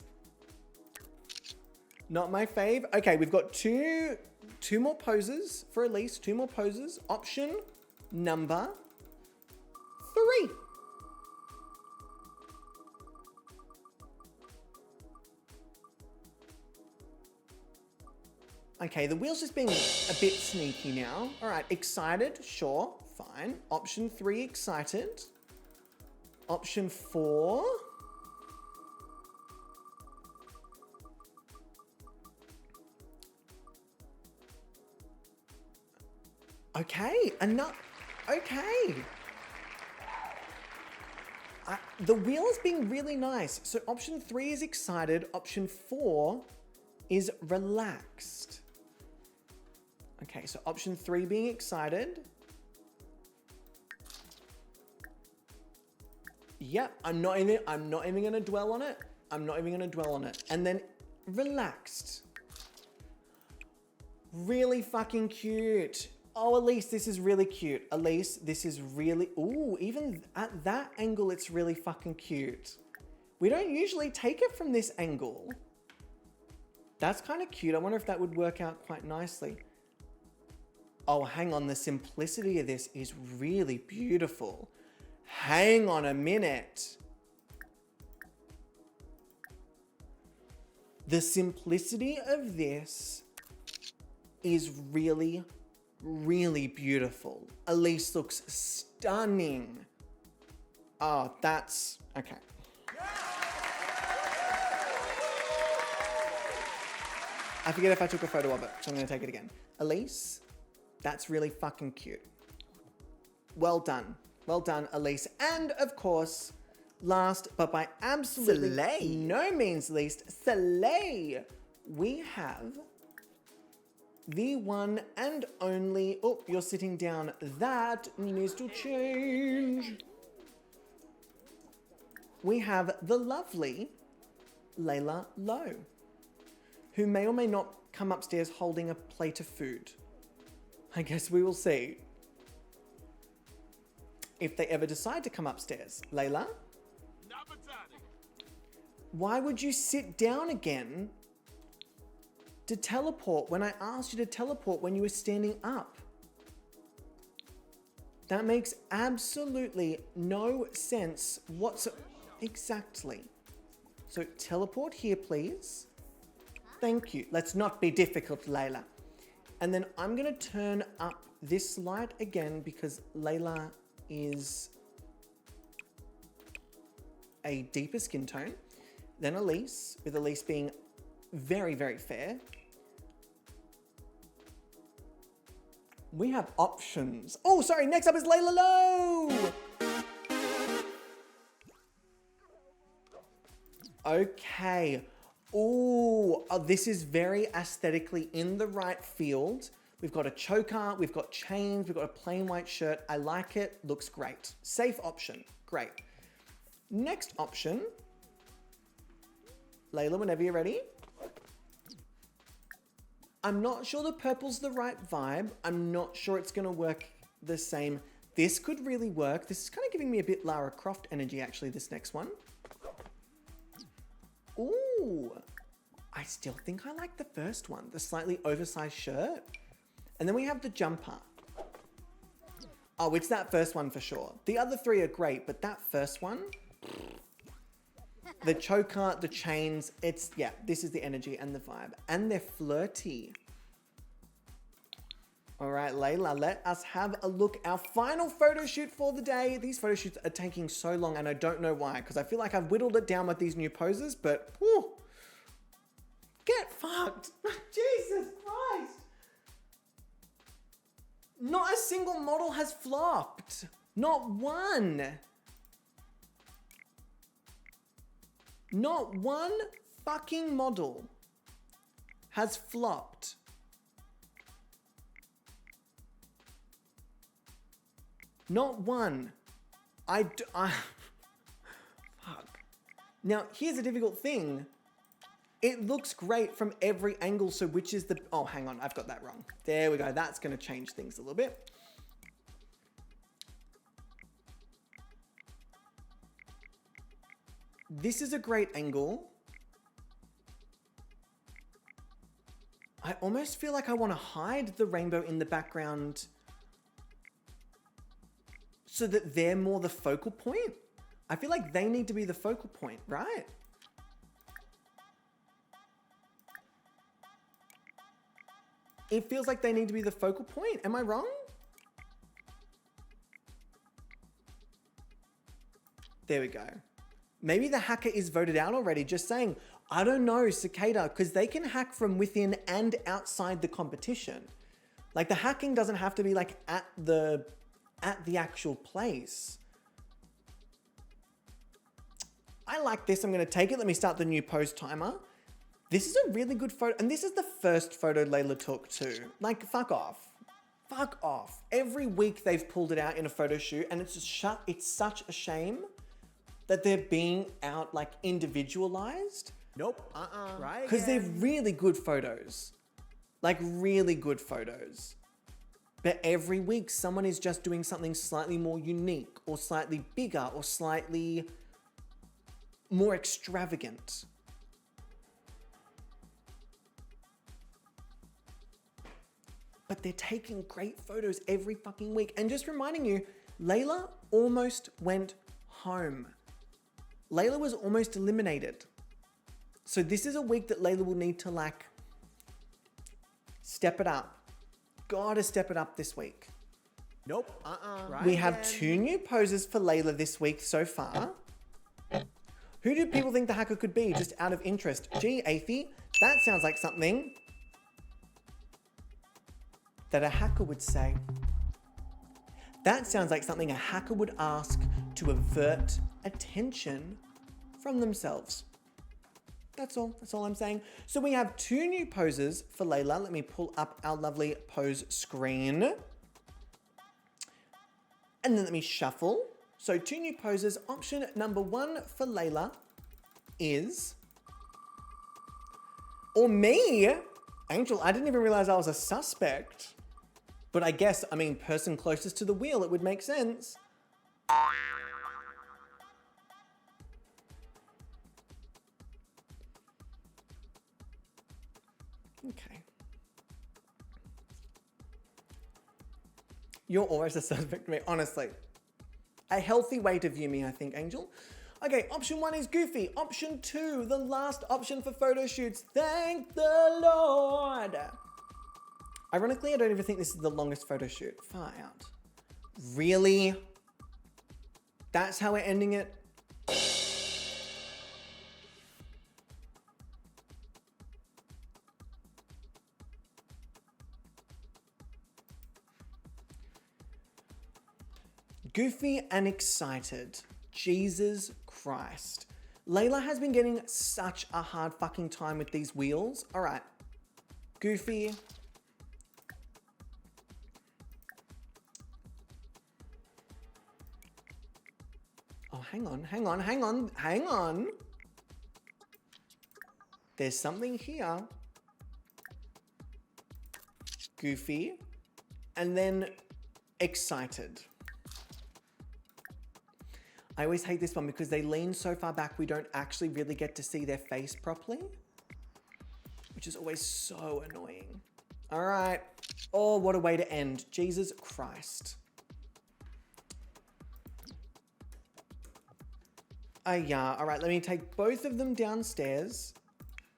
Not my fave. Okay, we've got two more poses for Elise. 2 more poses. Option number 3. Okay, the wheel's just being a bit sneaky now. All right, excited, sure, fine. Option 3, excited. Option 4. Okay, enough. Okay. The wheel is being really nice. So option 3 is excited. Option 4 is relaxed. Okay, so option 3 being excited. Yep, I'm not even gonna dwell on it. And then relaxed. Really fucking cute. Oh, Elise, this is really cute. Elise, this is really... Ooh, even at that angle, it's really fucking cute. We don't usually take it from this angle. That's kind of cute. I wonder if that would work out quite nicely. Oh, hang on. The simplicity of this is really beautiful. Hang on a minute. The simplicity of this is really, really beautiful. Elise looks stunning. Oh, that's... Okay. I forget if I took a photo of it, so I'm going to take it again. Elise, that's really fucking cute. Well done, Elise. And of course, last but by absolutely no means least, Soleil, we have the one and only... Oh, you're sitting down. That needs to change. We have the lovely Layla Lowe, who may or may not come upstairs holding a plate of food. I guess we will see if they ever decide to come upstairs. Layla? Why would you sit down again to teleport when I asked you to teleport when you were standing up? That makes absolutely no sense whatsoever. Exactly. So teleport here, please. Thank you. Let's not be difficult, Layla. And then I'm going to turn up this light again because Layla is a deeper skin tone than Elise, with Elise being very, very fair. We have options. Oh, sorry. Next up is Layla Lowe. Okay. Ooh, this is very aesthetically in the right field. We've got a choker, we've got chains, we've got a plain white shirt. I like it, looks great. Safe option, great. Next option, Layla, whenever you're ready. I'm not sure the purple's the right vibe. I'm not sure it's gonna work the same. This could really work. This is kind of giving me a bit Lara Croft energy, actually, this next one. Ooh, I still think I like the first one, the slightly oversized shirt. And then we have the jumper. Oh, it's that first one for sure. The other three are great, but that first one, the choker, the chains, it's, yeah, this is the energy and the vibe. And they're flirty. All right, Layla, let us have a look. Our final photo shoot for the day. These photo shoots are taking so long and I don't know why, because I feel like I've whittled it down with these new poses, but whew, get fucked. Jesus Christ. Not a single model has flopped. Not one. Not one fucking model has flopped. Not one. Fuck. Now, here's a difficult thing. It looks great from every angle, so which is the... Oh, hang on, I've got that wrong. There we go. That's going to change things a little bit. This is a great angle. I almost feel like I want to hide the rainbow in the background so that they're more the focal point. I feel like they need to be the focal point, right? It feels like they need to be the focal point. Am I wrong? There we go. Maybe the hacker is voted out already, just saying, I don't know, Cicada, because they can hack from within and outside the competition. Like the hacking doesn't have to be like at the actual place. I like this. I'm going to take it. Let me start the new pose timer. This is a really good photo. And this is the first photo Layla took too. Like, fuck off. Fuck off. Every week they've pulled it out in a photo shoot and it's just it's such a shame that they're being out like individualized. Nope. Right. Because they're really good photos. Like really good photos. But every week, someone is just doing something slightly more unique or slightly bigger or slightly more extravagant. But they're taking great photos every fucking week. And just reminding you, Layla almost went home. Layla was almost eliminated. So this is a week that Layla will need to like step it up. Gotta step it up this week. Nope. Right We have again. 2 new poses for Layla this week so far. Who do people think the hacker could be, just out of interest? Gee, Athie, that sounds like something that a hacker would say. That sounds like something a hacker would ask to avert attention from themselves. That's all I'm saying. So we have 2 new poses for Layla. Let me pull up our lovely pose screen. And then let me shuffle. So 2 new poses. Option number 1 for Layla is, or me, Angel, I didn't even realize I was a suspect. But I guess, I mean, person closest to the wheel, it would make sense. Okay. You're always a suspect to me, honestly. A healthy way to view me, I think, Angel. Okay, option 1 is Goofy. Option 2, the last option for photo shoots. Thank the Lord. Ironically, I don't even think this is the longest photo shoot. Far out. Really? That's how we're ending it? Goofy and excited. Jesus Christ. Layla has been getting such a hard fucking time with these wheels. All right. Goofy. Oh, hang on. There's something here. Goofy. And then excited. I always hate this one because they lean so far back we don't actually really get to see their face properly, which is always so annoying. All right. Oh, what a way to end. Jesus Christ. Yeah. All right, let me take both of them downstairs.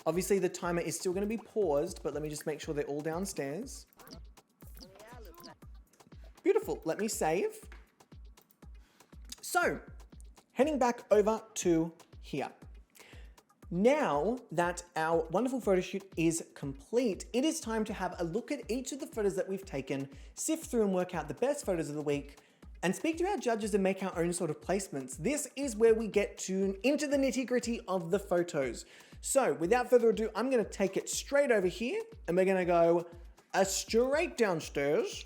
Obviously, the timer is still going to be paused, but let me just make sure they're all downstairs. Beautiful. Let me save. So, heading back over to here. Now that our wonderful photo shoot is complete, it is time to have a look at each of the photos that we've taken, sift through and work out the best photos of the week, and speak to our judges and make our own sort of placements. This is where we get into the nitty-gritty of the photos. So without further ado, I'm gonna take it straight over here and we're gonna go straight downstairs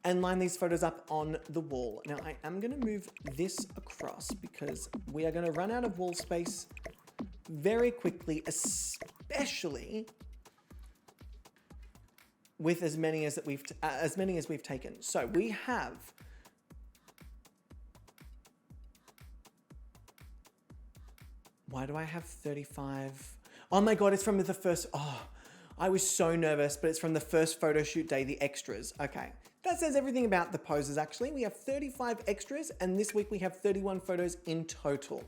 and line these photos up on the wall. Now I am gonna move this across because we are gonna run out of wall space very quickly, especially with as many as we've taken. So we have why do I have 35? Oh my God, it's from the first, I was so nervous, but it's from the first photo shoot day, the extras. Okay, that says everything about the poses actually. We have 35 extras and this week we have 31 photos in total.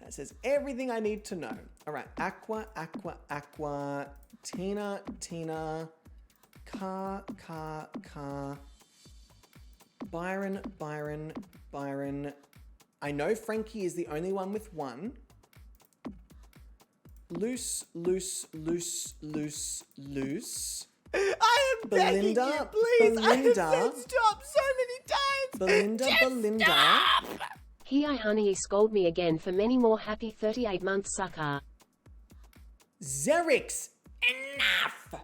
That says everything I need to know. All right, Aqua, Aqua, Aqua, Tina, Tina, Car, Car, Car, Byron, Byron, Byron. I know Frankie is the only one with 1. Loose, loose, loose, loose, loose. I am begging you, Belinda, please. I have Belinda. said stop so many times. Belinda, Just Belinda. stop. Here honey scold me again for many more happy 38 months sucker. Xerix, enough!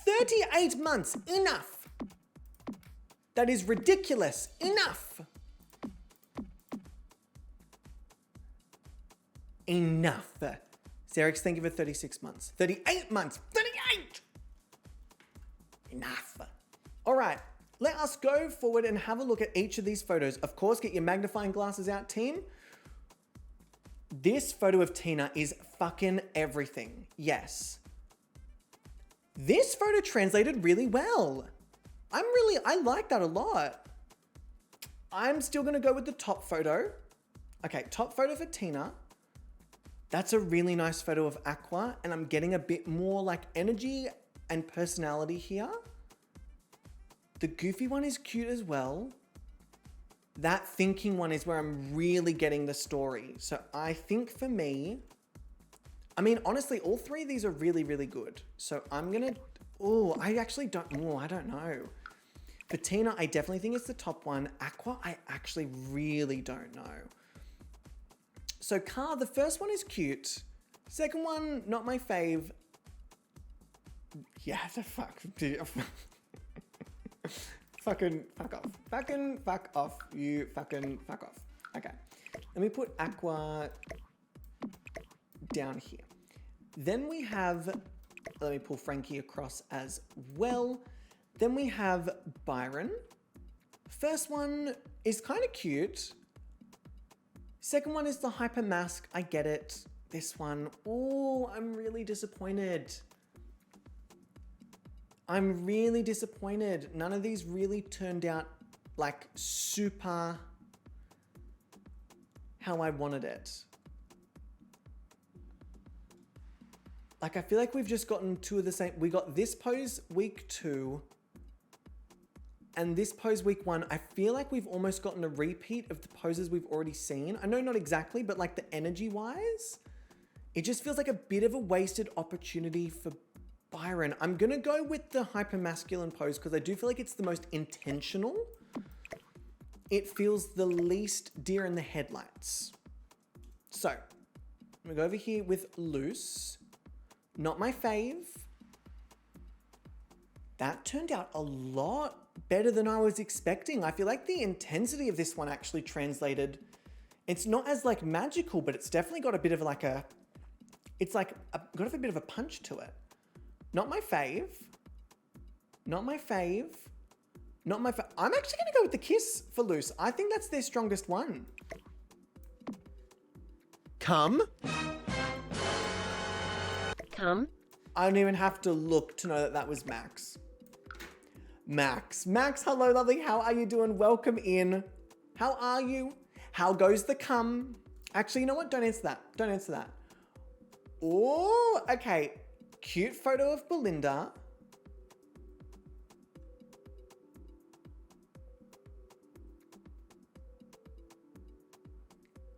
38 months, enough! That is ridiculous, enough! Enough. Xerix, thank you for 36 months. 38 months, 38! Enough. All right, let us go forward and have a look at each of these photos. Of course, get your magnifying glasses out, team. This photo of Tina is fucking everything. Yes. This photo translated really well. I like that a lot. I'm still gonna go with the top photo. Okay, top photo for Tina. That's a really nice photo of Aqua, and I'm getting a bit more like energy and personality here. The goofy one is cute as well. That thinking one is where I'm really getting the story. So I think for me, I mean, honestly, all three of these are really, really good. So I'm gonna, I don't know. For Tina, I definitely think it's the top one. Aqua, I actually really don't know. So Car, the first one is cute. Second one, not my fave. Yeah, the fuck. Fucking fuck off. Fucking fuck off. You fucking fuck off. Okay. Let me put Aqua down here. Then we have, let me pull Frankie across as well. Then we have Byron. First one is kind of cute. Second one is the hyper mask. I get it. This one, I'm really disappointed. I'm really disappointed. None of these really turned out like super how I wanted it. Like, I feel like we've just gotten two of the same. We got this pose week 2 and this pose week 1. I feel like we've almost gotten a repeat of the poses we've already seen. I know not exactly, but like the energy wise, it just feels like a bit of a wasted opportunity for Byron. I'm gonna go with the hypermasculine pose because I do feel like it's the most intentional. It feels the least deer in the headlights. So, I'm gonna go over here with loose. Not my fave. That turned out a lot better than I was expecting. I feel like the intensity of this one actually translated. It's not as like magical, but it's definitely got a bit of like got a bit of a punch to it. Not my fave. Not my fave. Not my fave. I'm actually going to go with the kiss for loose. I think that's their strongest one. Come. Come. I don't even have to look to know that that was Max. Max, hello, lovely. How are you doing? Welcome in. How are you? How goes the come? Actually, you know what? Don't answer that. Don't answer that. Oh, okay. Cute photo of Belinda.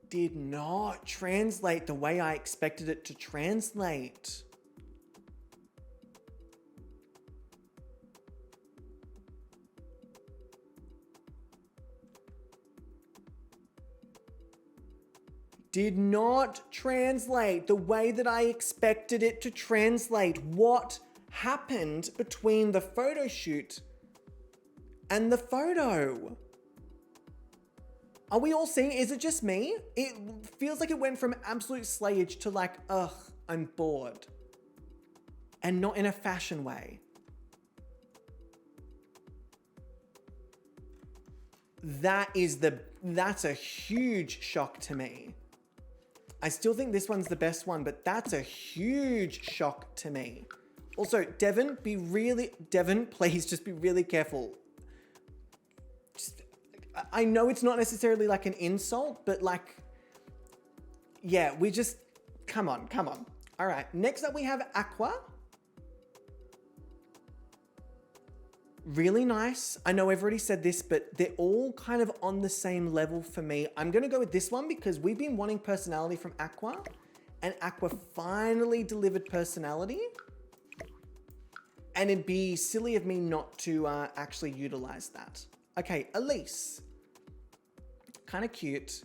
Did not translate the way I expected it to translate. Did not translate the way that I expected it to translate. What happened between the photo shoot and the photo? Are we all seeing? Is it just me? It feels like it went from absolute slayage to like, ugh, I'm bored. And not in a fashion way. That's a huge shock to me. I still think this one's the best one, but that's a huge shock to me. Also, Devin, please just be really careful. I know it's not necessarily like an insult, but like, yeah, come on. All right, next up we have Aqua. Really nice. I know I've already said this, but they're all kind of on the same level for me. I'm going to go with this one because we've been wanting personality from Aqua, and Aqua finally delivered personality. And it'd be silly of me not to actually utilize that. Okay, Elise. Kind of cute.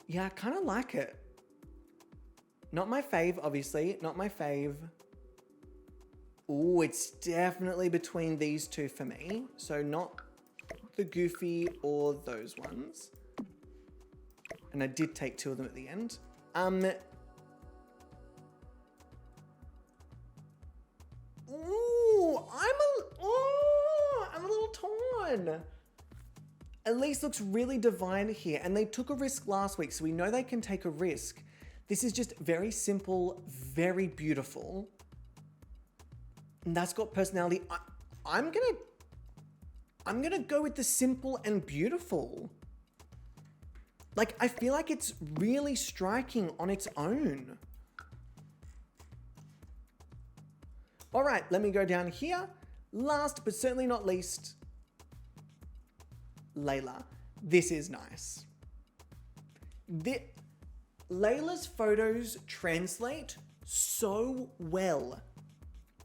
Yeah, I kind of like it. Not my fave, obviously. Not my fave. Ooh, it's definitely between these two for me. So not the Goofy or those ones. And I did take two of them at the end. Ooh, on. Elise looks really divine here, and they took a risk last week, so we know they can take a risk. This is just very simple, very beautiful. And that's got personality. I'm gonna go with the simple and beautiful. Like, I feel like it's really striking on its own. All right, let me go down here. Last but certainly not least, Layla. This is nice. Layla's photos translate so well.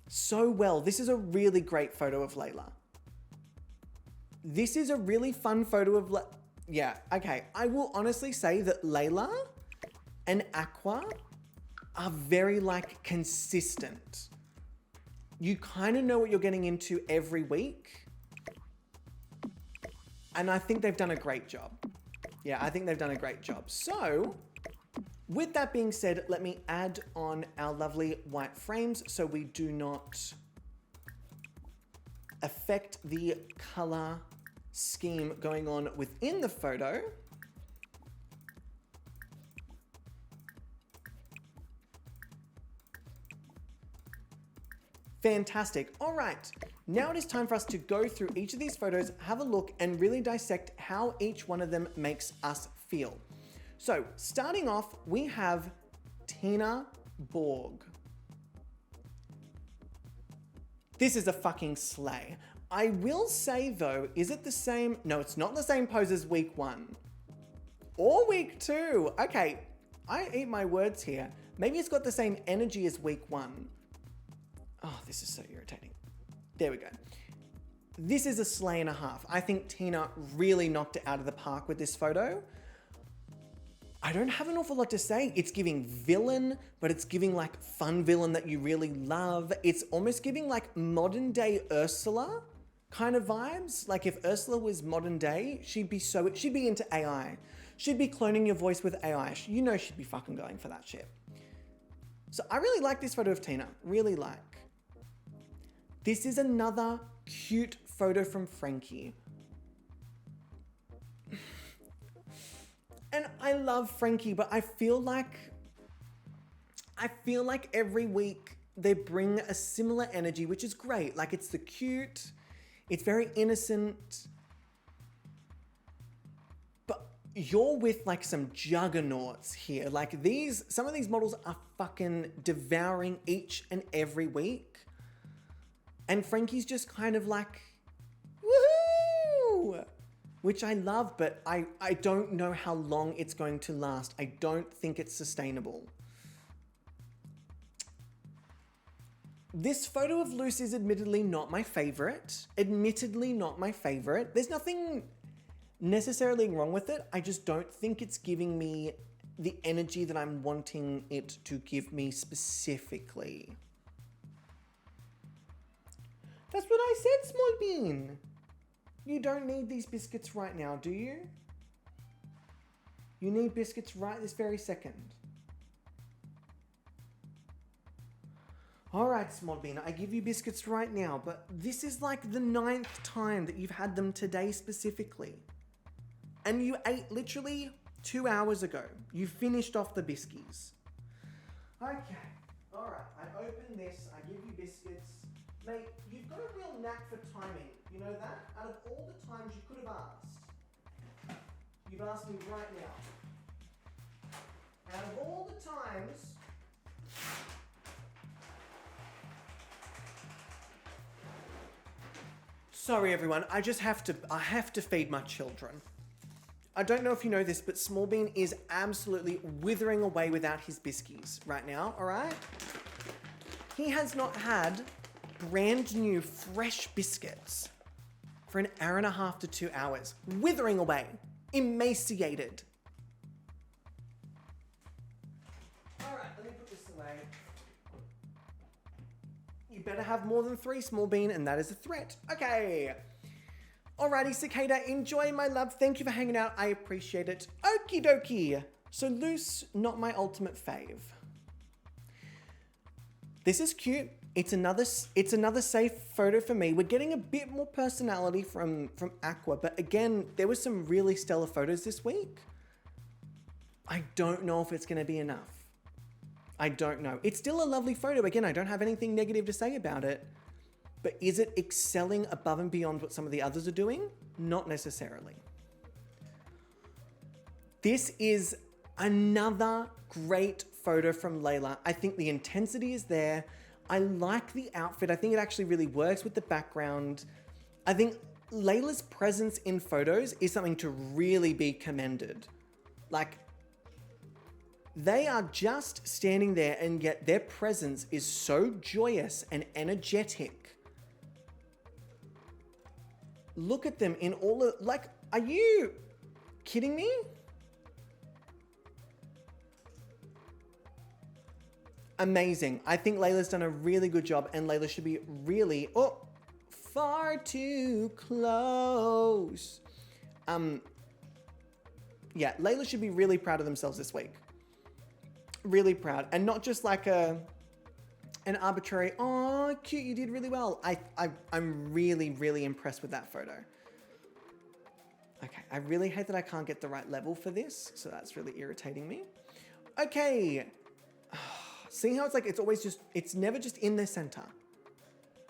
So well. This is a really great photo of Layla. This is a really fun photo of yeah, okay. I will honestly say that Layla and Aqua are very like consistent. You kind of know what you're getting into every week. And I think they've done a great job. Yeah, I think they've done a great job. So, with that being said, let me add on our lovely white frames so we do not affect the color scheme going on within the photo. Fantastic. All right, now it is time for us to go through each of these photos, have a look, and really dissect how each one of them makes us feel. So, starting off, we have Tina Borg. This is a fucking slay. I will say though, is it the same? No, it's not the same pose as week 1. Or week 2. Okay, I eat my words here. Maybe it's got the same energy as week 1. Oh, this is so irritating. There we go. This is a slay and a half. I think Tina really knocked it out of the park with this photo. I don't have an awful lot to say. It's giving villain, but it's giving like fun villain that you really love. It's almost giving like modern day Ursula kind of vibes. Like if Ursula was modern day, she'd be into AI. She'd be cloning your voice with AI. You know she'd be fucking going for that shit. So I really like this photo of Tina. Really like. This is another cute photo from Frankie. And I love Frankie, but I feel like every week they bring a similar energy, which is great. Like it's the cute, it's very innocent, but you're with like some juggernauts here. Like some of these models are fucking devouring each and every week. And Frankie's just kind of like, woohoo! Which I love, but I don't know how long it's going to last. I don't think it's sustainable. This photo of Luce is admittedly not my favorite. There's nothing necessarily wrong with it. I just don't think it's giving me the energy that I'm wanting it to give me specifically. That's what I said, Small Bean. You don't need these biscuits right now, do you? You need biscuits right this very second. All right, Small Bean, I give you biscuits right now, but this is like the 9th time that you've had them today specifically. And you ate literally 2 hours ago. You finished off the biskies. Okay, all right, I open this, I give you biscuits. Mate, you've got a real knack for timing. You know that? Out of all the times you could have asked, you've asked me right now. Out of all the times, sorry everyone, I have to feed my children. I don't know if you know this, but Small Bean is absolutely withering away without his biskies right now, all right? He has not had brand new fresh biscuits for an hour and a half to 2 hours, withering away, emaciated. All right, let me put this away. You better have more than 3, Small Bean, and that is a threat. Okay. Alrighty, Cicada, enjoy my love. Thank you for hanging out. I appreciate it. Okie dokie. So Luce, not my ultimate fave. This is cute. It's another safe photo for me. We're getting a bit more personality from Aqua, but again, there were some really stellar photos this week. I don't know if it's going to be enough. I don't know. It's still a lovely photo. Again, I don't have anything negative to say about it, but is it excelling above and beyond what some of the others are doing? Not necessarily. This is another great photo from Layla. I think the intensity is there. I like the outfit. I think it actually really works with the background. I think Layla's presence in photos is something to really be commended. Like, they are just standing there and yet their presence is so joyous and energetic. Look at them in all of, like, are you kidding me? Amazing. I think Layla's done a really good job and Layla should be really, far too close. Yeah, Layla should be really proud of themselves this week. Really proud. And not just like an arbitrary, oh, cute, you did really well. I'm really, really impressed with that photo. Okay, I really hate that I can't get the right level for this, so that's really irritating me. Okay. See how it's like, it's never just in the center.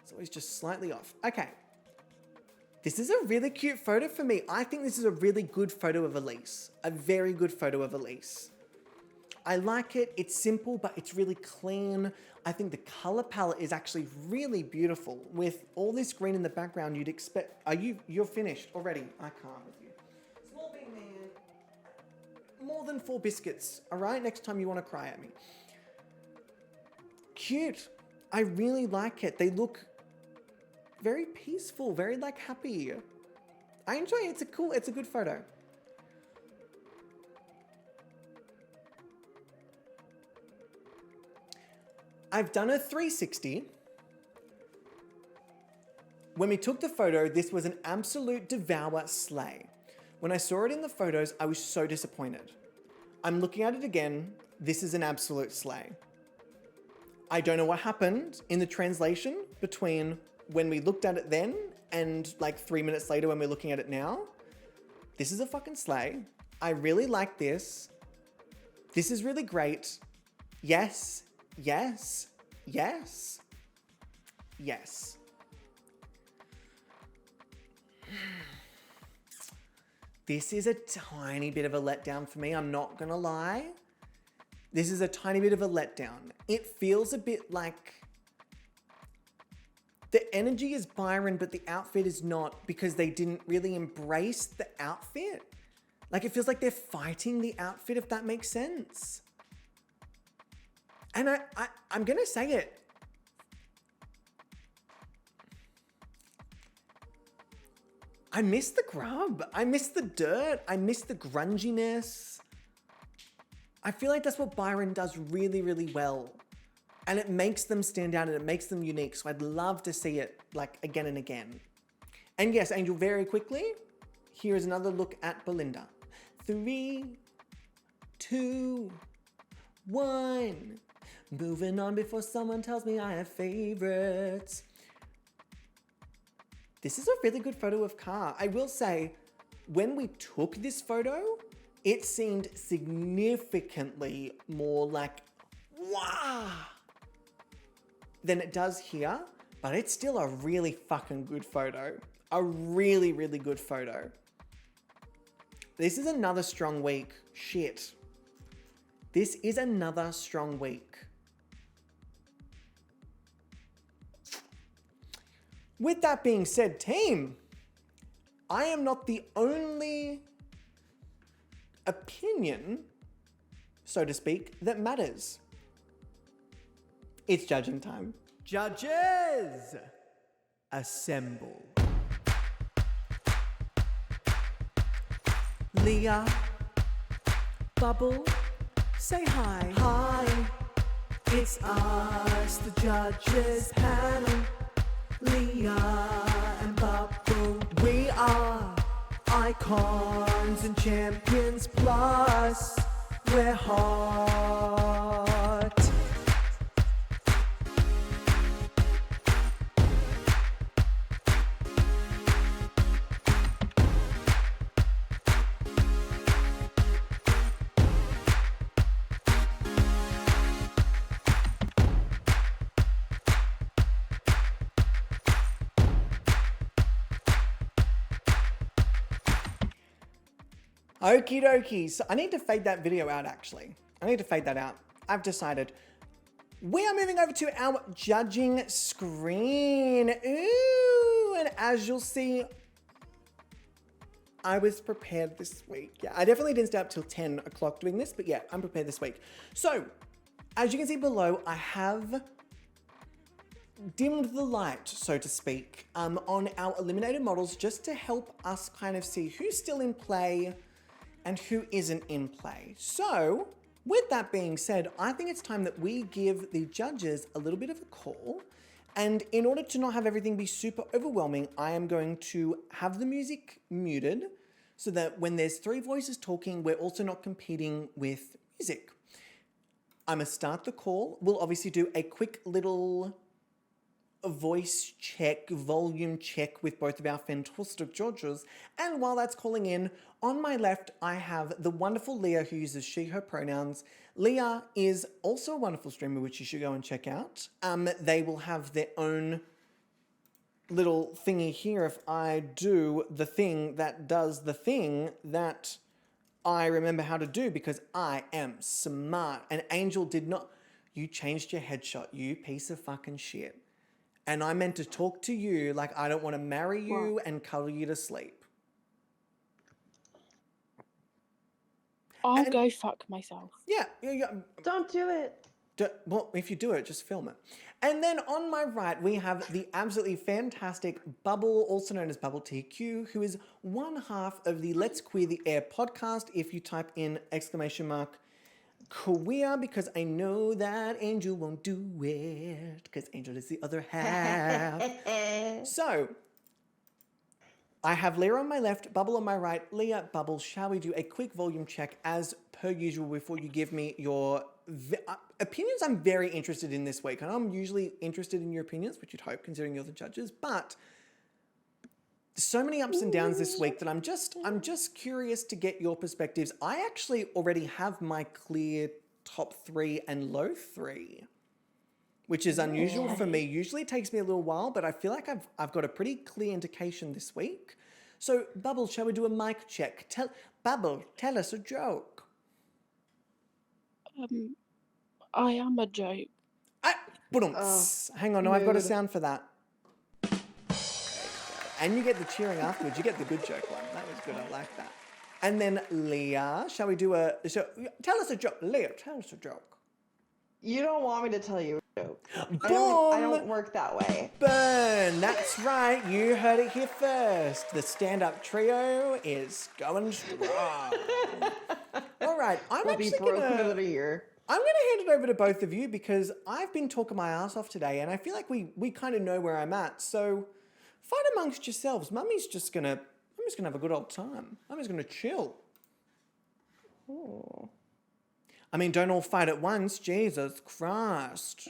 It's always just slightly off. Okay. This is a really cute photo for me. I think this is a really good photo of Elise. A very good photo of Elise. I like it. It's simple, but it's really clean. I think the color palette is actually really beautiful. With all this green in the background, you'd expect... You're finished already. I can't with you. Small big man. More than 4 biscuits, all right? Next time you want to cry at me. Cute. I really like it. They look very peaceful, very like happy. I enjoy it. It's a good photo. I've done a 360. When we took the photo, this was an absolute devour slay. When I saw it in the photos, I was so disappointed. I'm looking at it again. This is an absolute slay. I don't know what happened in the translation between when we looked at it then and like 3 minutes later when we're looking at it now. This is a fucking slay. I really like this. This is really great. Yes, yes, yes, yes. This is a tiny bit of a letdown for me, I'm not gonna lie. This is a tiny bit of a letdown. It feels a bit like the energy is Byron, but the outfit is not because they didn't really embrace the outfit. Like it feels like they're fighting the outfit, if that makes sense. And I'm gonna say it. I miss the grub. I miss the dirt. I miss the grunginess. I feel like that's what Byron does really, really well. And it makes them stand out and it makes them unique. So I'd love to see it like again and again. And yes, Angel, very quickly, here is another look at Belinda. 3, 2, 1. Moving on before someone tells me I have favorites. This is a really good photo of Car. I will say, when we took this photo, it seemed significantly more like, wow, than it does here, but it's still a really fucking good photo. A really, really good photo. This is another strong week. Shit. This is another strong week. With that being said, team, I am not the only opinion, so to speak, that matters. It's judging time. Judges, assemble. Leah, Bubble, say hi. Hi, it's us, the judges panel. Leah and Bubble, we are icons and champions, plus we're hot. Okie dokie. So I need to fade that video out, actually. I need to fade that out. I've decided. We are moving over to our judging screen. Ooh, and as you'll see, I was prepared this week. Yeah, I definitely didn't stay up till 10 o'clock doing this, but yeah, I'm prepared this week. So, as you can see below, I have dimmed the light, so to speak, on our eliminated models just to help us kind of see who's still in play and who isn't in play. So, with that being said, I think it's time that we give the judges a little bit of a call. And in order to not have everything be super overwhelming, I am going to have the music muted so that when there's 3 voices talking, we're also not competing with music. I'm gonna start the call. We'll obviously do a quick little voice check, volume check with both of our fantastic judges. And while that's calling in, on my left, I have the wonderful Leah who uses she, her pronouns. Leah is also a wonderful streamer, which you should go and check out. They will have their own little thingy here if I do the thing that does the thing that I remember how to do because I am smart. And Angel did not... You changed your headshot, you piece of fucking shit. And I meant to talk to you like I don't want to marry you and cuddle you to sleep. I'll go fuck myself. Yeah. Don't do it. Well, if you do it, just film it. And then on my right, we have the absolutely fantastic Bubble, also known as Bubble TQ, who is one half of the Let's Queer the Air podcast. If you type in ! queer, because I know that Angel won't do it, because Angel is the other half. So, I have Leah on my left, Bubble on my right. Leah, Bubble, shall we do a quick volume check as per usual before you give me your opinions? I'm very interested in this week, and I'm usually interested in your opinions, which you'd hope considering you're the judges, but so many ups and downs this week that I'm just curious to get your perspectives. I actually already have my clear top 3 and low 3, which is unusual for me. Usually it takes me a little while, but I feel like I've got a pretty clear indication this week. So, Bubble, shall we do a mic check? Bubble, tell us a joke. I am a joke. Hang on, no, I've got a sound for that. And you get the cheering afterwards. You get the good joke one. That was good. I like that. And then Leah, shall we do tell us a joke. Leah, tell us a joke. You don't want me to tell you a joke. Boom! I don't work that way. Burn! That's right. You heard it here first. The stand-up trio is going strong. All right. We'll be broken in a year. I'm going to hand it over to both of you because I've been talking my ass off today, and I feel like we kind of know where I'm at. So fight amongst yourselves. I'm just gonna have a good old time. I'm just gonna chill. Ooh. I mean, don't all fight at once. Jesus Christ.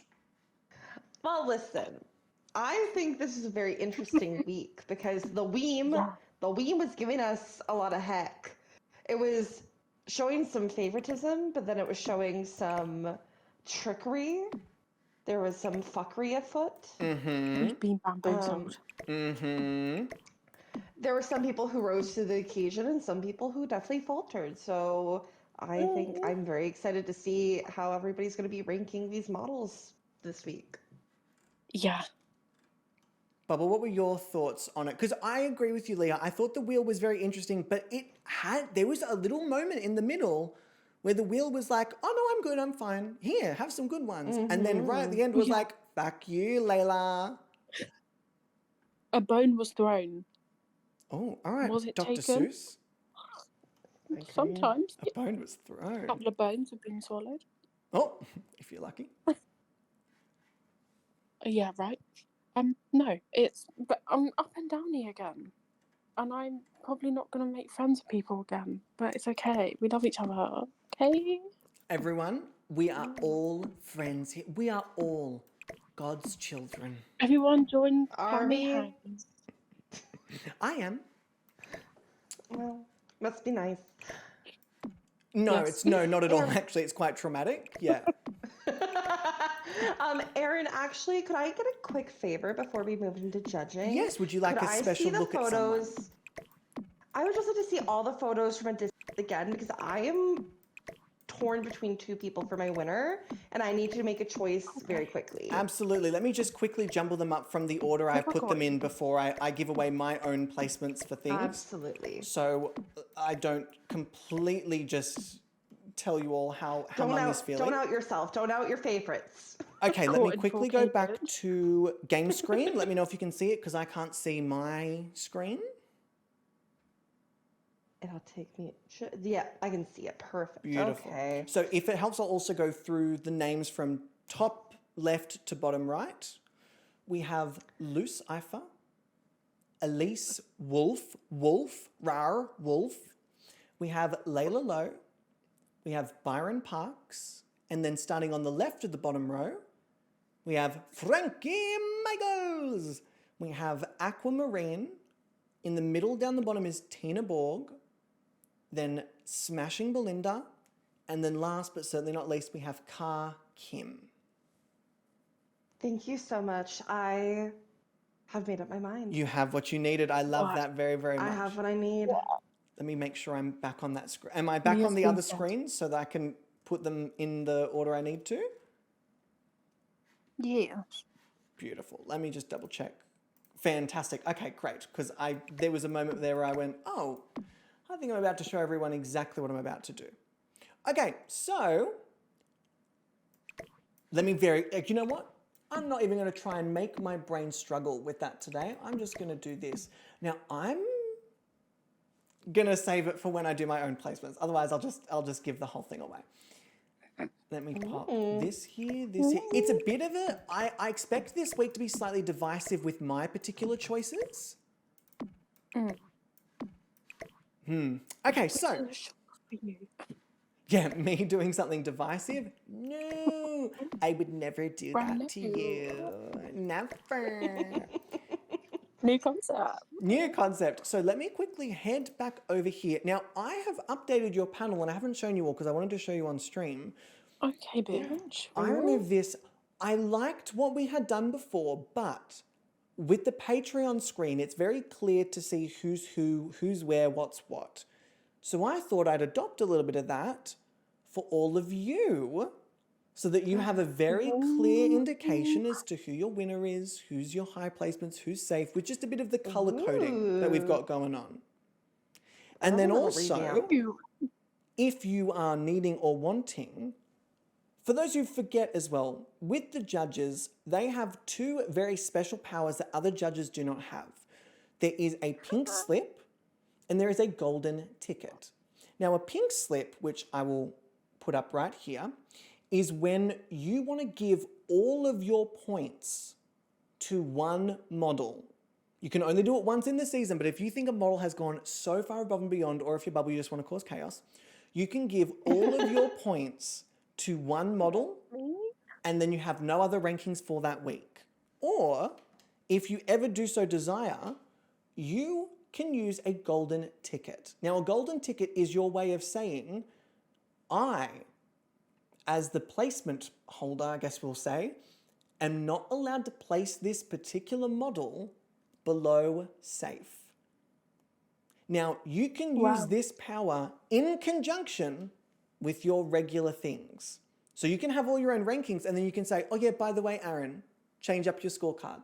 Well, listen. I think this is a very interesting week because the Weem was giving us a lot of heck. It was showing some favoritism, but then it was showing some trickery. There was some fuckery afoot. We've been bamboozled. There were some people who rose to the occasion and some people who definitely faltered. So I think I'm very excited to see how everybody's going to be ranking these models this week. Yeah. Bubba, what were your thoughts on it? Because I agree with you, Leah. I thought the wheel was very interesting, but there was a little moment in the middle where the wheel was like, oh no, I'm good, I'm fine. Here, have some good ones. And then right at the end was like, fuck you, Layla. A bone was thrown. Oh, all right. Was it Dr. taken? Seuss. Sometimes. A bone was thrown. A couple of bones have been swallowed. Oh, if you're lucky. Yeah, right. No, but I'm up and downy again. And I'm probably not going to make friends with people again. But it's okay. We love each other. Okay? Everyone, we are all friends here. We are all God's children. Everyone join Army. hands. I am. Well, must be nice. No, Yes. not at all. Actually, it's quite traumatic. Yeah. Aaron, actually, could I get a quick favor before we move into judging? Yes, would you like Could a I special see the look photos? at someone? I would just like to see all the photos from a distance again because I am torn between two people for my winner, and I need to make a choice very quickly. Absolutely. Let me just quickly jumble them up from the order I put them in before I give away my own placements for things. Absolutely. So I don't completely just tell you all how Mum is feeling. Don't out yourself. Don't out your favorites. Okay, let me quickly go back to game screen. Let me know if you can see it because I can't see my screen. It'll take me. Yeah, I can see it. Perfect. Beautiful. Okay. So if it helps, I'll also go through the names from top left to bottom right. We have Luce Ifer, Elise Wolf, Rar Wolf. We have Layla Lowe. We have Byron Parks. And then starting on the left of the bottom row, we have Frankie Michaels. We have Aquamarine. In the middle down the bottom is Tina Borg. Then Smashing Belinda. And then last but certainly not least, we have Ka Kim. Thank you so much. I have made up my mind. You have what you needed. I love that very, very much. I have what I need. Let me make sure I'm back on that screen. Am I back on the other screen so that I can put them in the order I need to? Yeah. Beautiful. Let me just double check. Fantastic. Okay, great. Because there was a moment there where I went, oh, I think I'm about to show everyone exactly what I'm about to do. Okay, so let me you know what? I'm not even going to try and make my brain struggle with that today. I'm just going to do this. Now, I'm going to save it for when I do my own placements. Otherwise, I'll just give the whole thing away. Let me pop this here, this here. It's a bit of I expect this week to be slightly divisive with my particular choices. Okay, so. Yeah, me doing something divisive? No, I would never do that to you. Never. New concept. New concept. So let me quickly head back over here. Now, I have updated your panel and I haven't shown you all because I wanted to show you on stream. Okay, bitch. I removed this. I liked what we had done before, but with the Patreon screen, it's very clear to see who's who, who's where, what's what. So I thought I'd adopt a little bit of that for all of you so that you have a very clear indication as to who your winner is, who's your high placements, who's safe, with just a bit of the color coding that we've got going on. And then also, if you are needing or wanting, for those who forget as well, with the judges, they have two very special powers that other judges do not have. There is a pink slip and there is a golden ticket. Now, a pink slip, which I will put up right here, is when you want to give all of your points to one model. You can only do it once in the season, but if you think a model has gone so far above and beyond, or if your bubble you just want to cause chaos, you can give all of your points to one model, and then you have no other rankings for that week. Or, if you ever do so desire, you can use a golden ticket. Now, a golden ticket is your way of saying, I, as the placement holder, I guess we'll say, am not allowed to place this particular model below safe. Now, you can use this power in conjunction with your regular things. So you can have all your own rankings and then you can say, oh yeah, by the way, Aaron, change up your scorecard.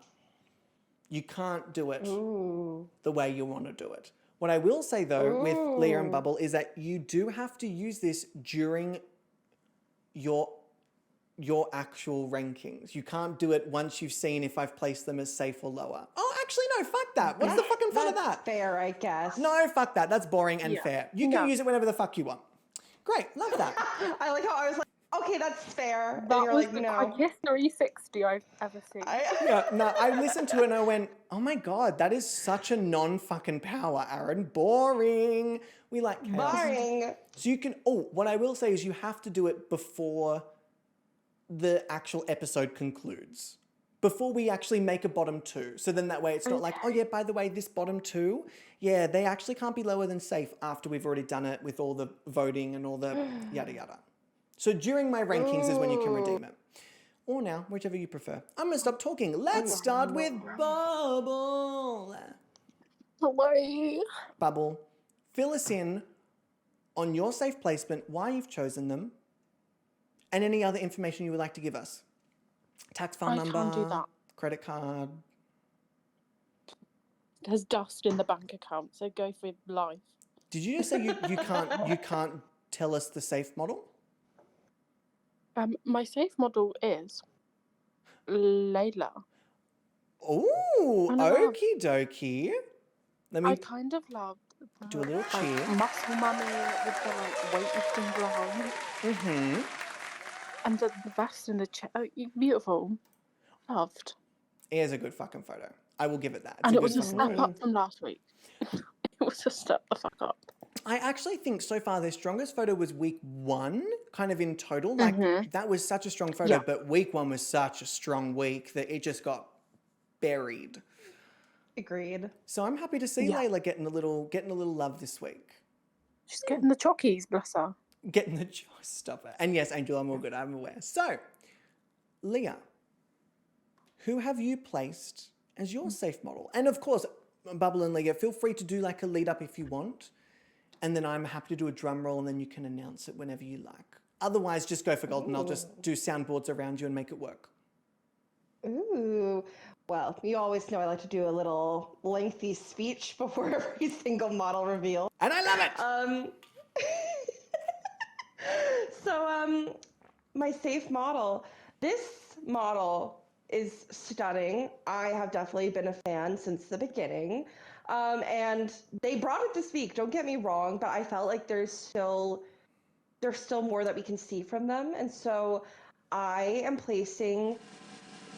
You can't do it the way you want to do it. What I will say though with Leah and Bubble is that you do have to use this during your actual rankings. You can't do it once you've seen if I've placed them as safe or lower. Oh, actually no, fuck that. What's the fucking fun of that? That's fair, I guess. No, fuck that. That's boring and fair. You can use it whenever the fuck you want. Great, love that. I like how I was like, okay, that's fair. That and you're was like, the no. quickest 360 I've ever seen. I listened to it and I went, oh my God, that is such a non-fucking power, Aaron. Boring. We like chaos. Boring. So you can, what I will say is you have to do it before the actual episode concludes. Before we actually make a bottom two. So then that way it's not like, oh yeah, by the way, this bottom two, yeah, they actually can't be lower than safe after we've already done it with all the voting and all the yada yada. So during my rankings is when you can redeem it. Or now, whichever you prefer. I'm going to stop talking. Let's start with Bubble. Hello. Bubble, fill us in on your safe placement, why you've chosen them, and any other information you would like to give us. Tax file I number, can't do that. credit card. There's dust in the bank account, so go for life. Did you just say you can't tell us the safe model? My safe model is Layla. Ooh, And I love- okie dokie. Let me I kind of loved the, do a little cheer. muscle mummy with the weightlifting glove. Mm-hmm. And the vest and the chair. Oh, beautiful. Loved. It is a good fucking photo. I will give it that. It's And a it good was a fucking step photo. up from last week. It was a step the fuck up. I actually think so far their strongest photo was week 1, kind of in total. Like that was such a strong photo, Yeah. but week 1 was such a strong week that it just got buried. Agreed. So I'm happy to see Yeah. Layla getting a little love this week. She's getting the chockies, bless her. Getting the stop it. And yes, Angel, I'm all good. I'm aware. So, Leah, who have you placed as your safe model? And of course, Bubble and Leah, feel free to do like a lead up if you want. And then I'm happy to do a drum roll and then you can announce it whenever you like. Otherwise, just go for gold and I'll just do soundboards around you and make it work. Ooh. Well, you always know I like to do a little lengthy speech before every single model reveal. And I love it! So, my safe model. This model is stunning. I have definitely been a fan since the beginning. And they brought it this week, don't get me wrong, but I felt like there's still more that we can see from them. And so I am placing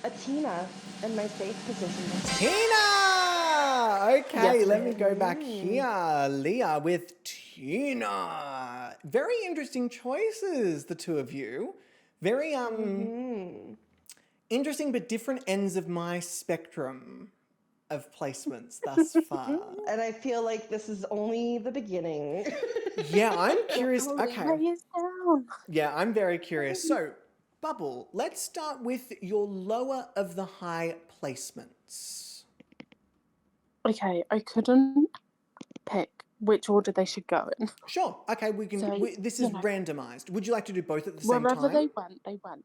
a Tina in my safe position. Tina! Okay, Yes. let me go back here. Leah with Tina. Very interesting choices, the two of you. Very interesting but different ends of my spectrum of placements thus far. And I feel like this is only the beginning. Yeah, I'm curious. Oh, Okay. lay us down. Yeah, I'm very curious. So, Bubble, let's start with your lower of the high placements. Okay, I couldn't pick which order they should go in. Sure. Okay, we can. So, This is you know. randomized. Would you like to do both at the same Wherever time? they went.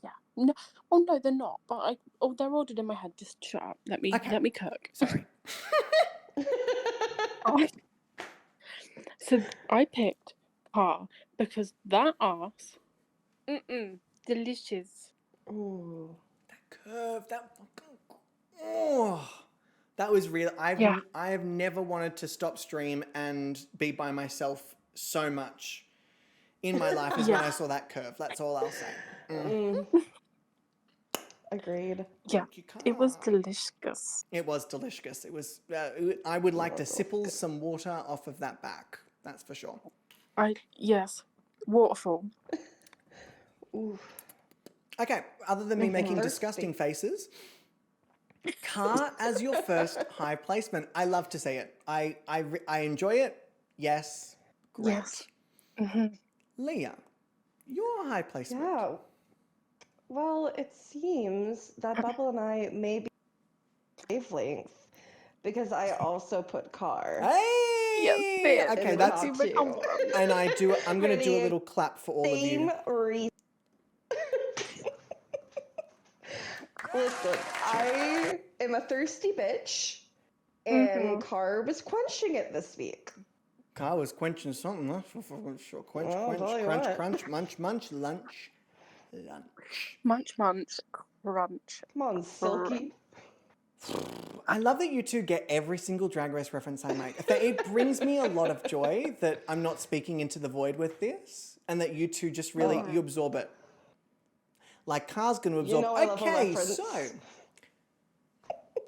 Yeah. No, well, no, they're not. But they're ordered in my head. Just shut up. Let me cook. Sorry. So I picked Car because that ass, delicious. Ooh. Curve, that fucking. Oh, that was real. I have never wanted to stop stream and be by myself so much in my life as when I saw that curve. That's all I'll say. Agreed. Yeah, it was delicious. It was delicious. It was. I would like to sipple some water off of that back. That's for sure. Yes, waterfall. Ooh. Okay. Other than me making disgusting faces, Car as your first high placement. I love to see it. I enjoy it. Yes. Great. Yes. Leah, your high placement. Yeah. Well, it seems that Bubble and I may be wavelength because I also put Car. Hey! Yes, okay, in that's the top two. and I'm going to do a the little clap for all of you. Same reason. Listen, I am a thirsty bitch, and Car was quenching it this week. Car was quenching something, that's for sure. Quench, Well, I'll tell you crunch, what. crunch, munch, munch, lunch. Munch, crunch. Come on, Silky. I love that you two get every single Drag Race reference I make. It brings me a lot of joy that I'm not speaking into the void with this, and that you two just really, you absorb it. Like Car's going to absorb. I love a Okay, reference. so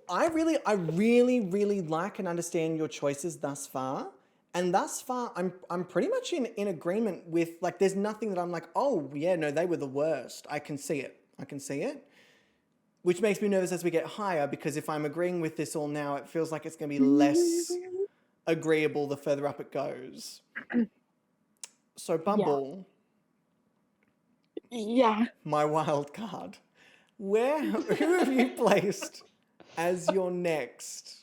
I really like and understand your choices thus far. And thus far, I'm pretty much in agreement with, like, there's nothing that I'm like, oh, yeah, no, they were the worst. I can see it. Which makes me nervous as we get higher, because if I'm agreeing with this all now, it feels like it's going to be less agreeable the further up it goes. So, Bumble, Yeah. my wild card, who have you placed as your next?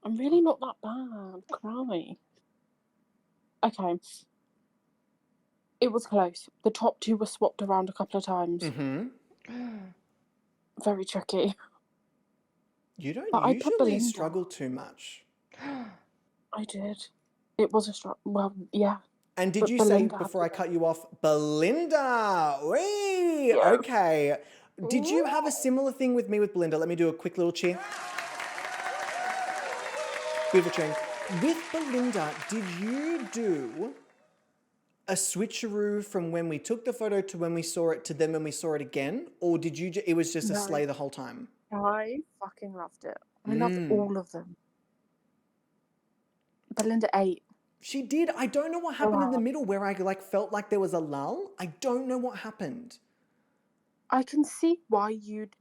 I'm really not that bad. Cry. okay. It was close. The top two were swapped around a couple of times. Mm-hmm. Very tricky. You don't But I put usually Belinda. struggle too much. I did. It was a struggle. Well, yeah. And did But you say, Belinda had before I to cut you off, Belinda? Wee! Yeah. Okay. Did you have a similar thing with me with Belinda? Let me do a quick little cheer. Beautiful cheering. With Belinda, did you do a switcheroo from when we took the photo to when we saw it to then when we saw it again? Or did you, it was just a No. slay the whole time? I fucking loved it. I loved all of them. Belinda 8. She did. I don't know what happened in the middle where I felt like there was a lull. I don't know what happened. I can see why you'd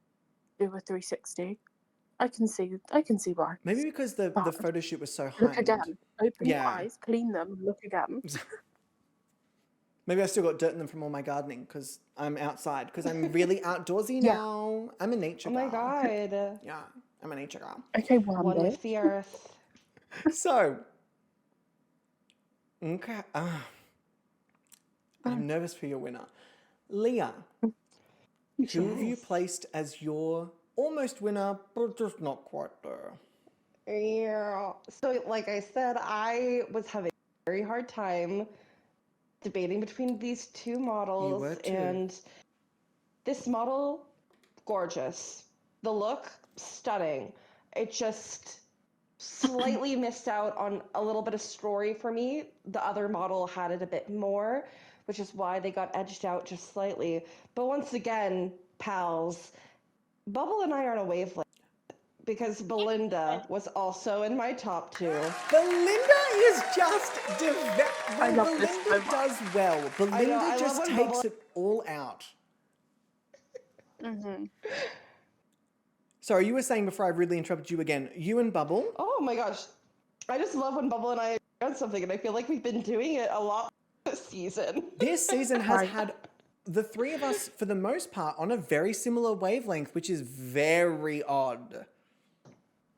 do a 360. I can see why. Maybe because the photo shoot was so Look heightened. again. Open your eyes, clean them, look again. Maybe I still got dirt in them from all my gardening because I'm outside, because I'm really outdoorsy now. I'm a nature girl. Oh my god. Yeah, I'm a nature girl. Okay, One with the earth. So, okay. I'm nervous for your winner. Leah, who have you placed as your almost winner, but just not quite there? Yeah. So, like I said, I was having a very hard time debating between these two models. You were too. And this model, gorgeous. The look, stunning. It just slightly missed out on a little bit of story for me. The other model had it a bit more, which is why they got edged out just slightly. But once again, pals, Bubble and I are on a wavelength, because Belinda was also in my top 2. Belinda is just I love Belinda this so much. does well. Belinda I just love when takes Bubble- it all out. Mm-hmm. Sorry, you were saying before I really interrupted you again. You and Bubble. Oh my gosh. I just love when Bubble and I done something, and I feel like we've been doing it a lot this season. This season has Right. had the three of us, for the most part, on a very similar wavelength, which is very odd.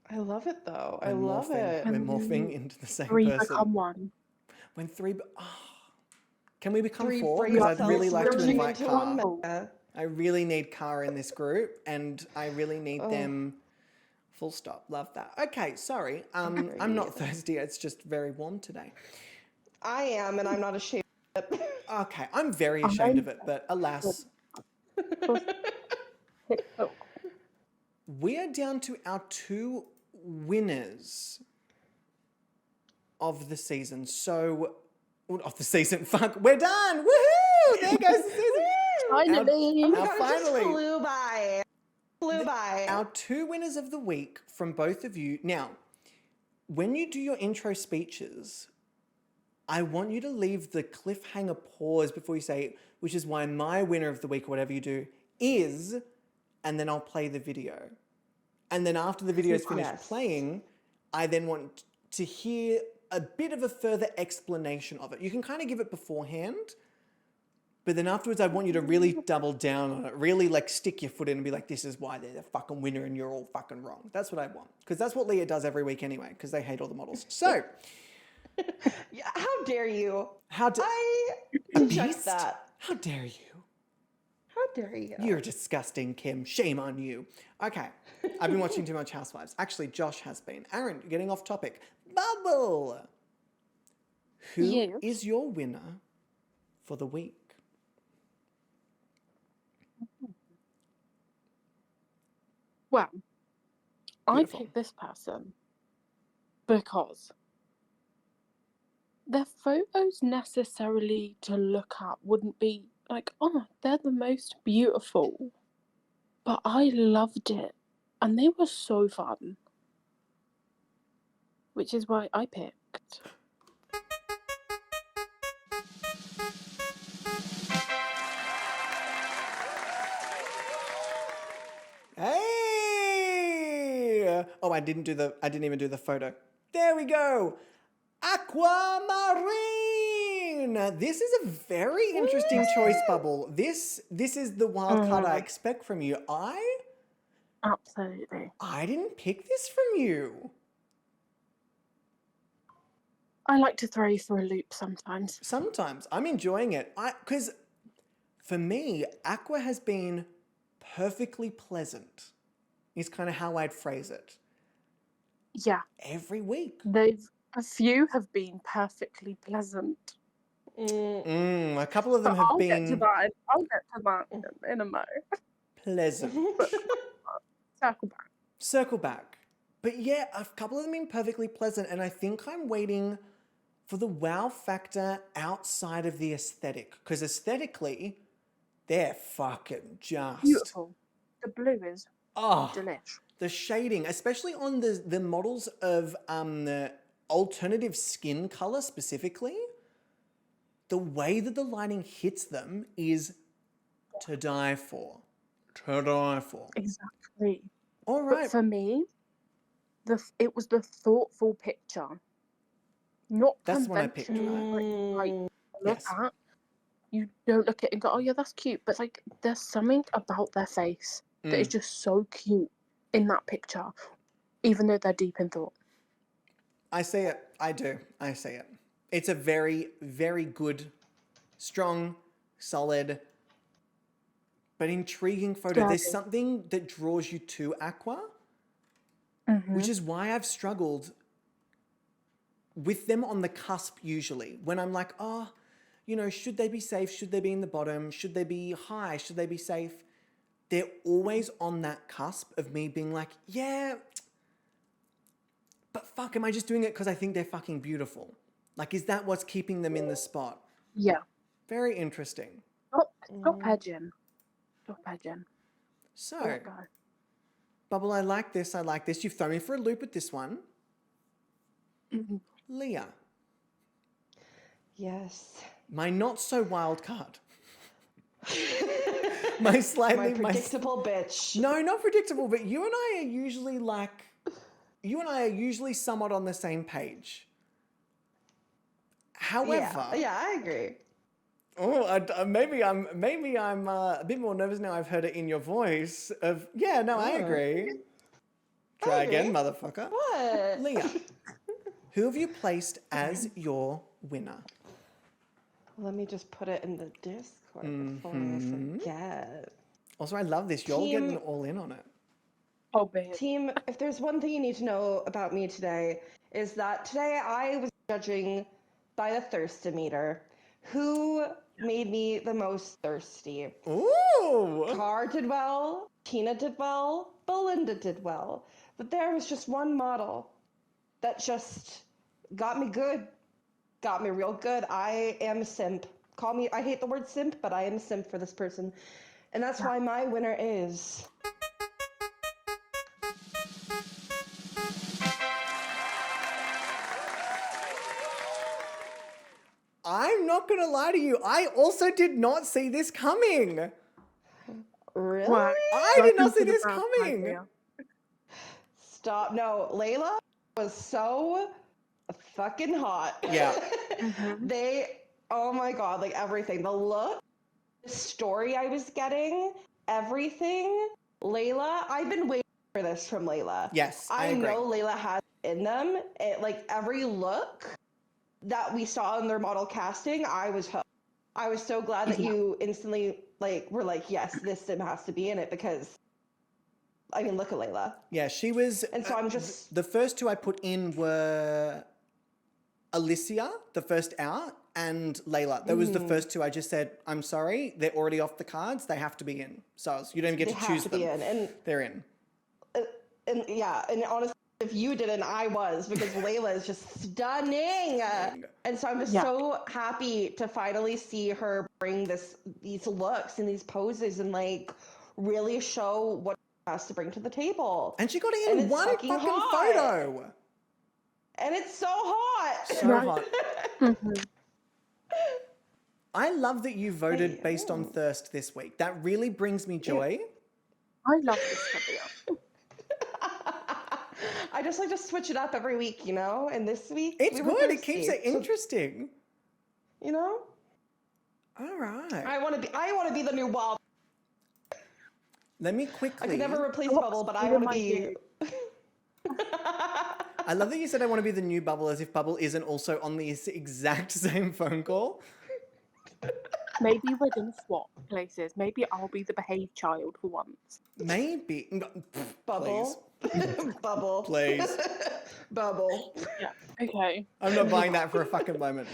I love it though. I We're love it. We're morphing into the same 3 person. become 1. When can we become 3 4? brain Because I'd really cells like to merging invite into one Car. mega. I really need Car in this group, and I really need them. Full stop. Love that. Okay, sorry. I'm not thirsty. It's just very warm today. I am, and I'm not ashamed of it. Okay, I'm very ashamed of it, but alas. We are down to our 2 winners of the season. Of the season. Fuck, we're done. Woohoo! There goes the season. Finally! Oh my Now God, it finally. just flew by. Flew by. Our 2 winners of the week from both of you. Now, when you do your intro speeches, I want you to leave the cliffhanger pause before you say, which is why my winner of the week, or whatever you do, is, and then I'll play the video. And then after the video is finished playing, I then want to hear a bit of a further explanation of it. You can kind of give it beforehand, but then afterwards I want you to really double down on it, really stick your foot in and be like, this is why they're the fucking winner and you're all fucking wrong. That's what I want. Because that's what Leah does every week anyway, because they hate all the models. So... Yeah, how dare you? I reject that. How dare you? How dare you? You're disgusting, Kim. Shame on you. Okay, I've been watching too much Housewives. Actually, Josh has been. Aaron, you're getting off topic. Bubble! Who is your winner for the week? Well, Beautiful. I picked this person because their photos necessarily to look at wouldn't be like, oh, they're the most beautiful. But I loved it. And they were so fun. Which is why I picked. Hey! Oh, I didn't even do the photo. There we go. Aquamarine! This is a very interesting choice, Bubble. This is the wild card I expect from you. Absolutely. I didn't pick this from you. I like to throw you for a loop sometimes. Sometimes I'm enjoying it. Because for me, Aqua has been perfectly pleasant, is kind of how I'd phrase it. Yeah, Every week. a few have been perfectly pleasant. A couple of them But have I'll get to been that. I'll get to that in a mo. pleasant. Circle back. Circle back. But yeah, a couple of them have been perfectly pleasant, and I think I'm waiting for the wow factor outside of the aesthetic. Because aesthetically, they're fucking just... Beautiful. The blue is Oh, delish. the shading, especially on the models of the alternative skin color specifically, the way that the lighting hits them is to die for. To die for. Exactly. All right. But for me, it was the thoughtful picture, not That's the one I picked. conventional. Like look Yes. at. You don't look at it and go, oh yeah, that's cute. But like, there's something about their face that is just so cute in that picture, even though they're deep in thought. I see it. I do. I see it. It's a very, very good, strong, solid, but intriguing photo. Yeah, There's something that draws you to Aqua, which is why I've struggled with them on the cusp usually. When I'm like, oh, you know, should they be safe? Should they be in the bottom? Should they be high? Should they be safe? They're always on that cusp of me being like, yeah, but fuck, am I just doing it because I think they're fucking beautiful? Like, is that what's keeping them in the spot? Yeah. Very interesting. Stop edging. Stop edging. So, Let go. Bubble, I like this. I like this. You've thrown me for a loop with this one. Leah. Yes. My not so wild card. my slightly... My predictable bitch. No, not predictable, but you and I are usually like... You and I are usually somewhat on the same page. However... Yeah, I agree. Oh, maybe I'm a bit more nervous now. I've heard it in your voice of, yeah, no, I agree. Try again, motherfucker. What? Leah, who have you placed as your winner? Let me just put it in the Discord before I forget. Also, I love this. You're all Team- getting all in on it. Oh, babe. Team, if there's one thing you need to know about me today, is that today I was judging by the thirstometer. Who made me the most thirsty? Ooh! Car did well, Tina did well, Belinda did well. But there was just one model that just got me good. Got me real good. I am a simp. Call me, I hate the word simp, but I am a simp for this person. And that's why my winner is... I'm not going to lie to you. I also did not see this coming. Really? What? I did not see Welcome to the this bad coming. idea. Stop. No, Layla was so fucking hot. Yeah. Oh my God, like everything. The look, the story I was getting, everything. Layla, I've been waiting for this from Layla. Yes, I I agree. know Layla has it in them. Like every look that we saw in their model casting, I was hooked. I was so glad that you instantly were like, yes, this sim has to be in it because, I mean, look at Layla. Yeah, she was... And so I'm just... The first two I put in were Alicia, the first out, and Layla. That was the first two I just said, I'm sorry, they're already off the cards. They have to be in. So you don't get to choose them. Be in. And they're in. And yeah, and honestly, if you didn't, I was, because Layla is just stunning. And so I'm just so happy to finally see her bring these looks and these poses and like really show what she has to bring to the table. And she got it in it's one fucking hot. photo. And it's so hot. So hot. I love that you voted based on thirst this week. That really brings me joy. I love this video. I just like to switch it up every week, you know? And this week, It's we were good. It thirsty. keeps it interesting. You know? All right. I want to be the new Wild. Let me quickly... I could never replace Bubble, but I want to be you. I love that you said I want to be the new Bubble as if Bubble isn't also on this exact same phone call. Maybe we're gonna swap places. Maybe I'll be the behaved child for once. Maybe. No, Bubble. Bubble. Please. Bubble. Yeah. Okay. I'm not buying that for a fucking moment.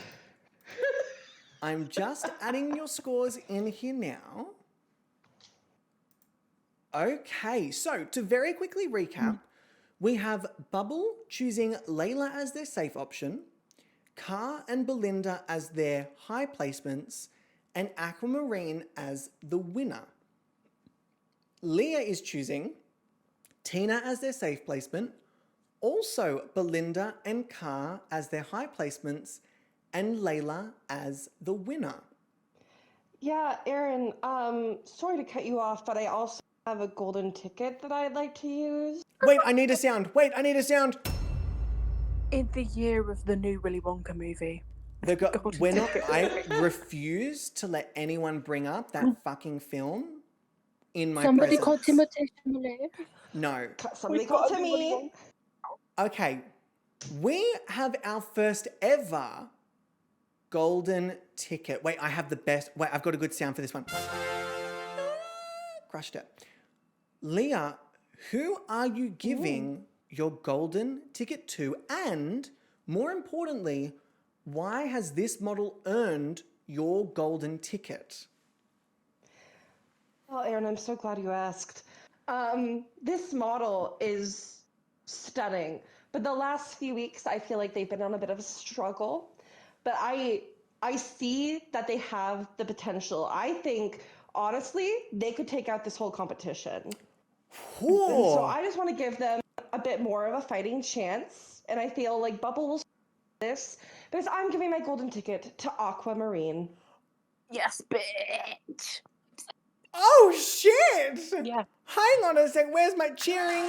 I'm just adding your scores in here now. Okay, so to very quickly recap, we have Bubble choosing Layla as their safe option, Car and Belinda as their high placements, and Aquamarine as the winner. Leah is choosing Tina as their safe placement, also Belinda and Car as their high placements, and Layla as the winner. Yeah, Aaron, sorry to cut you off, but I also have a golden ticket that I'd like to use. Wait, I need a sound. Wait, I need a sound. In the year of the new Willy Wonka movie. We're not. I refuse to let anyone bring up that fucking film in my Somebody presence. called Timothée Chalamet. No. Somebody call Timmy. Okay. We have our first ever golden ticket. Wait, I have the best. Wait, I've got a good sound for this one. Crushed it. Leah, who are you giving your golden ticket to? And more importantly, why has this model earned your golden ticket? Well, Aaron, I'm so glad you asked. This model is stunning, but the last few weeks I feel like they've been on a bit of a struggle. But I see that they have the potential. I think, honestly, they could take out this whole competition. Cool. And so I just want to give them a bit more of a fighting chance. And I feel like Bubble will this because I'm giving my golden ticket to Aquamarine. Yes, bitch. Oh, shit! Yeah. Hang on a sec, where's my cheering?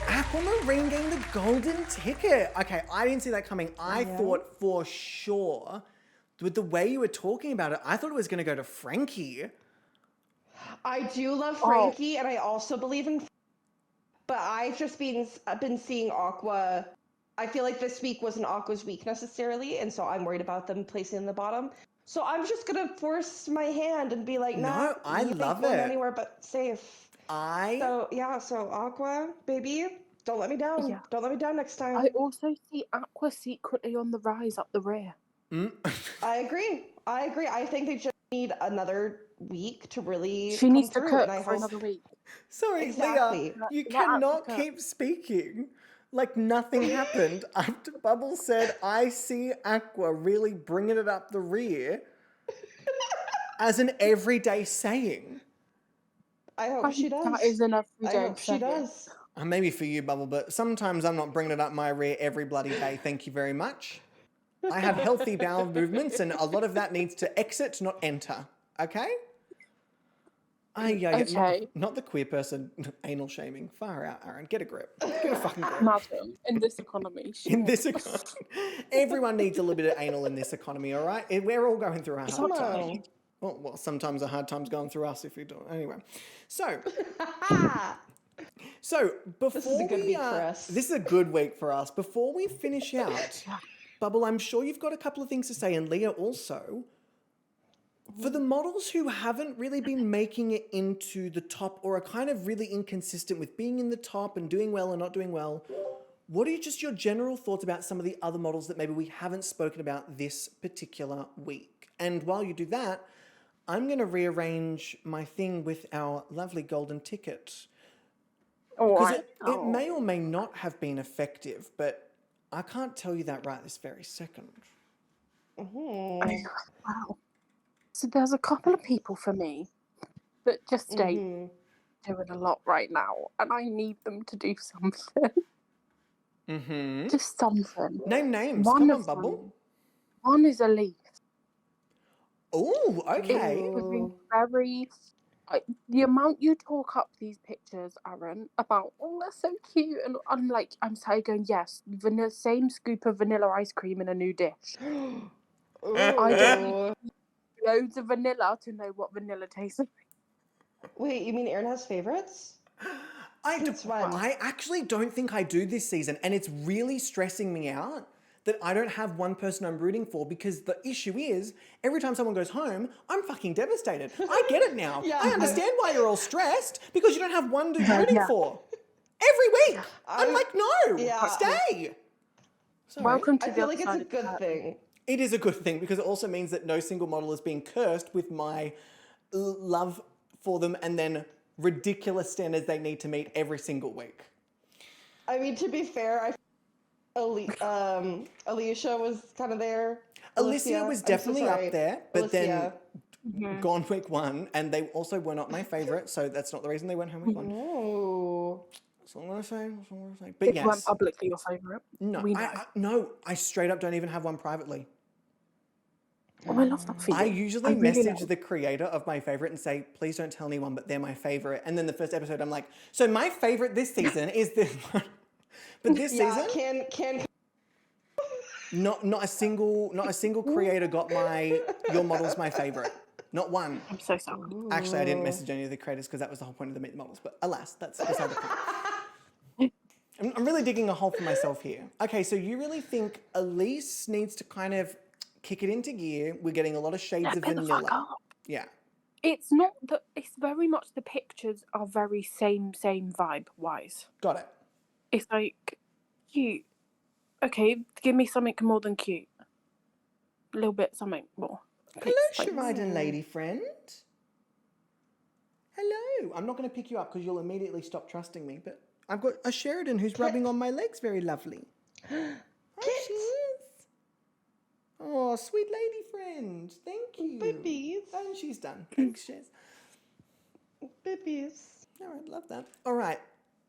Aquamarine getting the golden ticket. Okay, I didn't see that coming. I thought for sure, with the way you were talking about it, I thought it was going to go to Frankie. I do love Frankie, and I also believe in. But I've been seeing Aqua. I feel like this week wasn't Aqua's week necessarily, and so I'm worried about them placing in the bottom. So I'm just gonna force my hand and be like, "No, I love it. Anywhere but safe." So Aqua, baby, don't let me down. Yeah. Don't let me down next time. I also see Aqua secretly on the rise up the rear. I agree. I think they just need another week to really. She needs to come cook through, and for another week. Sorry, Exactly. Leah, you Let cannot Aqua keep speaking like nothing happened after Bubble said, I see Aqua really bringing it up the rear as an everyday saying. I hope she does. That is an everyday I hope she does. Maybe for you, Bubble, but sometimes I'm not bringing it up my rear every bloody day. Thank you very much. I have healthy bowel movements, and a lot of that needs to exit, not enter. Okay? Okay. Not the queer person anal shaming. Far out, Aaron. Get a grip. Get a fucking grip. Madam, in this economy. In this economy. Everyone needs a little bit of anal in this economy, all right? We're all going through a hard time. Well, sometimes a hard time's going through us if you do. Anyway. So before This is a good week for us. This is a good week for us. Before we finish out, Bubble, I'm sure you've got a couple of things to say, and Leah also. For the models who haven't really been making it into the top or are kind of really inconsistent with being in the top and doing well and not doing well, what are just your general thoughts about some of the other models that maybe we haven't spoken about this particular week? And while you do that, I'm going to rearrange my thing with our lovely golden ticket. Because it may or may not have been effective, but I can't tell you that right this very second. Wow. So there's a couple of people for me that just ain't doing a lot right now, and I need them to do something. Just something. Name names. Come on, Bubble. One is Elise. Oh, okay. Very. The amount you talk up these pictures, Aaron, about they're so cute, and I'm sorry, going yes, same scoop of vanilla ice cream in a new dish. I don't need loads of vanilla to know what vanilla tastes like. Wait, you mean Aaron has favorites? Since when? I actually don't think I do this season, and it's really stressing me out that I don't have one person I'm rooting for, because the issue is every time someone goes home, I'm fucking devastated. I get it now. Yeah. I understand why you're all stressed, because you don't have one dude you're rooting for. Every week. I'm like, no, stay. Sorry. Welcome to I the feel other like it's side a of the good curtain. thing. It is a good thing, because it also means that no single model is being cursed with my love for them and then ridiculous standards they need to meet every single week. I mean, to be fair, Alicia was kind of there. Alicia was definitely up there, but then Mm-hmm. gone week 1, and they also were not my favourite, so that's not the reason they went home week 1. Ooh. That's all I'm going to say. But They weren't yes. publicly your favourite. No, We know. I straight up don't even have one privately. Oh, I love that for you. I usually really message love- the creator of my favorite and say, please don't tell anyone, but they're my favorite. And then the first episode, I'm like, so my favorite this season is this one. But this season, Can not a single creator got your model's my favorite. Not one. I'm so sorry. Actually, I didn't message any of the creators because that was the whole point of the Meet the Models. But alas, that's beside the point. I'm really digging a hole for myself here. Okay, so you really think Elise needs to kind of kick it into gear? We're getting a lot of shades of Get the fuck vanilla. up. Yeah. It's not that. It's very much the pictures are very same vibe wise. Got it. It's like cute. Okay, give me something more than cute. A little bit something more. Hello, Please, like- Sheridan lady friend. Hello. I'm not going to pick you up because you'll immediately stop trusting me, but I've got a Sheridan who's rubbing on my legs very lovely. Hi, she is. Oh, sweet lady friend. Thank you. Babies. And she's done. Thanks, Shez. Babies. All right, love that. All right.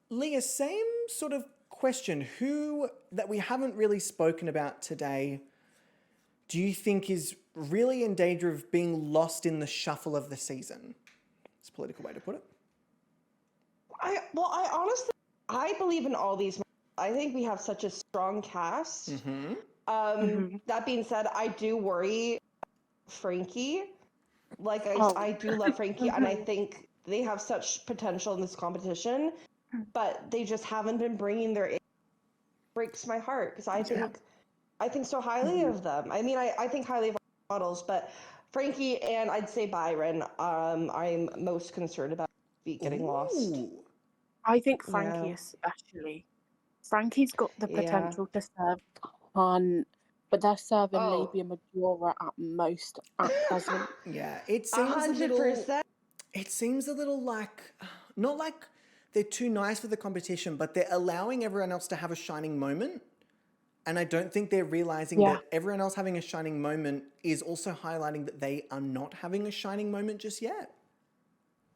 Leah, same sort of question. Who that we haven't really spoken about today do you think is really in danger of being lost in the shuffle of the season? It's a political way to put it. I honestly, I believe in all these. I think we have such a strong cast. That being said, I do worry Frankie. Like, I do love Frankie, and I think they have such potential in this competition, but they just haven't been bringing their. Breaks my heart because I think so highly of them. I mean, I think highly of models, but Frankie and I'd say Byron, I'm most concerned about getting lost. Ooh. I think Frankie especially. Frankie's got the potential to serve ton, but they're serving maybe a Majora at most at present. Yeah, it seems 100%. It seems a little like, not like they're too nice for the competition, but they're allowing everyone else to have a shining moment. And I don't think they're realizing that everyone else having a shining moment is also highlighting that they are not having a shining moment just yet.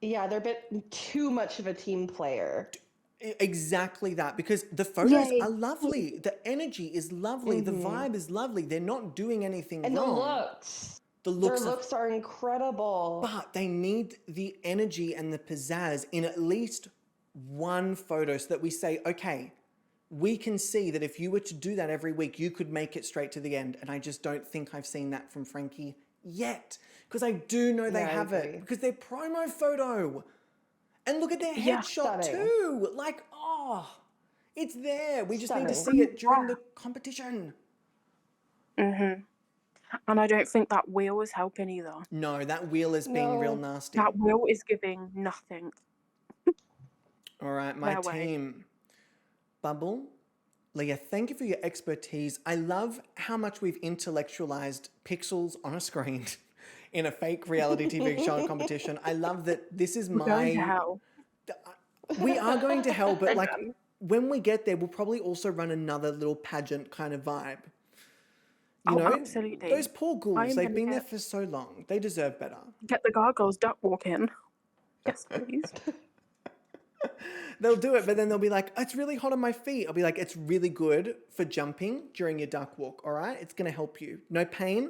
Yeah, they're a bit too much of a team player. Exactly that, because the photos are lovely. The energy is lovely. The vibe is lovely. They're not doing anything And wrong. their looks are incredible. But they need the energy and the pizzazz in at least one photo so that we say, okay, we can see that if you were to do that every week, you could make it straight to the end. And I just don't think I've seen that from Frankie yet. Because I do know they have it. Because their promo photo. And look at their headshot too. Like, it's there. We just need to see it during the competition. And I don't think that wheel is helping either. No, that wheel is being real nasty. That wheel is giving nothing. All right, my team. Bubble, Leah, thank you for your expertise. I love how much we've intellectualized pixels on a screen in a fake reality TV show and competition. I love that this is We're going to hell. We are going to hell, but like when we get there, we'll probably also run another little pageant kind of vibe. You know, absolutely. Those poor ghouls, they've been there for so long. They deserve better. Get the gargoyles duck walk in. Yes, please. They'll do it, but then they'll be like, it's really hot on my feet. I'll be like, it's really good for jumping during your duck walk, all right? It's going to help you. No pain,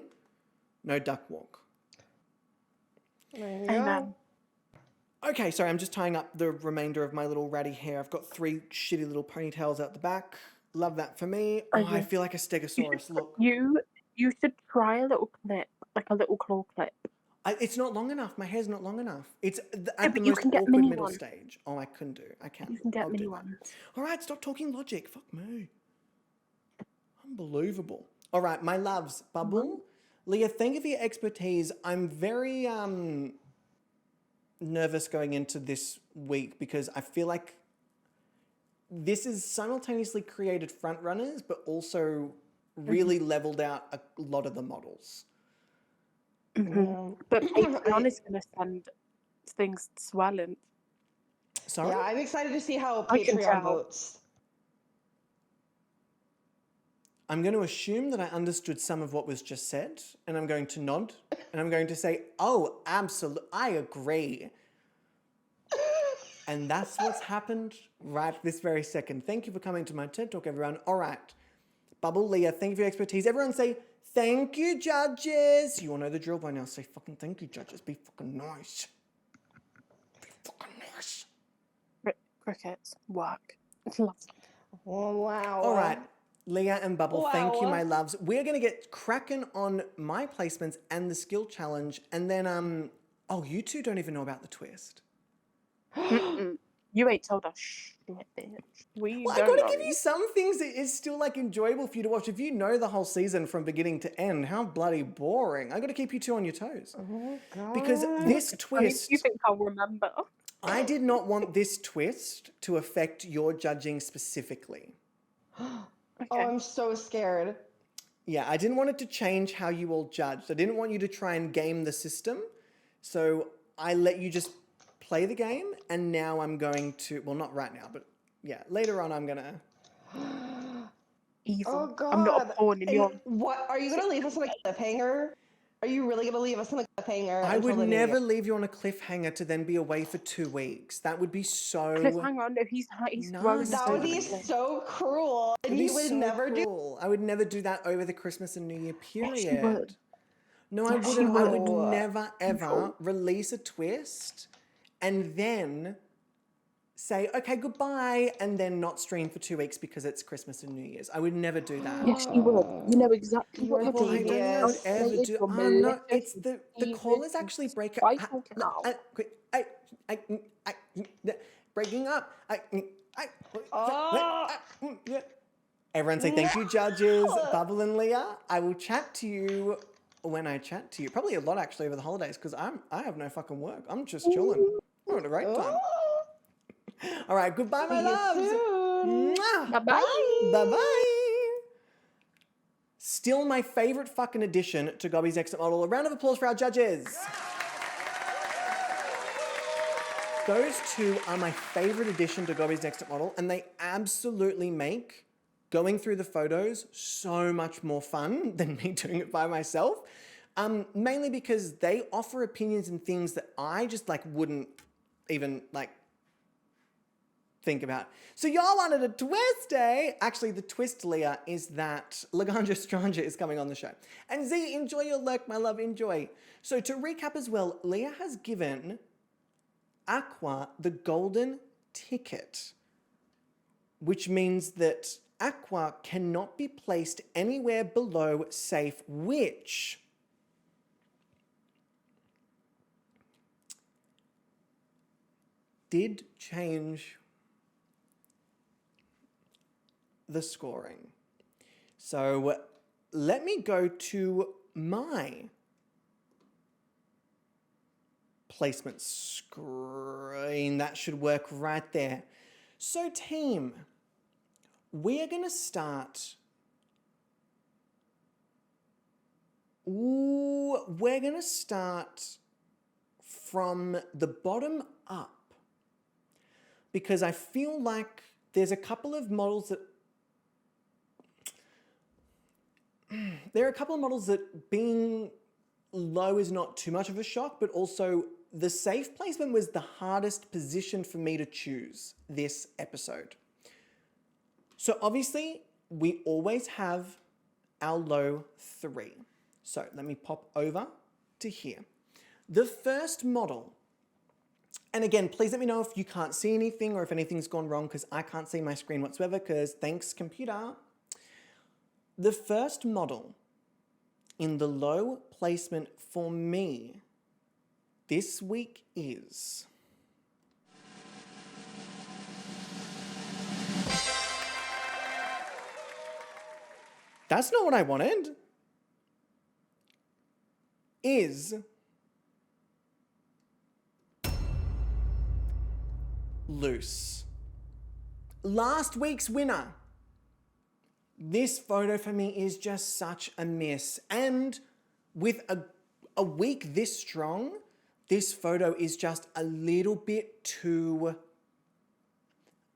no duck walk. Amen. Okay, sorry, I'm just tying up the remainder of my little ratty hair. I've got 3 shitty little ponytails out the back. Love that for me. Oh, I feel like a stegosaurus. Look. You should try a little clip, like a little claw clip. It's not long enough. My hair's not long enough. It's Yeah, at the but you most can get awkward mini middle ones. stage. Oh, I can do. I can. You can get I'll mini do that. ones. All right, stop talking logic. Fuck me. Unbelievable. All right, my loves, Bubble. Leah, thank you for your expertise. I'm very nervous going into this week because I feel like this is simultaneously created front runners, but also really leveled out a lot of the models. But Patreon is going to send things swelling. Sorry? Yeah, I'm excited to see how I can Patreon tell. votes. I'm going to assume that I understood some of what was just said, and I'm going to nod, and I'm going to say, oh, absolutely, I agree. And that's what's happened right this very second. Thank you for coming to my TED Talk, everyone. All right. Bubble, Leah, thank you for your expertise. Everyone say, thank you, judges. You all know the drill by now. Say fucking thank you, judges. Be fucking nice. Be fucking nice. Crickets work. Love them. Oh, wow. All right. Leah and Bubble, thank you, Wow. my loves. We're going to get cracking on my placements and the skill challenge. And then, oh, you two don't even know about the twist. You ain't told us shit, bitch. We Well, I don't gotta know. give you some things that is still like enjoyable for you to watch. If you know the whole season from beginning to end, how bloody boring. I gotta keep you two on your toes. Oh, God. Because this I mean, twist, you think I'll remember? I did not want this twist to affect your judging specifically. Okay. Oh, I'm so scared. Yeah, I didn't want it to change how you all judged. I didn't want you to try and game the system. So I let you just play the game, and now I'm going to, well, not right now, but yeah, later on I'm gonna. Evil. Oh, God. I'm not a pawn in And your... what? Are you going to leave us on a cliffhanger? Are you really going to leave us on a cliffhanger? I until would the new never year? leave you on a cliffhanger to then be away for 2 weeks. That would be so. Cliffhanger, no, he's throwing Nasty. us That over would be the cliff. so cruel. And It'd be you would so never do. cruel. I would never do that over the Christmas and New Year period. Yes, you would. No, I Yes, wouldn't. you I would. would never ever No. release a twist and then say, okay, goodbye, and then not stream for 2 weeks because it's Christmas and New Year's. I would never do that. Yes, you would. You know exactly what you're Well, I doing. don't think I would ever Calculated, do. you're Oh no, malicious, it's you're the call devious, is actually you're breaking. spiteful now. Breaking up. Oh. Everyone say thank you, judges. Bubble and Leah. I will chat to you when I chat to you. Probably a lot actually over the holidays because I have no fucking work. I'm just chilling. I'm having a great time. All right, goodbye, my See you loves. soon. Mwah. Bye-bye. Bye-bye. Still my favorite fucking addition to Gobby's Exit Model. A round of applause for our judges. Those two are my favorite addition to Gobby's Exit Model, and they absolutely make going through the photos so much more fun than me doing it by myself. Mainly because they offer opinions and things that I just like wouldn't even like think about. So y'all wanted a twist, eh? Actually, the twist, Leah, is that Laganja Stranja is coming on the show. And Z, enjoy your lurk, my love, enjoy. So to recap as well, Leah has given Aqua the golden ticket, which means that Aqua cannot be placed anywhere below safe, which did change the scoring. So let me go to my placement screen. That should work right there. So team, we are going to start. We're going to start from the bottom up because I feel like there's a couple of models that being low is not too much of a shock, but also the safe placement was the hardest position for me to choose this episode. So obviously, we always have our low 3. So let me pop over to here. The first model, and again, please let me know if you can't see anything or if anything's gone wrong because I can't see my screen whatsoever because thanks, computer. The first model in the low placement for me this week is... That's not what I wanted. Is loose. Last week's winner. This photo for me is just such a miss. And with a week this strong, this photo is just a little bit too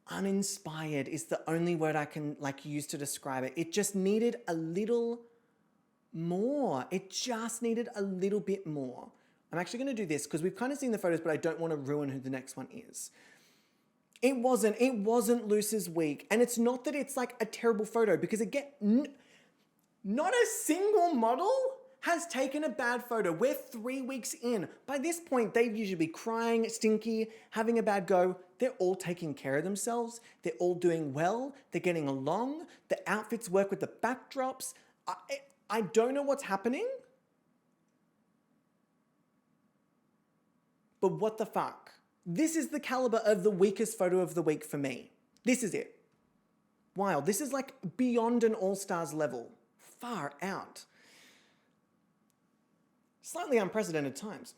uninspired is the only word I can use to describe it. It just needed a little more. It just needed a little bit more. I'm actually going to do this because we've kind of seen the photos, but I don't want to ruin who the next one is. It wasn't Luce's week. And it's not that it's like a terrible photo because again, not a single model has taken a bad photo. We're 3 weeks in. By this point, they'd usually be crying, stinky, having a bad go. They're all taking care of themselves. They're all doing well. They're getting along. The outfits work with the backdrops. I don't know what's happening. But what the fuck? This is the caliber of the weakest photo of the week for me. This is it. Wow, this is like beyond an All-Stars level. Far out. Slightly unprecedented times.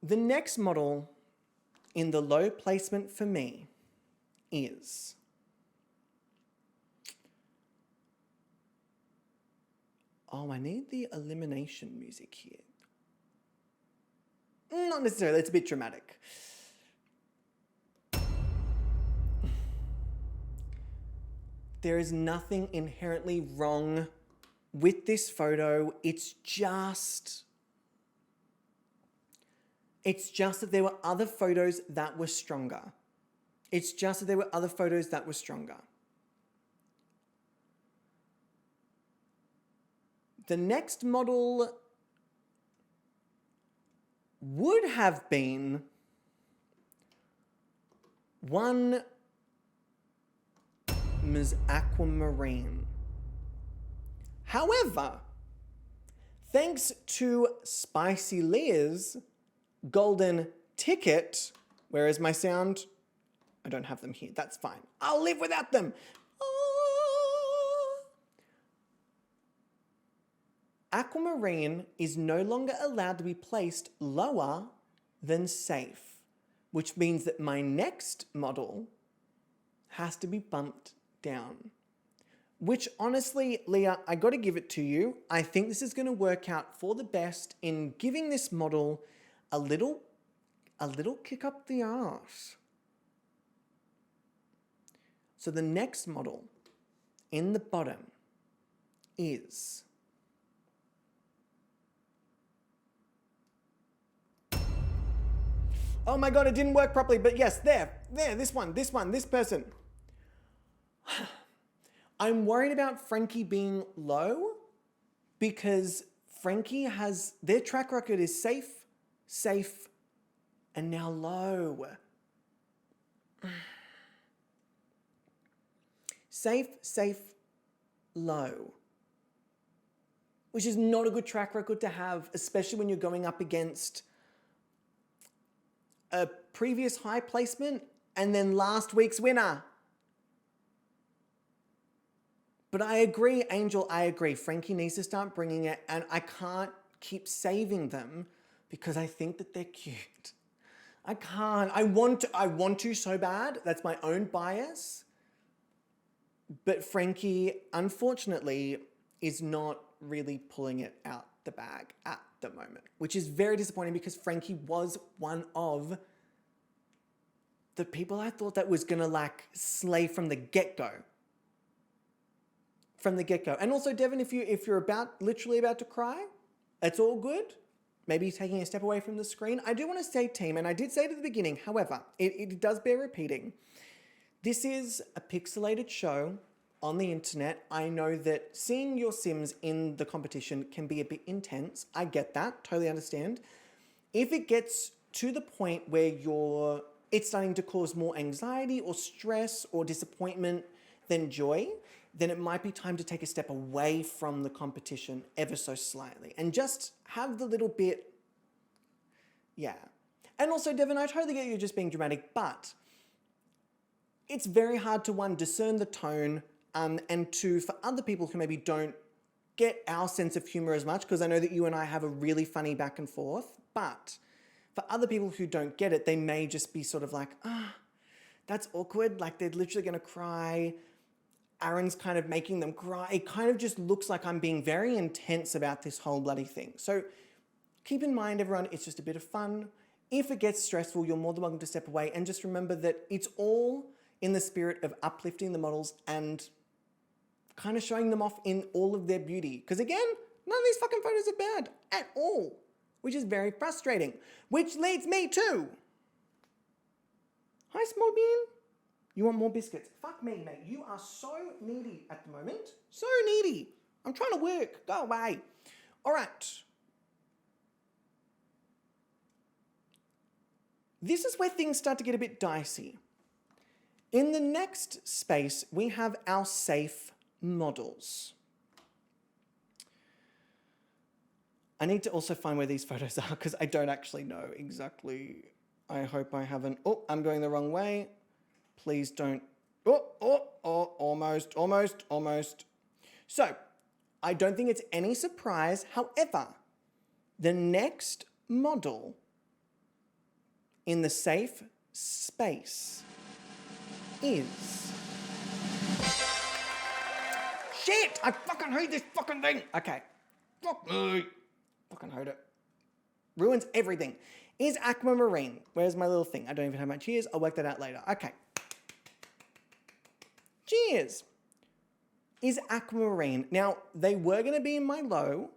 The next model in the low placement for me is I need the elimination music here. Not necessarily, it's a bit dramatic. There is nothing inherently wrong with this photo. It's just that there were other photos that were stronger. It's just that there were other photos that were stronger. The next model would have been one Ms. Aquamarine. However, thanks to Spicy Leah's golden ticket, where is my sound? I don't have them here, that's fine. I'll live without them. Aquamarine is no longer allowed to be placed lower than safe, which means that my next model has to be bumped down. Which honestly, Leah, I gotta give it to you. I think this is gonna work out for the best in giving this model a little kick up the arse. So the next model in the bottom is oh my God, it didn't work properly, but yes, there, this person. I'm worried about Frankie being low because Frankie has, their track record is safe, and now low. Safe, low. Which is not a good track record to have, especially when you're going up against a previous high placement and then last week's winner. But I agree, Angel, I agree. Frankie needs to start bringing it, and I can't keep saving them because I think that they're cute. I can't. I want to so bad. That's my own bias. But Frankie, unfortunately, is not really pulling it out the bag at the moment, which is very disappointing because Frankie was one of the people I thought that was gonna slay from the get-go. And also, Devin, if you're literally about to cry, it's all good. Maybe taking a step away from the screen. I do want to say, team, and I did say it at the beginning, however, it does bear repeating. This is a pixelated show on the internet. I know that seeing your Sims in the competition can be a bit intense. I get that, totally understand. If it gets to the point where it's starting to cause more anxiety or stress or disappointment than joy, then it might be time to take a step away from the competition ever so slightly and just have the little bit, Yeah. And also, Devin, I totally get you just being dramatic, but it's very hard to, one, discern the tone, and two, for other people who maybe don't get our sense of humor as much, because I know that you and I have a really funny back and forth, but for other people who don't get it, they may just be sort of like, that's awkward. Like they're literally going to cry. Aaron's kind of making them cry. It kind of just looks like I'm being very intense about this whole bloody thing. So keep in mind, everyone, it's just a bit of fun. If it gets stressful, you're more than welcome to step away, and just remember that it's all in the spirit of uplifting the models and kind of showing them off in all of their beauty. Because again, none of these fucking photos are bad at all, which is very frustrating. Which leads me to, hi, small bean. You want more biscuits? Fuck me, mate. You are so needy at the moment. So needy. I'm trying to work. Go away. All right. This is where things start to get a bit dicey. In the next space, we have our safe models. I need to also find where these photos are because I don't actually know exactly. I hope I haven't. Oh, I'm going the wrong way. Please don't. Almost. So, I don't think it's any surprise. However, the next model in the safe space is... Shit! I fucking hate this fucking thing! Okay. Fuck me. Fucking hate it. Ruins everything. Is Aquamarine. Where's my little thing? I don't even have my cheers. I'll work that out later. Okay. Cheers. Is Aquamarine. Now, they were going to be in my low.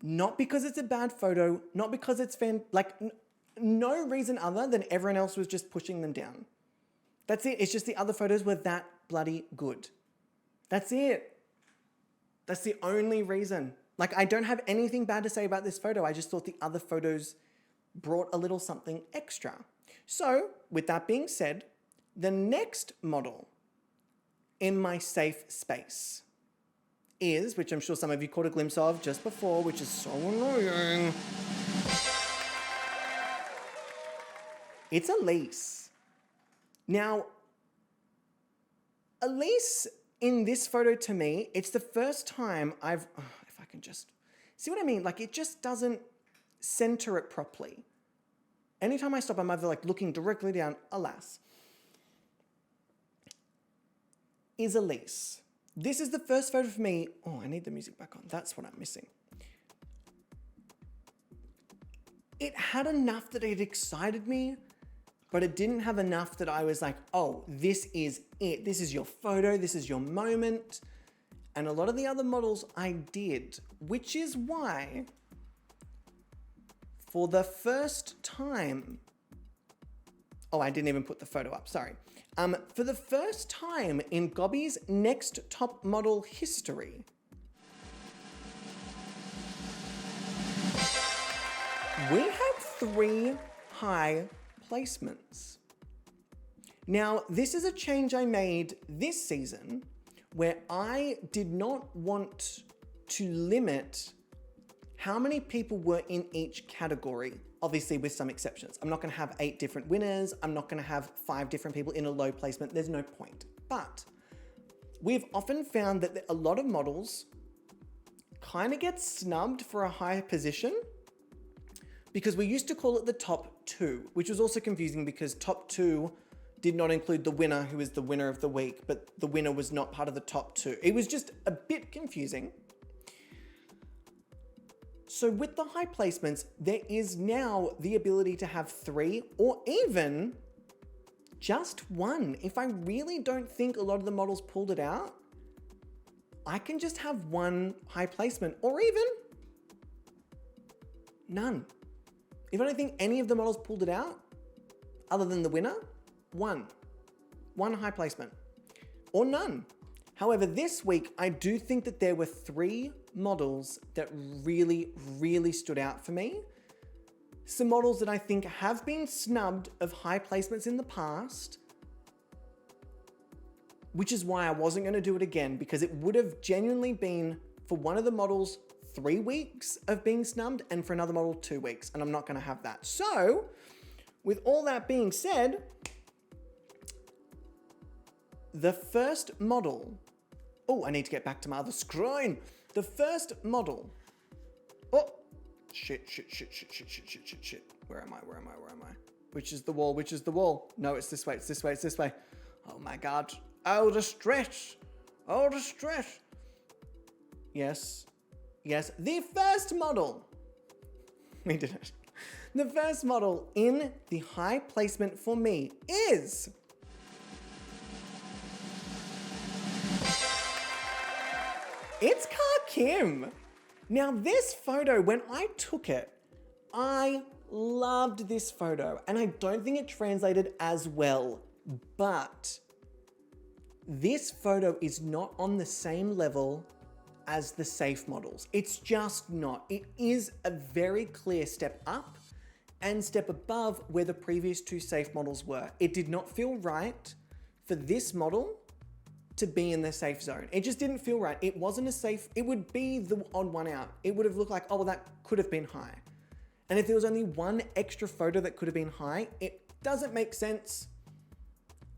Not because it's a bad photo. Not because it's no reason other than everyone else was just pushing them down. That's it. It's just the other photos were that bloody good. That's it. That's the only reason. Like, I don't have anything bad to say about this photo. I just thought the other photos brought a little something extra. So, with that being said, the next model in my safe space is, which I'm sure some of you caught a glimpse of just before, which is so annoying. It's Elise. Now, Elise, in this photo to me, it's the first time if I can just, see what I mean? Like, it just doesn't center it properly. Anytime I stop, I'm either like looking directly down, alas. Is Elise. This is the first photo for me. Oh, I need the music back on. That's what I'm missing. It had enough that it excited me, but it didn't have enough that I was like, oh, this is it. This is your photo. This is your moment. And a lot of the other models I did, which is why for the first time, oh, I didn't even put the photo up, sorry. For the first time in Gobby's Next Top Model history, we have 3 high placements. Now, this is a change I made this season where I did not want to limit how many people were in each category, obviously with some exceptions. I'm not going to have 8 different winners. I'm not going to have 5 different people in a low placement. There's no point. But we've often found that a lot of models kind of get snubbed for a high position because we used to call it the top 2, which was also confusing because top 2 did not include the winner, who is the winner of the week, but the winner was not part of the top 2. It was just a bit confusing. So with the high placements, there is now the ability to have 3 or even just 1. If I really don't think a lot of the models pulled it out, I can just have 1 high placement or even none. If I don't think any of the models pulled it out, other than the winner, 1 high placement or none. However, this week, I do think that there were 3 models that really, really stood out for me. Some models that I think have been snubbed of high placements in the past, which is why I wasn't going to do it again, because it would have genuinely been, for one of the models, 3 weeks of being snubbed and for another model 2 weeks, and I'm not going to have that. So, with all that being said, the first model... Oh, I need to get back to my other screen. The first model... Oh, shit. Where am I? Which is the wall? No, it's this way. Oh my God. Oh, the stretch. Yes. The first model. We did it. The first model in the high placement for me is... It's Ka Kim. Now this photo, when I took it, I loved this photo and I don't think it translated as well, but this photo is not on the same level as the safe models. It's just not. It is a very clear step up and step above where the previous 2 safe models were. It did not feel right for this model to be in the safe zone. It just didn't feel right. It wasn't a safe, it would be the odd one out. It would have looked like, oh, well, that could have been high. And if there was only one extra photo that could have been high, it doesn't make sense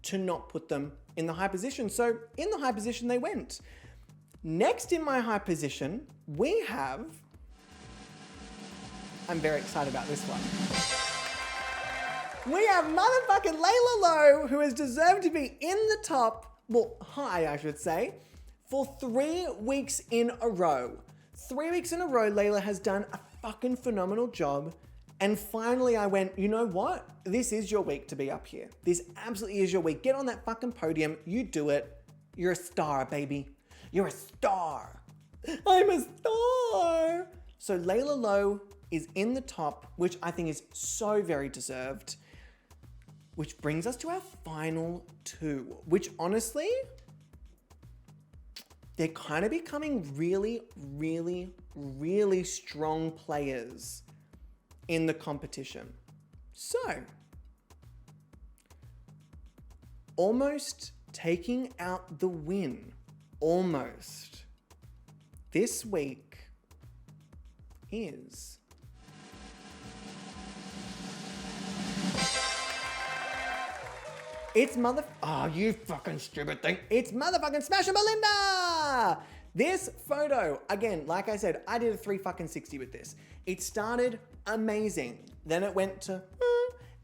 to not put them in the high position. So in the high position they went. Next in my high position, we have, I'm very excited about this one. We have motherfucking Layla Lowe, who has deserved to be in the top, well, high, I should say, for 3 weeks in a row. 3 weeks in a row, Layla has done a fucking phenomenal job. And finally I went, you know what? This is your week to be up here. This absolutely is your week. Get on that fucking podium. You do it. You're a star, baby. You're a star. I'm a star. So Layla Lowe is in the top, which I think is so very deserved. Which brings us to our final 2, which honestly, they're kind of becoming really strong players in the competition. So, almost taking out the win, almost, this week is... It's oh, you fucking stupid thing. It's motherfucking Smash and Belinda! This photo, again, like I said, I did a 360 with this. It started amazing. Then it went to,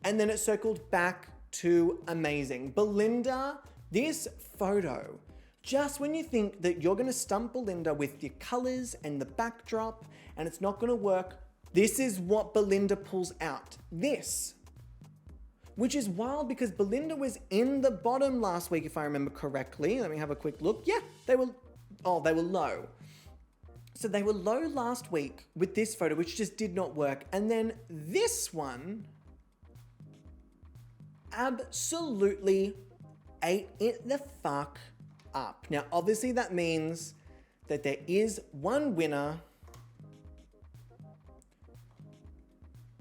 and then it circled back to amazing. Belinda, this photo, just when you think that you're gonna stump Belinda with your colors and the backdrop and it's not gonna work, this is what Belinda pulls out. This. Which is wild because Belinda was in the bottom last week, if I remember correctly. Let me have a quick look. Yeah, they were low. So they were low last week with this photo, which just did not work. And then this one absolutely ate it the fuck up. Now, obviously that means that there is one winner,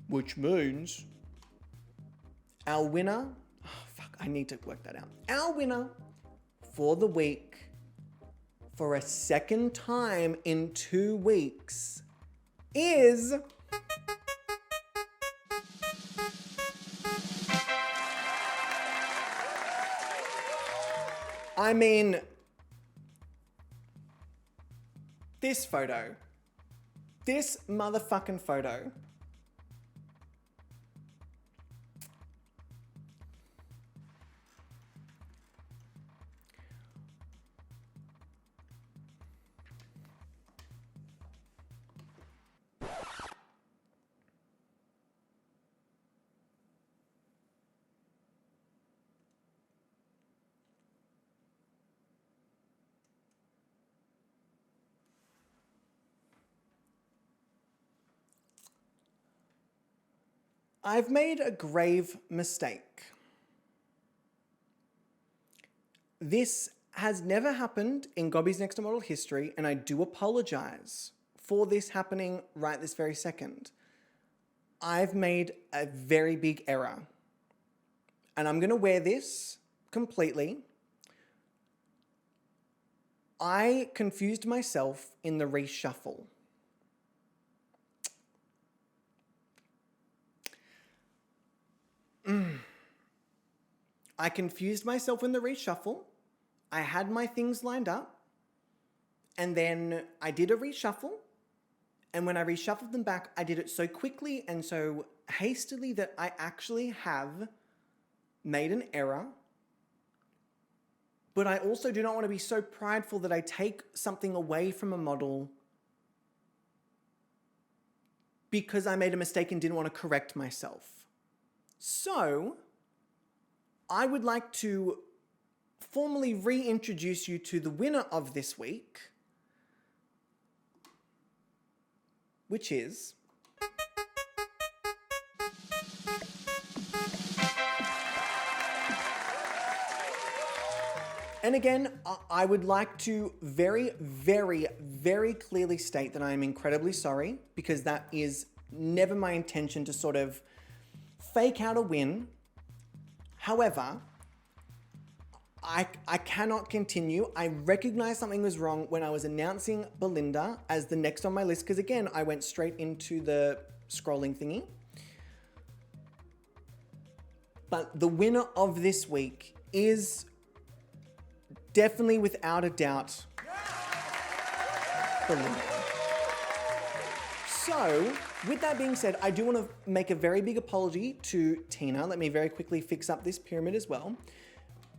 which means our winner, I need to work that out. Our winner for the week, for a second time in 2 weeks, is... I mean, this photo. This motherfucking photo. I've made a grave mistake. This has never happened in Gobby's Next to Model history, and I do apologize for this happening right this very second. I've made a very big error, and I'm gonna wear this completely. I confused myself in the reshuffle. I confused myself in the reshuffle. I had my things lined up. And then I did a reshuffle. And when I reshuffled them back, I did it so quickly and so hastily that I actually have made an error. But I also do not want to be so prideful that I take something away from a model because I made a mistake and didn't want to correct myself. So, I would like to formally reintroduce you to the winner of this week, which is and again, I would like to very, very, very clearly state that I am incredibly sorry because that is never my intention to sort of fake out a win. However, I cannot continue. I recognize something was wrong when I was announcing Belinda as the next on my list because again, I went straight into the scrolling thingy. But the winner of this week is definitely without a doubt Belinda. So, with that being said, I do want to make a very big apology to Tina. Let me very quickly fix up this pyramid as well.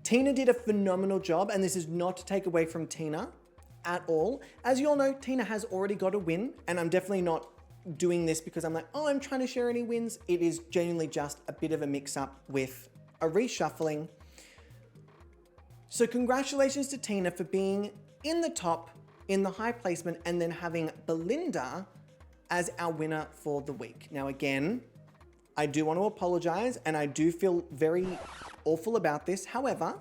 Tina did a phenomenal job, and this is not to take away from Tina at all. As you all know, Tina has already got a win, and I'm definitely not doing this because I'm like, oh, I'm trying to share any wins. It is genuinely just a bit of a mix-up with a reshuffling. So congratulations to Tina for being in the top, in the high placement, and then having Belinda as our winner for the week. Now again, I do want to apologize and I do feel very awful about this. However,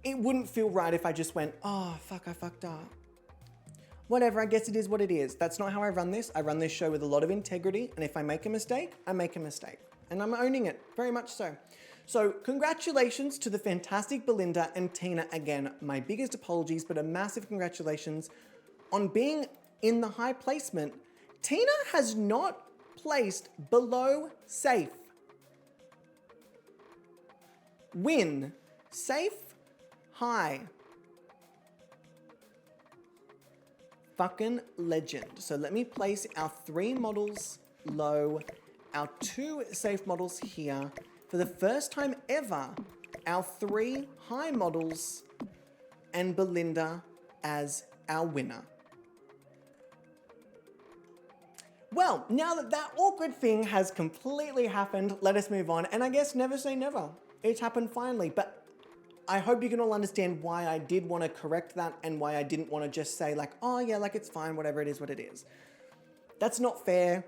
it wouldn't feel right if I just went, oh, fuck, I fucked up. Whatever, I guess it is what it is. That's not how I run this. I run this show with a lot of integrity, and if I make a mistake, I make a mistake. And I'm owning it, very much so. So congratulations to the fantastic Belinda and Tina again. My biggest apologies, but a massive congratulations on being in the high placement. Tina has not placed below safe. Win, safe, high. Fucking legend. So let me place our 3 models low, our 2 safe models here. For the first time ever, our 3 high models and Belinda as our winner. Well, now that that awkward thing has completely happened, let us move on. And I guess never say never. It's happened finally, but I hope you can all understand why I did want to correct that and why I didn't want to just say like, oh yeah, like it's fine, whatever it is, what it is. That's not fair.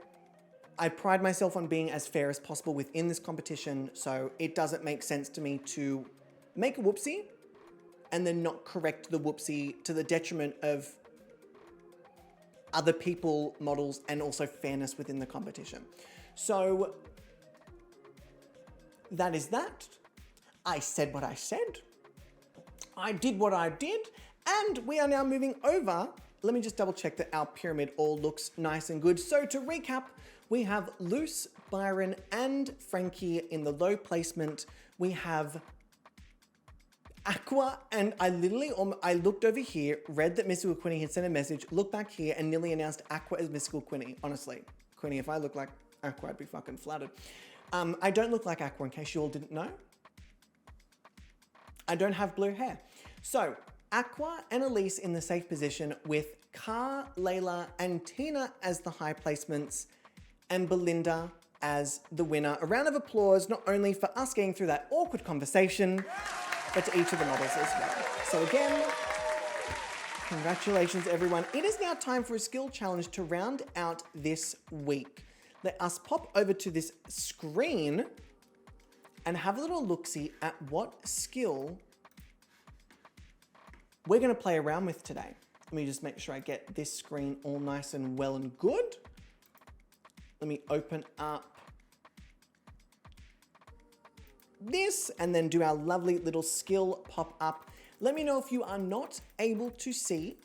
I pride myself on being as fair as possible within this competition, so it doesn't make sense to me to make a whoopsie and then not correct the whoopsie to the detriment of other people, models, and also fairness within the competition. So that is that. I said what I said. I did what I did, and we are now moving over. Let me just double check that our pyramid all looks nice and good. So to recap, we have Luce, Byron, and Frankie in the low placement. We have Aqua, and I looked over here, read that Mystical Quinny had sent a message, looked back here, and nearly announced Aqua as Mystical Quinny. Honestly, Quinny, if I look like Aqua, I'd be fucking flattered. I don't look like Aqua, in case you all didn't know. I don't have blue hair. So, Aqua and Elise in the safe position with Car, Layla, and Tina as the high placements, and Belinda as the winner. A round of applause, not only for us getting through that awkward conversation, but to each of the models as well. So again, congratulations everyone. It is now time for a skill challenge to round out this week. Let us pop over to this screen and have a little look-see at what skill we're gonna play around with today. Let me just make sure I get this screen all nice and well and good. Let me open up this and then do our lovely little skill pop up. Let me know if you are not able to see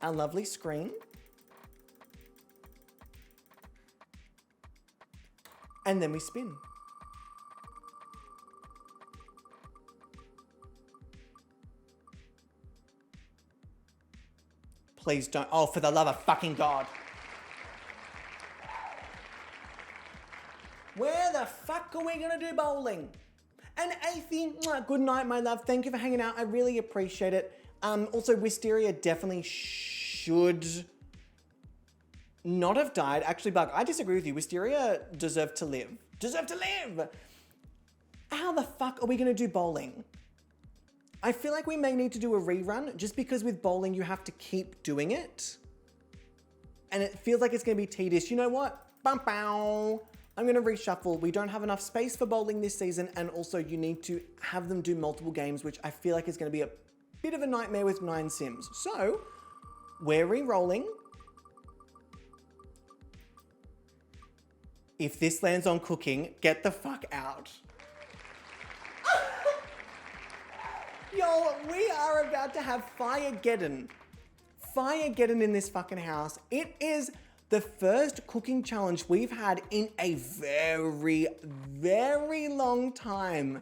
our lovely screen. And then we spin. Please don't. Oh, for the love of fucking God. Where the fuck are we gonna do bowling? And Athie, good night, my love. Thank you for hanging out. I really appreciate it. Also, Wisteria definitely should not have died. Actually, Bug, I disagree with you. Wisteria deserved to live. Deserved to live! How the fuck are we gonna do bowling? I feel like we may need to do a rerun just because with bowling, you have to keep doing it. And it feels like it's gonna be tedious. You know what? Bum bow. I'm gonna reshuffle. We don't have enough space for bowling this season, and also you need to have them do multiple games, which I feel like is gonna be a bit of a nightmare with 9 Sims. So, we're re-rolling. If this lands on cooking, get the fuck out. Yo, we are about to have Firegeddon. Firegeddon in this fucking house. It is the first cooking challenge we've had in a very, very long time.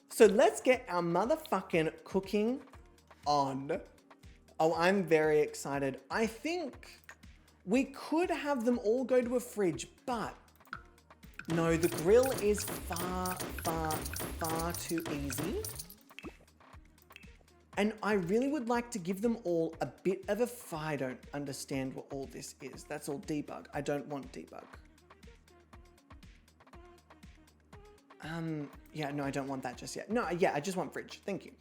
So let's get our motherfucking cooking on. Oh, I'm very excited. I think we could have them all go to a fridge, but no, the grill is far, far, far too easy. And I really would like to give them all a bit of a I don't understand what all this is. That's all debug. I don't want debug. Yeah, no, I don't want that just yet. No, yeah, I just want fridge. Thank you.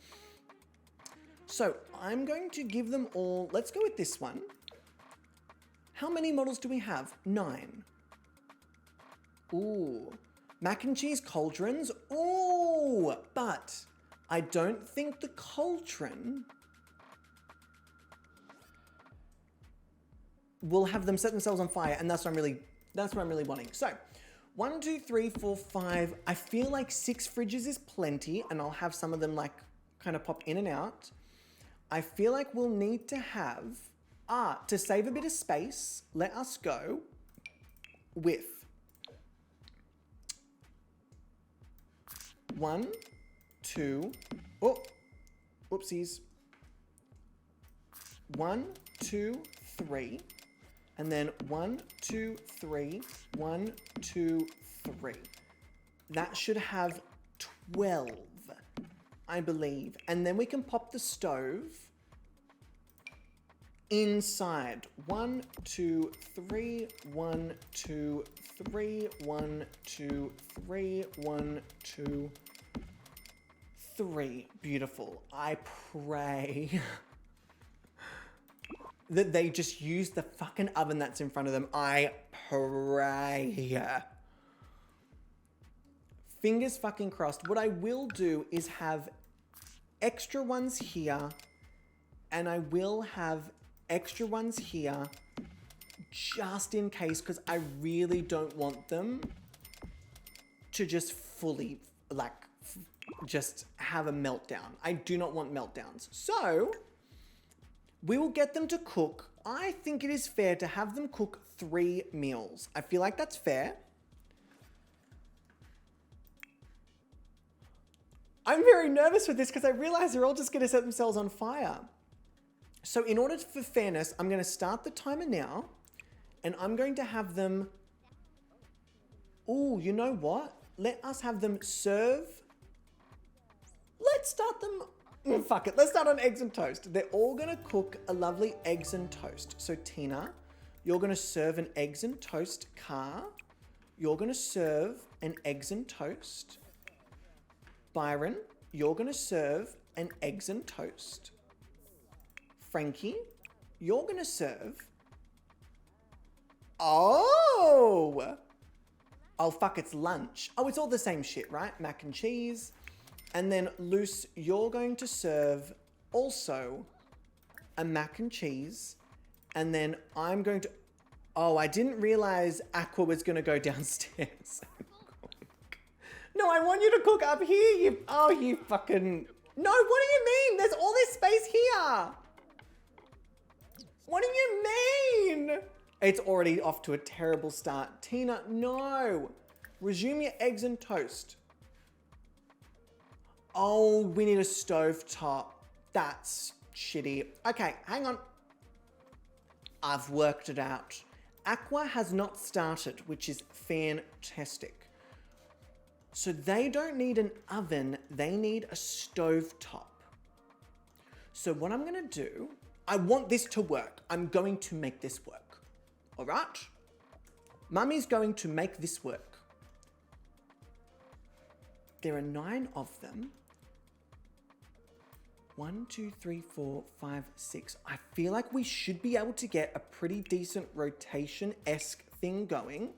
So I'm going to give them all, let's go with this one. How many models do we have? 9. Ooh, mac and cheese cauldrons. Ooh, but I don't think the cauldron will have them set themselves on fire, and that's what I'm really wanting. So, 1, 2, 3, 4, 5. I feel like 6 fridges is plenty, and I'll have some of them like kind of pop in and out. I feel like we'll need to have, to save a bit of space, let us go with 1, 2, oh, whoopsies. 1, 2, 3, and then 1, 2, 3, 1, 2, 3. That should have 12, I believe. And then we can pop the stove inside. 1, 2, 3, 1, 2, 3, 1, 2, 3, 1, 2, 3. Beautiful. I pray that they just use the fucking oven that's in front of them. I pray. Fingers fucking crossed. What I will do is have extra ones here, and I will have extra ones here just in case, because I really don't want them to just fully, like, just have a meltdown. I do not want meltdowns. So, we will get them to cook. I think it is fair to have them cook 3 meals. I feel like that's fair. I'm very nervous with this because I realize they're all just going to set themselves on fire. So in order for fairness, I'm going to start the timer now, and I'm going to have them... Ooh, you know what? Let us have them serve... Let's start them... Fuck it. Let's start on eggs and toast. They're all going to cook a lovely eggs and toast. So Tina, you're going to serve an eggs and toast. Car, you're going to serve an eggs and toast. Byron, you're going to serve an eggs and toast. Frankie, you're going to serve... Oh! Oh, fuck, it's lunch. Oh, it's all the same shit, right? Mac and cheese. And then, Luce, you're going to serve also a mac and cheese. And then I'm going to... Oh, I didn't realize Aqua was going to go downstairs. No, I want you to cook up here. You fucking... No, what do you mean? There's all this space here. What do you mean? It's already off to a terrible start. Tina, no. Resume your eggs and toast. Oh, we need a stovetop. That's shitty. Okay, hang on. I've worked it out. Aqua has not started, which is fantastic. So they don't need an oven, they need a stovetop. So what I'm gonna do, I want this to work. I'm going to make this work. All right? Mummy's going to make this work. There are 9 of them. 1, 2, 3, 4, 5, 6. I feel like we should be able to get a pretty decent rotation-esque thing going.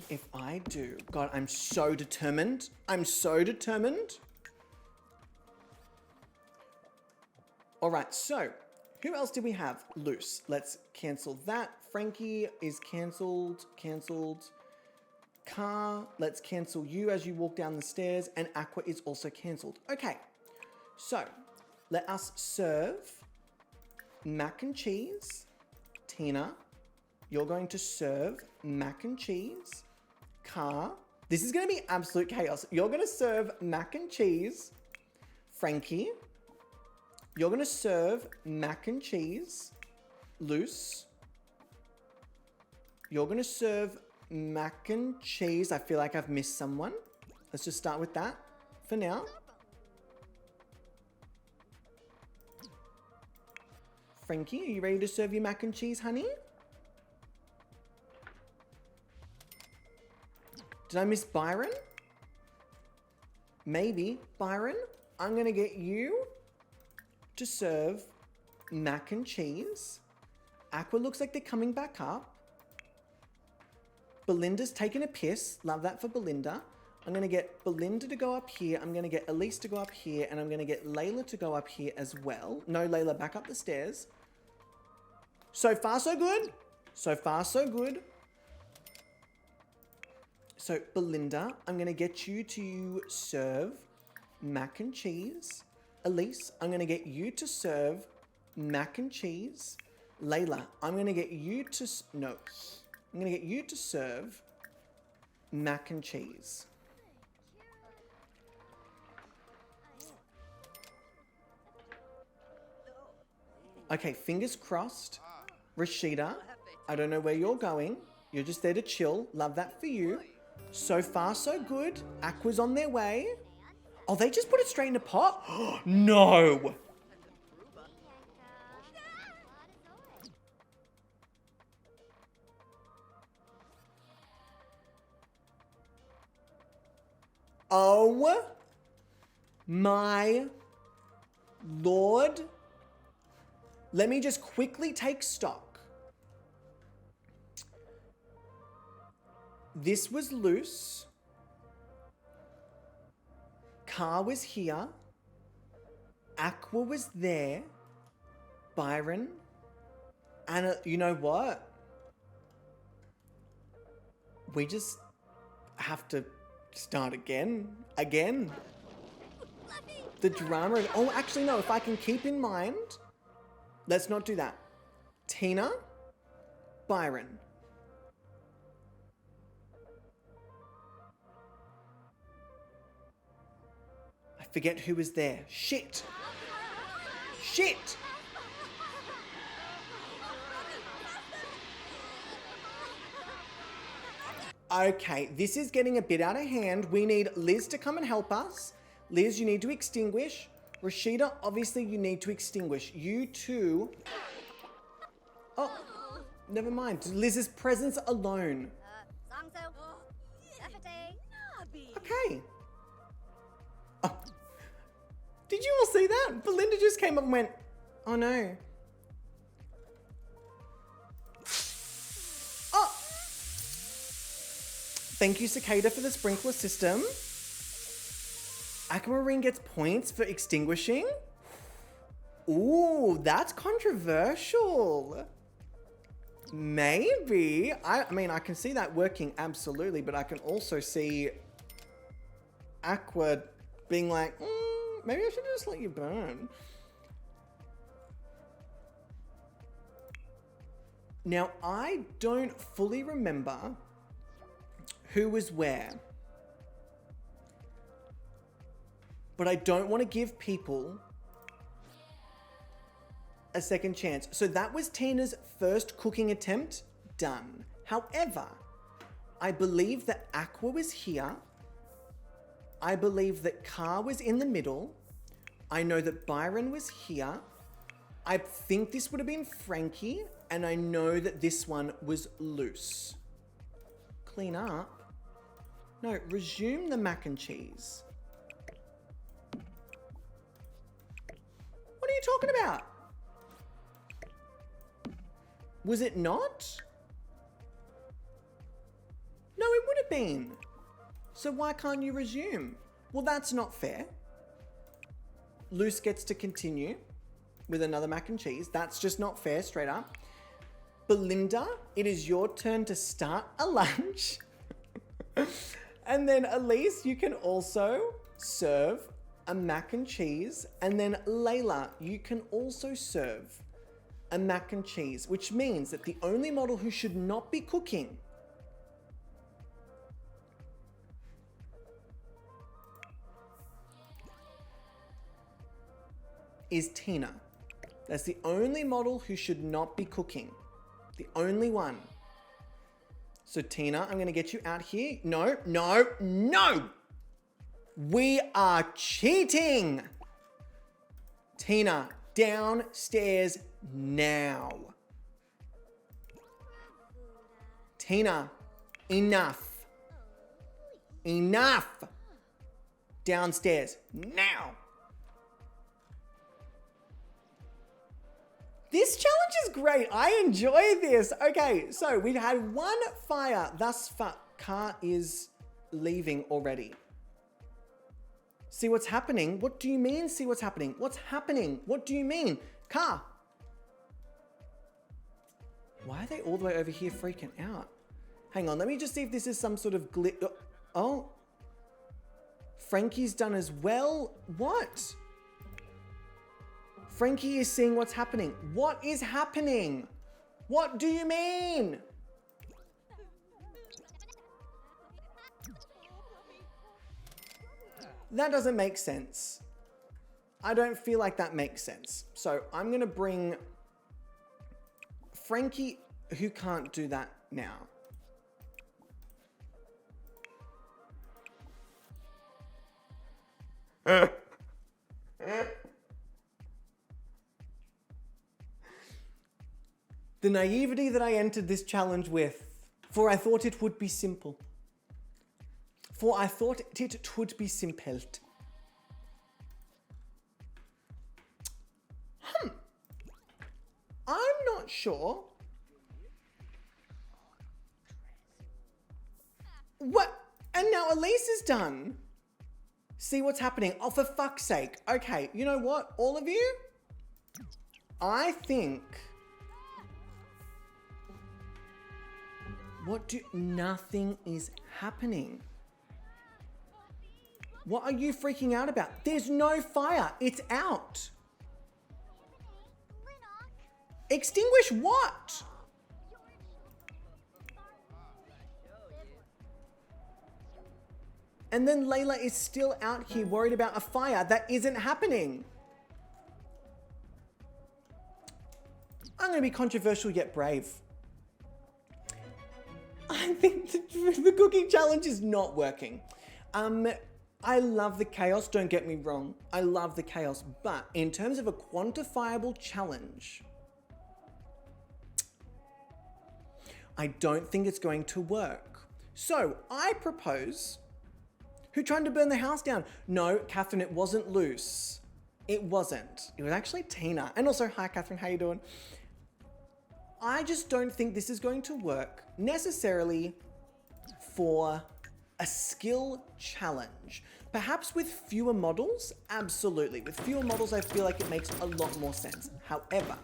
If I do, God, I'm so determined. I'm so determined. All right, so who else did we have? Loose. Let's cancel that. Frankie is cancelled. Cancelled. Car. Let's cancel you as you walk down the stairs. And Aqua is also cancelled. Okay. So let us serve mac and cheese. Tina, you're going to serve mac and cheese. Car. This is going to be absolute chaos. You're going to serve mac and cheese. Frankie, you're going to serve mac and cheese. Loose, you're going to serve mac and cheese. I feel like I've missed someone. Let's just start with that for now. Frankie, are you ready to serve your mac and cheese, honey? Did I miss Byron? Maybe. Byron, I'm going to get you to serve mac and cheese. Aqua looks like they're coming back up. Belinda's taking a piss. Love that for Belinda. I'm going to get Belinda to go up here. I'm going to get Elise to go up here. And I'm going to get Layla to go up here as well. No, Layla, back up the stairs. So far, so good. So far, so good. So, Belinda, I'm going to get you to serve mac and cheese. Elise, I'm going to get you to serve mac and cheese. Layla, I'm going to get you to... No. I'm going to get you to serve mac and cheese. Okay, fingers crossed. Rashida, I don't know where you're going. You're just there to chill. Love that for you. So far, so good. Aqua's on their way. Oh, they just put it straight in a pot? No! Oh my Lord. Let me just quickly take stock. This was loose. Car was here. Aqua was there. Byron. Anna, you know what? We just have to start again. The drama. Oh, actually, no. If I can keep in mind. Let's not do that. Tina. Byron. Forget who was there. Shit. Shit. Okay, this is getting a bit out of hand. We need Liz to come and help us. Liz, you need to extinguish. Rashida, obviously you need to extinguish. You too. Oh, never mind. Liz's presence alone. Okay. Oh. Did you all see that? Belinda just came up and went, oh no. Oh! Thank you, Cicada, for the sprinkler system. Aquamarine gets points for extinguishing. Ooh, that's controversial. Maybe. I mean, I can see that working absolutely, but I can also see Aqua being like, maybe I should just let you burn. Now, I don't fully remember who was where, but I don't want to give people a second chance. So that was Tina's first cooking attempt done. However, I believe that Aqua was here. I believe that Car was in the middle. I know that Byron was here. I think this would have been Frankie, and I know that this one was loose. Clean up? No, resume the mac and cheese. What are you talking about? Was it not? No, it would have been. So why can't you resume? Well, that's not fair. Luce gets to continue with another mac and cheese. That's just not fair, straight up. Belinda, it is your turn to start a lunch. And then Elise, you can also serve a mac and cheese. And then Layla, you can also serve a mac and cheese, which means that the only model who should not be cooking is Tina. That's the only model who should not be cooking. The only one. So Tina, I'm gonna get you out here. No, no, no! We are cheating! Tina, downstairs now. Tina, enough. Enough! Downstairs now. This challenge is great. I enjoy this. Okay, so we've had one fire thus far. Car is leaving already. See what's happening? What do you mean, see what's happening? What's happening? What do you mean? Car. Why are they all the way over here freaking out? Hang on, let me just see if this is some sort of glitch. Oh. Frankie's done as well. What? Frankie is seeing what's happening. What is happening? What do you mean? That doesn't make sense. I don't feel like that makes sense. So I'm going to bring Frankie, who can't do that now. The naivety that I entered this challenge with, for I thought it would be simple. For I thought it would be simpled. I'm not sure. What? And now Elise is done. See what's happening. Oh, for fuck's sake. Okay, you know what? All of you? I think... Nothing is happening. What are you freaking out about? There's no fire. It's out. Extinguish what? And then Layla is still out here worried about a fire that isn't happening. I'm going to be controversial yet brave. I think the cooking challenge is not working. I love the chaos, don't get me wrong. I love the chaos, but in terms of a quantifiable challenge, I don't think it's going to work. So I propose, who tried to burn the house down? No, Catherine, it wasn't loose. It wasn't. It was actually Tina. And also, hi Catherine, how you doing? I just don't think this is going to work necessarily for a skill challenge. Perhaps with fewer models, absolutely. With fewer models, I feel like it makes a lot more sense. However,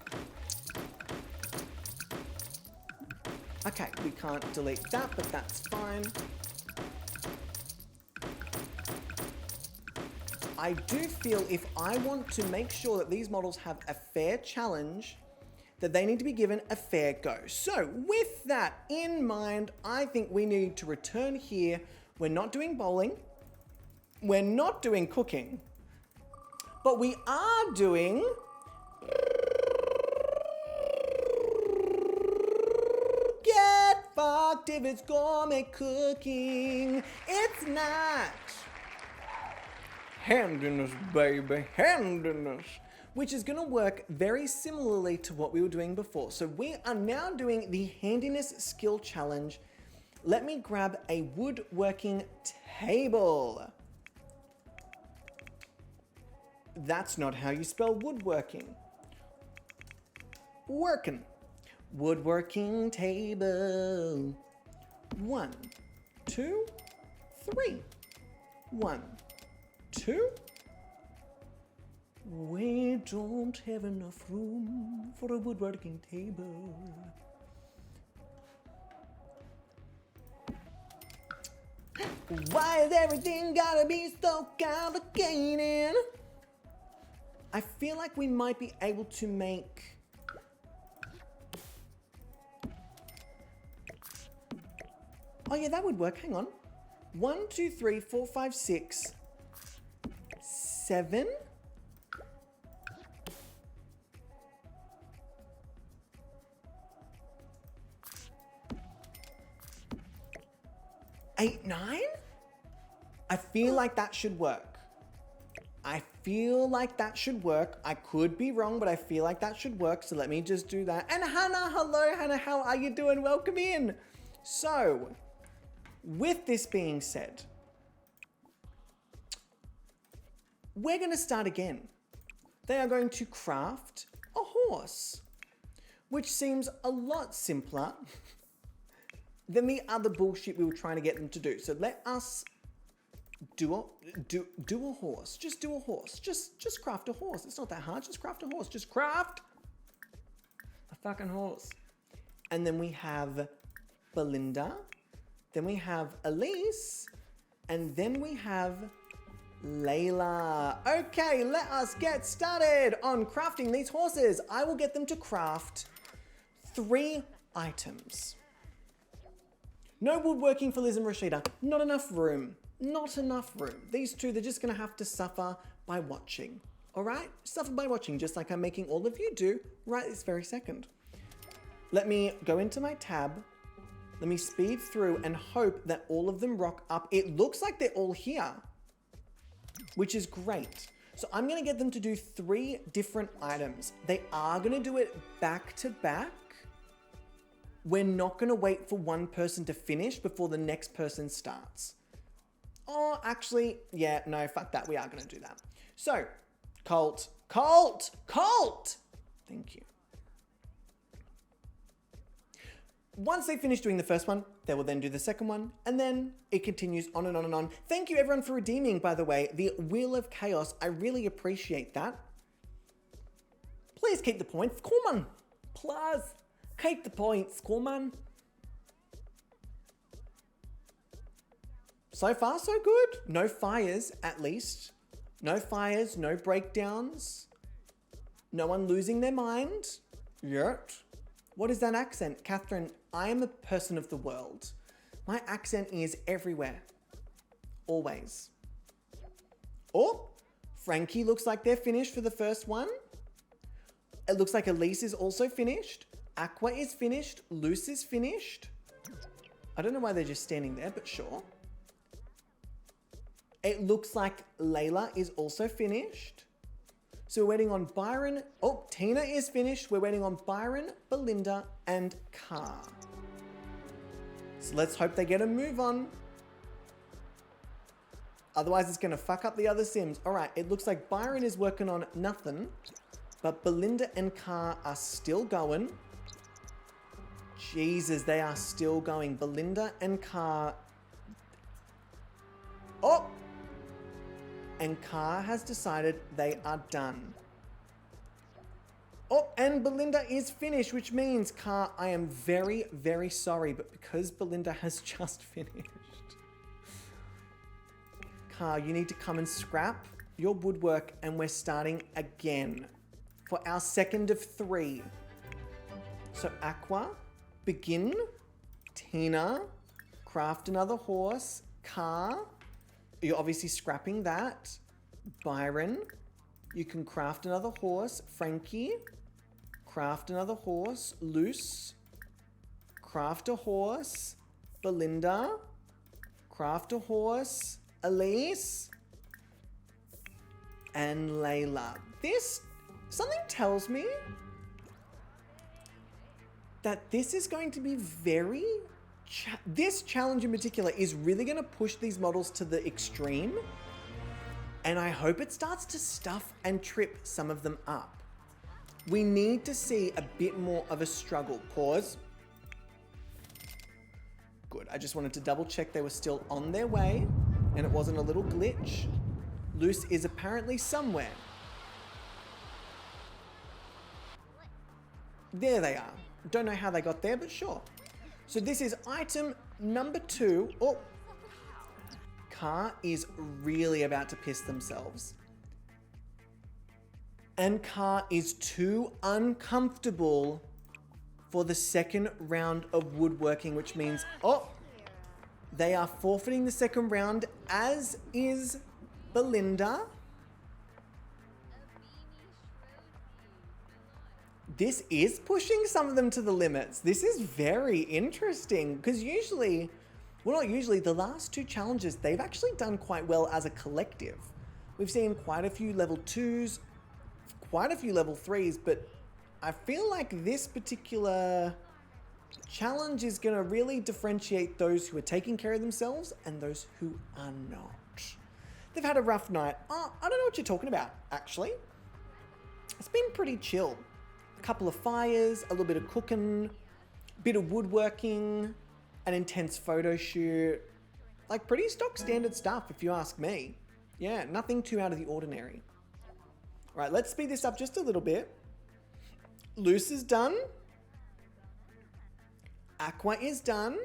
Okay, we can't delete that, but that's fine. I do feel if I want to make sure that these models have a fair challenge, that they need to be given a fair go. So with that in mind, I think we need to return here. We're not doing bowling. We're not doing cooking. But we are doing... Get fucked if it's gourmet cooking. It's not. Handiness, baby, handiness. Which is going to work very similarly to what we were doing before. So we are now doing the handiness skill challenge. Let me grab a woodworking table. That's not how you spell woodworking. Working. Woodworking table. 1, 2, 3. 1, 2. We don't have enough room for a woodworking table. Why is everything gotta be so complicated? I feel like we might be able to make... Oh yeah, that would work. Hang on. 1, 2, 3, 4, 5, 6, 7. 8, 9? I feel like that should work. I feel like that should work. I could be wrong, but I feel like that should work. So let me just do that. And Hannah, hello Hannah, how are you doing? Welcome in. So, with this being said, we're going to start again. They are going to craft a horse, which seems a lot simpler than the other bullshit we were trying to get them to do. So let us do a horse. Just do a horse. Just craft a horse. It's not that hard. Just craft a horse. Just craft a fucking horse. And then we have Belinda. Then we have Elise. And then we have Layla. Okay, let us get started on crafting these horses. I will get them to craft 3 items. No woodworking for Liz and Rashida. Not enough room. Not enough room. These two, they're just going to have to suffer by watching. All right? Suffer by watching, just like I'm making all of you do right this very second. Let me go into my tab. Let me speed through and hope that all of them rock up. It looks like they're all here, which is great. So I'm going to get them to do 3 different items. They are going to do it back to back. We're not going to wait for one person to finish before the next person starts. Oh, actually, yeah, no, fuck that. We are going to do that. So, Colt. Thank you. Once they finish doing the first one, they will then do the second one, and then it continues on and on and on. Thank you everyone for redeeming, by the way, the Wheel of Chaos. I really appreciate that. Please keep the points. Come on. Please. Keep the points. Come on. So far, so good. No fires, at least. No fires, no breakdowns. No one losing their mind. Yet. What is that accent? Catherine, I am a person of the world. My accent is everywhere. Always. Oh, Frankie looks like they're finished for the first one. It looks like Elise is also finished. Aqua is finished. Luce is finished. I don't know why they're just standing there, but sure. It looks like Layla is also finished. So we're waiting on Byron. Oh, Tina is finished. We're waiting on Byron, Belinda, and Car. So let's hope they get a move on. Otherwise, it's going to fuck up the other Sims. All right, it looks like Byron is working on nothing, but Belinda and Car are still going. Jesus, they are still going. Belinda and Car. Oh! And Car has decided they are done. Oh, and Belinda is finished, which means, Car, I am very, very sorry, but because Belinda has just finished, Car, you need to come and scrap your woodwork, and we're starting again for our second of 3. So Aqua, begin. Tina, craft another horse. Car, you're obviously scrapping that. Byron, you can craft another horse. Frankie, craft another horse. Luce, craft a horse. Belinda, craft a horse. Elise, and Layla. Something tells me that this is going to be this challenge in particular is really going to push these models to the extreme. And I hope it starts to stuff and trip some of them up. We need to see a bit more of a struggle. Pause. Good. I just wanted to double check they were still on their way and it wasn't a little glitch. Luce is apparently somewhere. There they are. Don't know how they got there, but sure. So this is item number 2. Oh, Car is really about to piss themselves. And Car is too uncomfortable for the second round of woodworking, which means, oh, they are forfeiting the second round, as is Belinda. This is pushing some of them to the limits. This is very interesting because usually, well, not usually, the last 2 challenges, they've actually done quite well as a collective. We've seen quite a few level 2s, quite a few level 3s, but I feel like this particular challenge is going to really differentiate those who are taking care of themselves and those who are not. They've had a rough night. Oh, I don't know what you're talking about, actually. It's been pretty chill. A couple of fires, a little bit of cooking, a bit of woodworking, an intense photo shoot. Like pretty stock standard stuff, if you ask me. Yeah, nothing too out of the ordinary. All right, let's speed this up just a little bit. Luce is done. Aqua is done.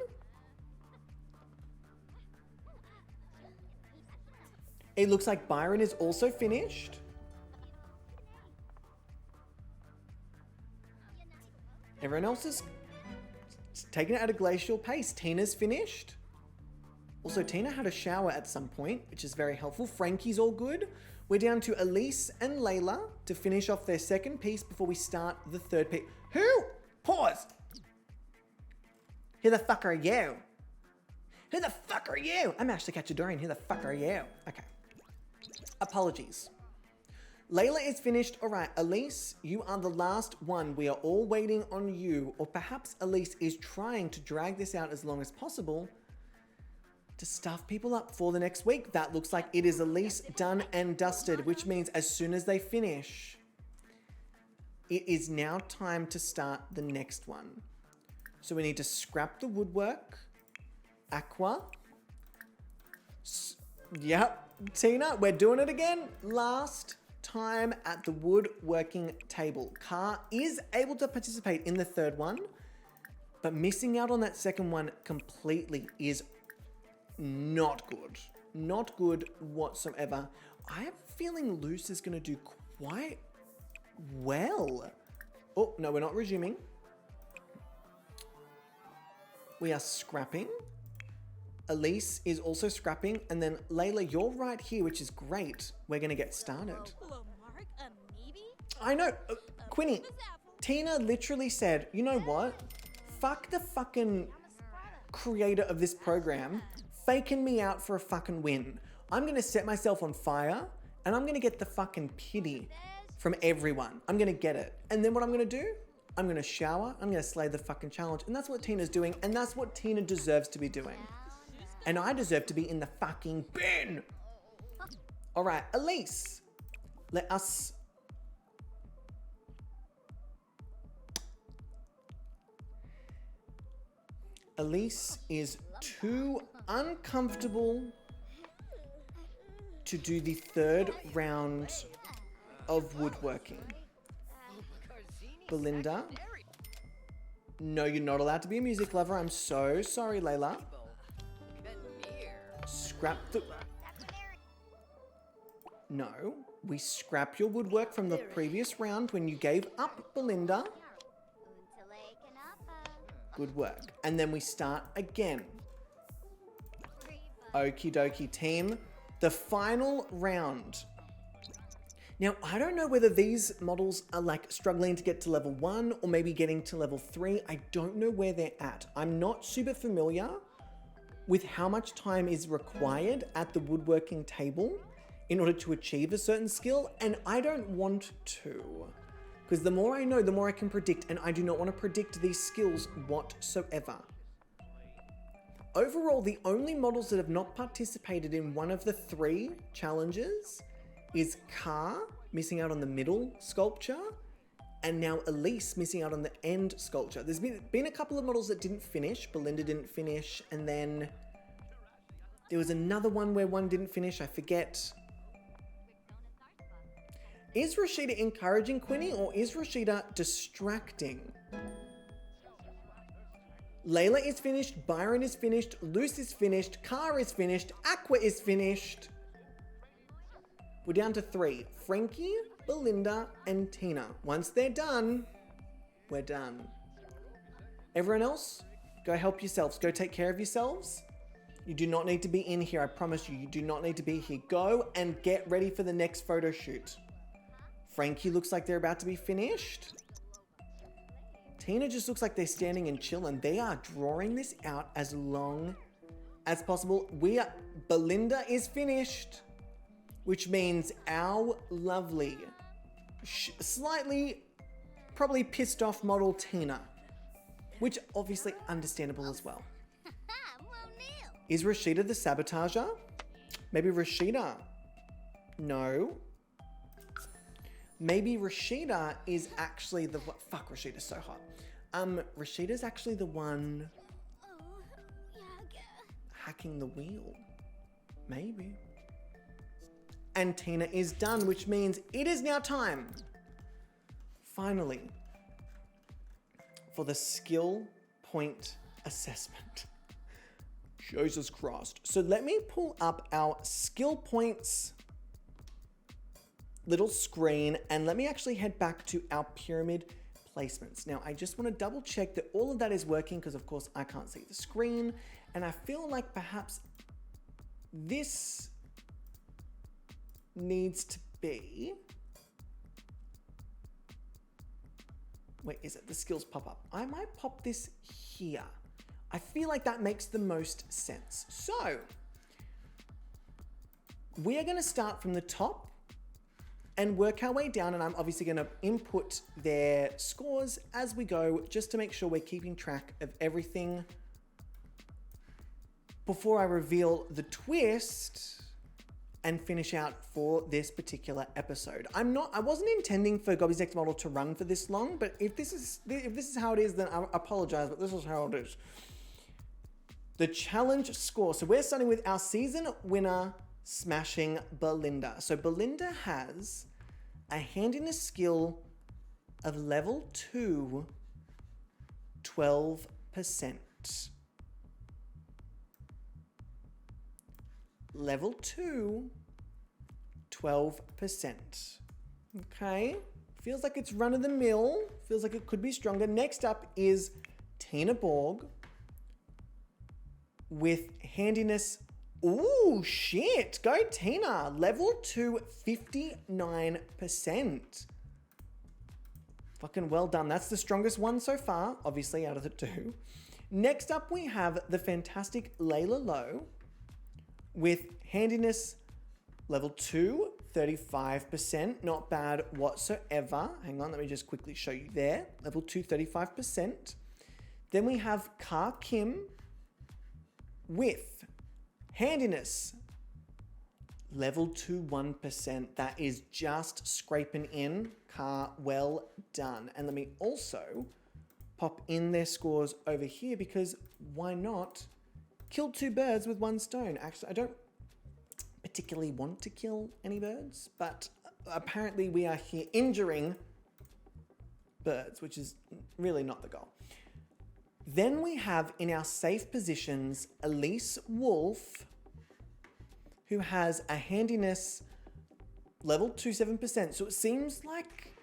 It looks like Byron is also finished. Everyone else is taking it at a glacial pace. Tina's finished. Also, Tina had a shower at some point, which is very helpful. Frankie's all good. We're down to Elise and Layla to finish off their second piece before we start the third piece. Who? Pause. Who the fuck are you? Who the fuck are you? I'm Ashley Cachadorian. Who the fuck are you? Okay. Apologies. Layla is finished. All right, Elise, you are the last one. We are all waiting on you. Or perhaps Elise is trying to drag this out as long as possible to stuff people up for the next week. That looks like it is Elise done and dusted, which means as soon as they finish, it is now time to start the next one. So we need to scrap the woodwork. Aqua. Yep, Tina, we're doing it again. Last time at the woodworking table. Car is able to participate in the third one, but missing out on that second one completely is not good. Not good whatsoever. I have a feeling Luce is going to do quite well. Oh, no, we're not resuming. We are scrapping. Elise is also scrapping. And then Layla, you're right here, which is great. We're going to get started. I know. Quinny, Tina literally said, you know what? Fuck the fucking creator of this program faking me out for a fucking win. I'm going to set myself on fire and I'm going to get the fucking pity from everyone. I'm going to get it. And then what I'm going to do? I'm going to shower. I'm going to slay the fucking challenge. And that's what Tina's doing. And that's what Tina deserves to be doing. And I deserve to be in the fucking bin. All right, Elise, let us... Elise is too uncomfortable to do the third round of woodworking. Belinda. No, you're not allowed to be a music lover. I'm so sorry, Layla. Scrap the... No, we scrap your woodwork from the previous round when you gave up, Belinda. Good work. And then we start again. Okie dokie, team. The final round. Now, I don't know whether these models are like struggling to get to level 1 or maybe getting to level 3. I don't know where they're at. I'm not super familiar with how much time is required at the woodworking table in order to achieve a certain skill, and I don't want to. Because the more I know, the more I can predict, and I do not want to predict these skills whatsoever. Overall, the only models that have not participated in one of the 3 challenges is Car, missing out on the middle sculpture, and now Elise missing out on the end sculpture. There's been a couple of models that didn't finish. Belinda didn't finish, and then there was another one where one didn't finish, I forget. Is Rashida encouraging Quinny, or is Rashida distracting? Layla is finished, Byron is finished, Luce is finished, Car is finished, Aqua is finished. We're down to 3. Frankie, Belinda, and Tina. Once they're done, we're done. Everyone else, go help yourselves. Go take care of yourselves. You do not need to be in here. I promise you, you do not need to be here. Go and get ready for the next photo shoot. Frankie looks like they're about to be finished. Tina just looks like they're standing and chilling. They are drawing this out as long as possible. Belinda is finished, which means our lovely, slightly, probably pissed off model Tina, which obviously understandable as well. Is Rashida the sabotager? Maybe Rashida. No. Maybe Rashida is actually the... Fuck, Rashida's so hot. Rashida's actually the one hacking the wheel. Maybe. And Tina is done, which means it is now time, finally, for the skill point assessment. Jesus Christ. So let me pull up our skill points little screen, and let me actually head back to our pyramid placements. Now, I just want to double check that all of that is working, because of course I can't see the screen, and I feel like perhaps this needs to be... Wait, is it? The skills pop up. I might pop this here. I feel like that makes the most sense. So, we are going to start from the top and work our way down, and I'm obviously going to input their scores as we go, just to make sure we're keeping track of everything before I reveal the twist and finish out for this particular episode. I wasn't intending for Gobby's Next Model to run for this long, but if this is how it is, then I apologize, but this is how it is. The challenge score. So we're starting with our season winner, smashing Belinda. So Belinda has a handiness skill of level 2, 12%. Level 2, 12%. Okay. Feels like it's run of the mill. Feels like it could be stronger. Next up is Tina Borg with handiness. Ooh, shit. Go Tina. Level 2, 59%. Fucking well done. That's the strongest one so far, obviously, out of the 2. Next up, we have the fantastic Layla Lowe with handiness level 2, 35%. Not bad whatsoever. Hang on, let me just quickly show you there. Level 2, 35%. Then we have Ka Kim with handiness level 2, 1%. That is just scraping in. Ka, well done. And let me also pop in their scores over here, because why not? Kill 2 birds with 1 stone. Actually, I don't particularly want to kill any birds, but apparently we are here injuring birds, which is really not the goal. Then we have in our safe positions Elise Wolf, who has a handiness level 2, 7%. So it seems like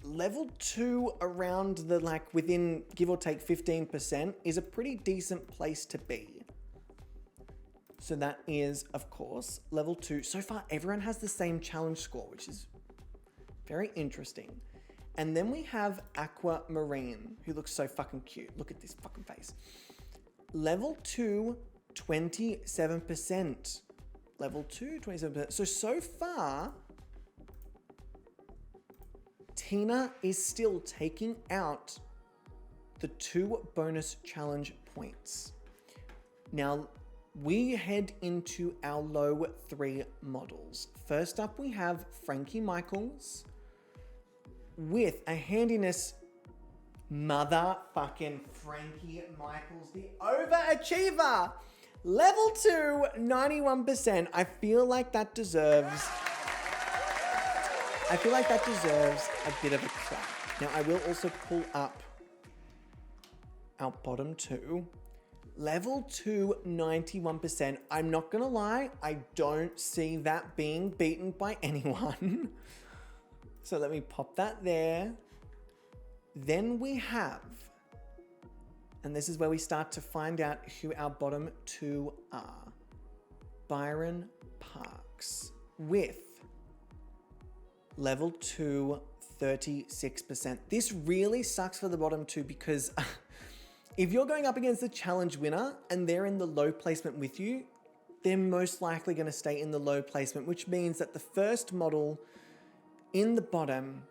level 2 around the like within give or take 15% is a pretty decent place to be. So that is, of course, level 2. So far, everyone has the same challenge score, which is very interesting. And then we have Aquamarine, who looks so fucking cute. Look at this fucking face. Level 2, 27%. Level 2, 27%. So far, Tina is still taking out the 2 bonus challenge points. Now, we head into our low 3 models. First up, we have Frankie Michaels with a handiness motherfucking Frankie Michaels, the overachiever. Level 2, 91%. I feel like that deserves a bit of a clap. Now, I will also pull up our bottom 2. Level 2, 91%. I'm not gonna lie, I don't see that being beaten by anyone. So let me pop that there. Then we have, and this is where we start to find out who our bottom 2 are. Byron Parks with level 2, 36%. This really sucks for the bottom 2 because if you're going up against the challenge winner and they're in the low placement with you, they're most likely going to stay in the low placement, which means that the first model in the bottom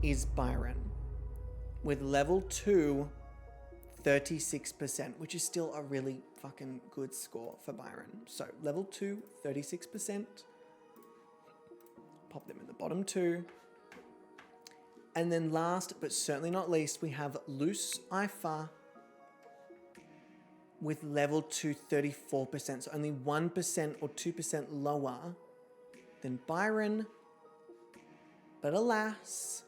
is Byron with level 2, 36%, which is still a really fucking good score for Byron. So level 2, 36%. Pop them in the bottom 2. And then last, but certainly not least, we have Loose Ifa with level 2, 34%. So only 1% or 2% lower than Byron. But alas,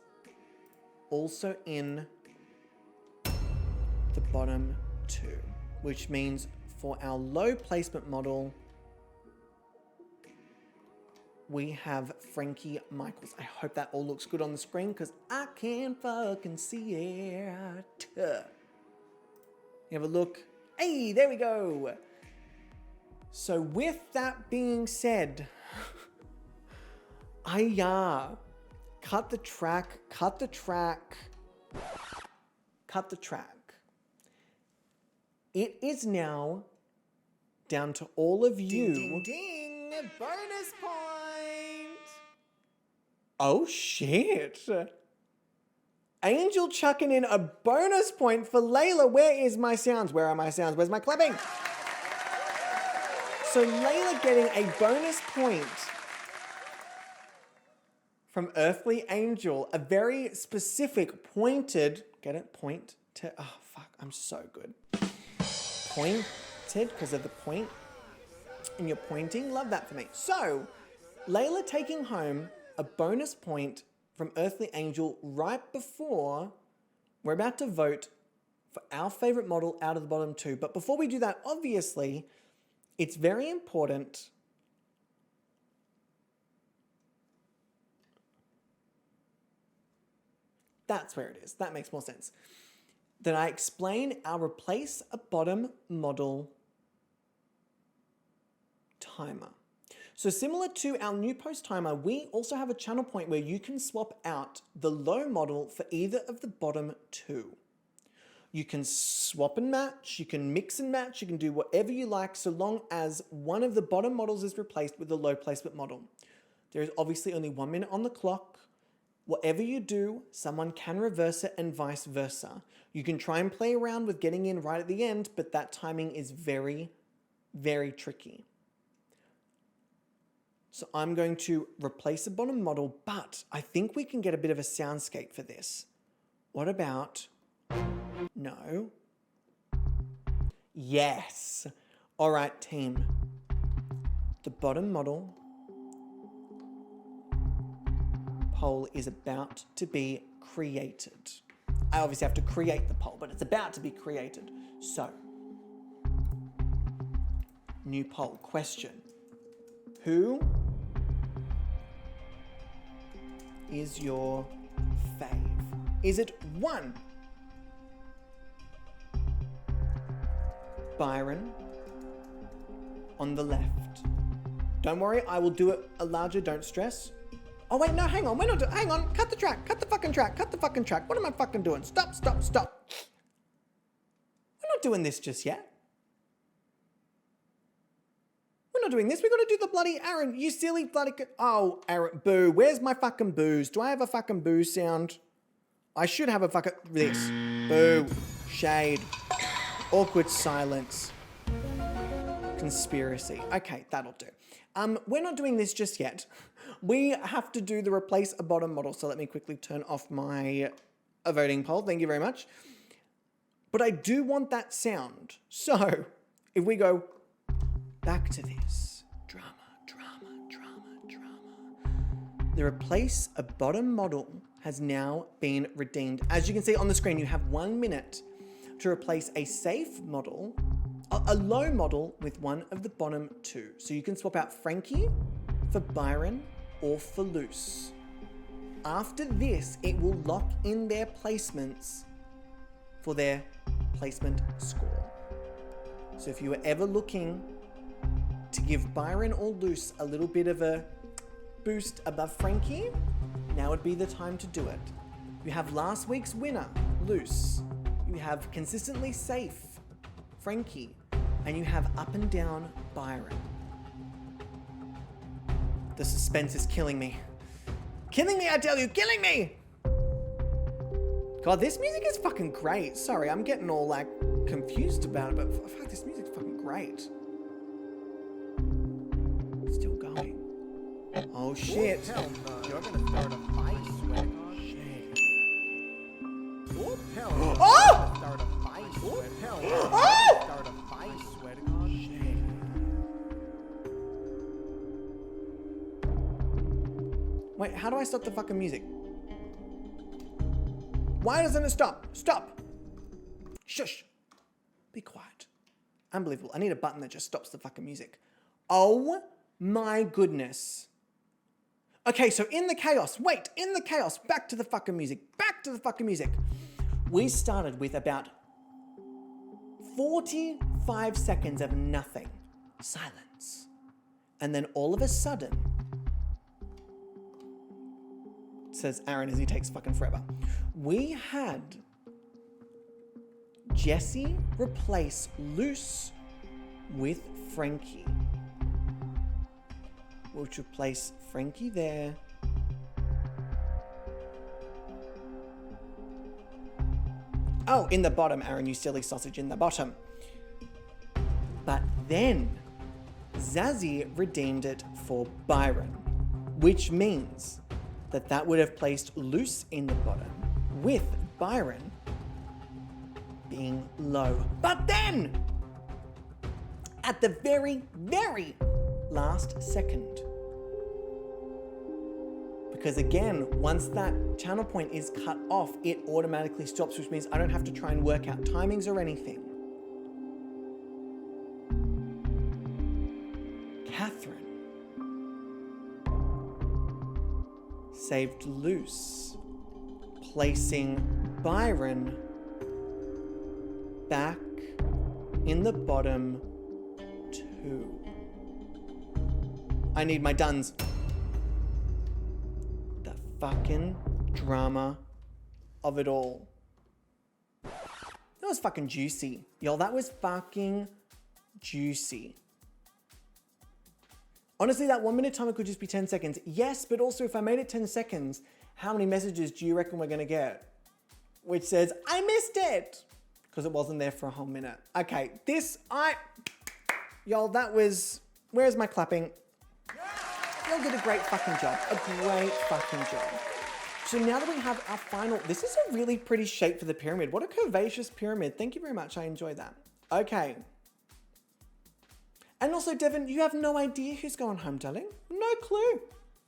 also in the bottom 2. Which means for our low placement model, we have Frankie Michaels. I hope that all looks good on the screen because I can't fucking see it. You have a look. Hey, there we go. So with that being said, cut the track. It is now down to all of you. Ding, ding, ding. Bonus point. Oh shit. Angel chucking in a bonus point for Layla. Where is my sounds? Where are my sounds? Where's my clapping? So Layla getting a bonus point from Earthly Angel. A very specific pointed, get it? Point to, oh fuck, I'm so good. Pointed because of the point and you're pointing. Love that for me. So Layla taking home a bonus point from Earthly Angel right before we're about to vote for our favorite model out of the bottom 2. But before we do that, obviously, it's very important that's where it is. That makes more sense. That I explain our replace a bottom model timer. So similar to our new post timer, we also have a channel point where you can swap out the low model for either of the bottom 2. You can swap and match, you can mix and match, you can do whatever you like so long as one of the bottom models is replaced with the low placement model. There is obviously only 1 minute on the clock. Whatever you do, someone can reverse it and vice versa. You can try and play around with getting in right at the end, but that timing is very, very tricky. So I'm going to replace a bottom model, but I think we can get a bit of a soundscape for this. What about, no? Yes. All right, team. The bottom model poll is about to be created. I obviously have to create the poll, but it's about to be created. So, new poll question. Who is your fave? Is it 1, Byron on the left? Don't worry, I will do it a larger, don't stress. Oh wait, no, hang on, hang on, cut the track, cut the fucking track. What am I fucking doing? Stop. We're not doing this just yet. We're not doing this, we gotta do the bloody Aaron, you silly bloody, oh, Aaron, boo, where's my fucking boos? Do I have a fucking boo sound? I should have a fucking, this. Boo, shade, awkward silence, conspiracy. Okay, that'll do. We're not doing this just yet. We have to do the replace a bottom model. So let me quickly turn off my voting poll. Thank you very much. But I do want that sound. So if we go back to this, drama. The replace a bottom model has now been redeemed. As you can see on the screen, you have 1 minute to replace a safe model, a low model with one of the bottom 2. So you can swap out Frankie for Byron or for Luce. After this, it will lock in their placements for their placement score. So if you were ever looking to give Byron or Luce a little bit of a boost above Frankie, now would be the time to do it. You have last week's winner, Luce. You have consistently safe, Frankie. And you have up and down, Byron. The suspense is killing me. Killing me, I tell you, killing me! God, this music is fucking great. Sorry, I'm getting all like confused about it, but fuck, this music's fucking great. Still going. Oh shit. Hell no. You're gonna start a fight, swear to God. Shit. Oh, hell no. Oh! You're gonna start a fight, swear to God. Hell no. Oh! Start a fight, swear to God. Wait, how do I stop the fucking music? Why doesn't it stop? Stop! Shush! Be quiet. Unbelievable. I need a button that just stops the fucking music. Oh my goodness. Okay, so in the chaos, back to the fucking music. We started with about 45 seconds of nothing. Silence. And then all of a sudden, says Aaron as he takes fucking forever. We had Jesse replace Luce with Frankie. Which would place Frankie there. Oh, in the bottom, Aaron, you silly sausage, in the bottom. But then Zazzy redeemed it for Byron, which means that would have placed Luce in the bottom, with Byron being low. But then, at the very, very last second, because again, once that channel point is cut off, it automatically stops, which means I don't have to try and work out timings or anything. Catherine saved Luce, placing Byron back in the bottom 2. I need my duns. The fucking drama of it all. That was fucking juicy. Y'all, that was fucking juicy. Honestly, that 1 minute timer could just be 10 seconds. Yes, but also if I made it 10 seconds, how many messages do you reckon we're gonna get? Which says, I missed it! Because it wasn't there for a whole minute. Okay, y'all, that was, where's my clapping? Y'all did a great fucking job. A great fucking job. So now that we have our final, this is a really pretty shape for the pyramid. What a curvaceous pyramid. Thank you very much, I enjoy that. Okay. And also, Devin, you have no idea who's going home, darling. No clue.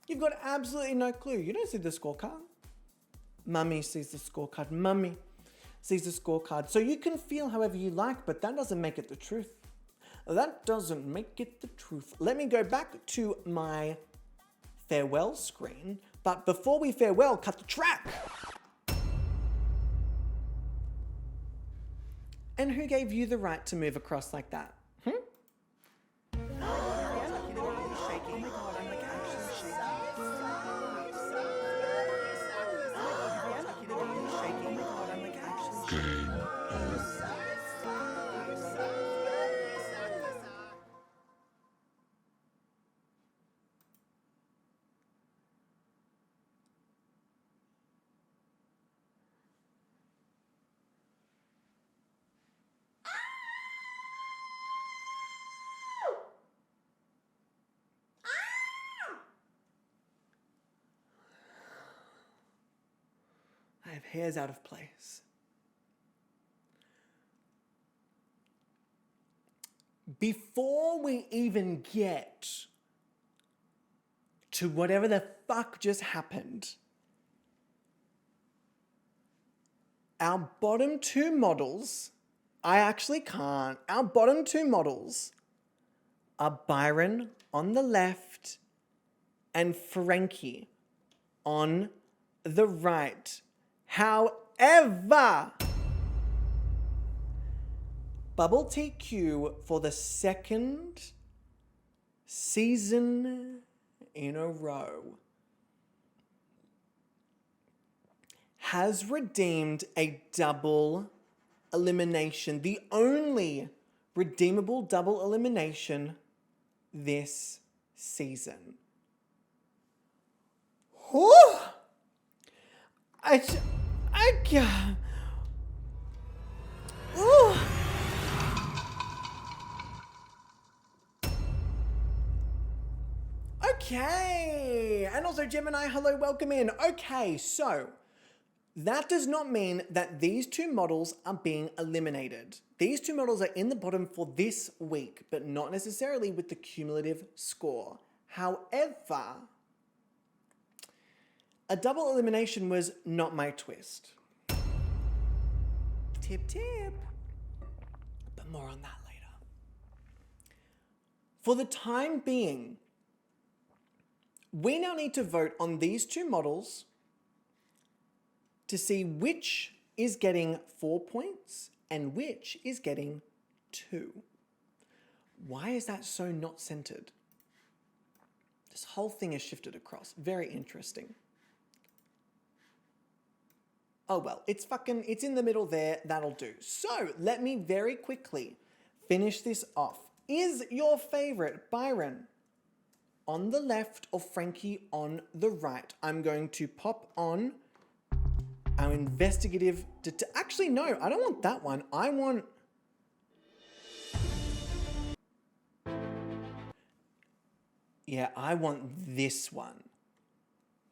You've got absolutely no clue. You don't see the scorecard. Mummy sees the scorecard. Mummy sees the scorecard. So you can feel however you like, but that doesn't make it the truth. That doesn't make it the truth. Let me go back to my farewell screen. But before we farewell, cut the track. And who gave you the right to move across like that? I have hairs out of place. Before we even get to whatever the fuck just happened, our bottom two models, our bottom two models are Byron on the left and Frankie on the right. However, Bubble TQ for the second season in a row has redeemed a double elimination, the only redeemable double elimination this season. Whew! Ooh. Okay, and also Gemini, hello, welcome in. Okay, so that does not mean that these two models are being eliminated. These two models are in the bottom for this week, but not necessarily with the cumulative score. However, a double elimination was not my twist. Tip, tip. But more on that later. For the time being, we now need to vote on these two models to see which is getting 4 points and which is getting 2. Why is that so not centered? This whole thing is shifted across. Very interesting. Oh well, it's in the middle there, that'll do. So let me very quickly finish this off. Is your favorite Byron on the left or Frankie on the right? I'm going to pop on our investigative, actually no, I don't want that one. I want, yeah, I want this one.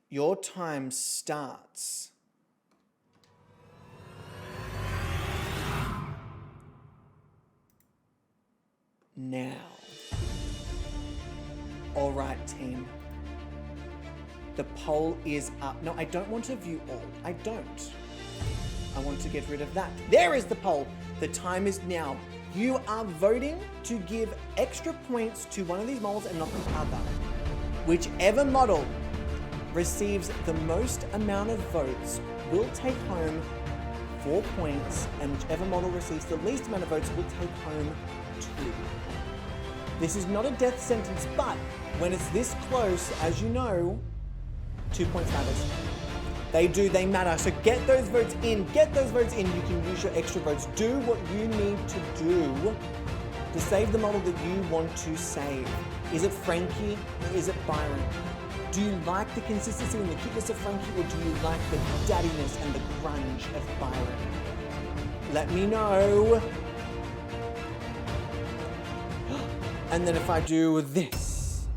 Your time starts now. All right, team. The poll is up. No, I don't want to view all. I don't. I want to get rid of that. There is the poll. The time is now. You are voting to give extra points to one of these models and not the other. Whichever model receives the most amount of votes will take home 4 points, and whichever model receives the least amount of votes will take home 2. This is not a death sentence, but when it's this close, as you know, 2 points matters. They matter. So get those votes in. Get those votes in. You can use your extra votes. Do what you need to do to save the model that you want to save. Is it Frankie or is it Byron? Do you like the consistency and the cuteness of Frankie, or do you like the daddiness and the grunge of Byron? Let me know. And then if I do this,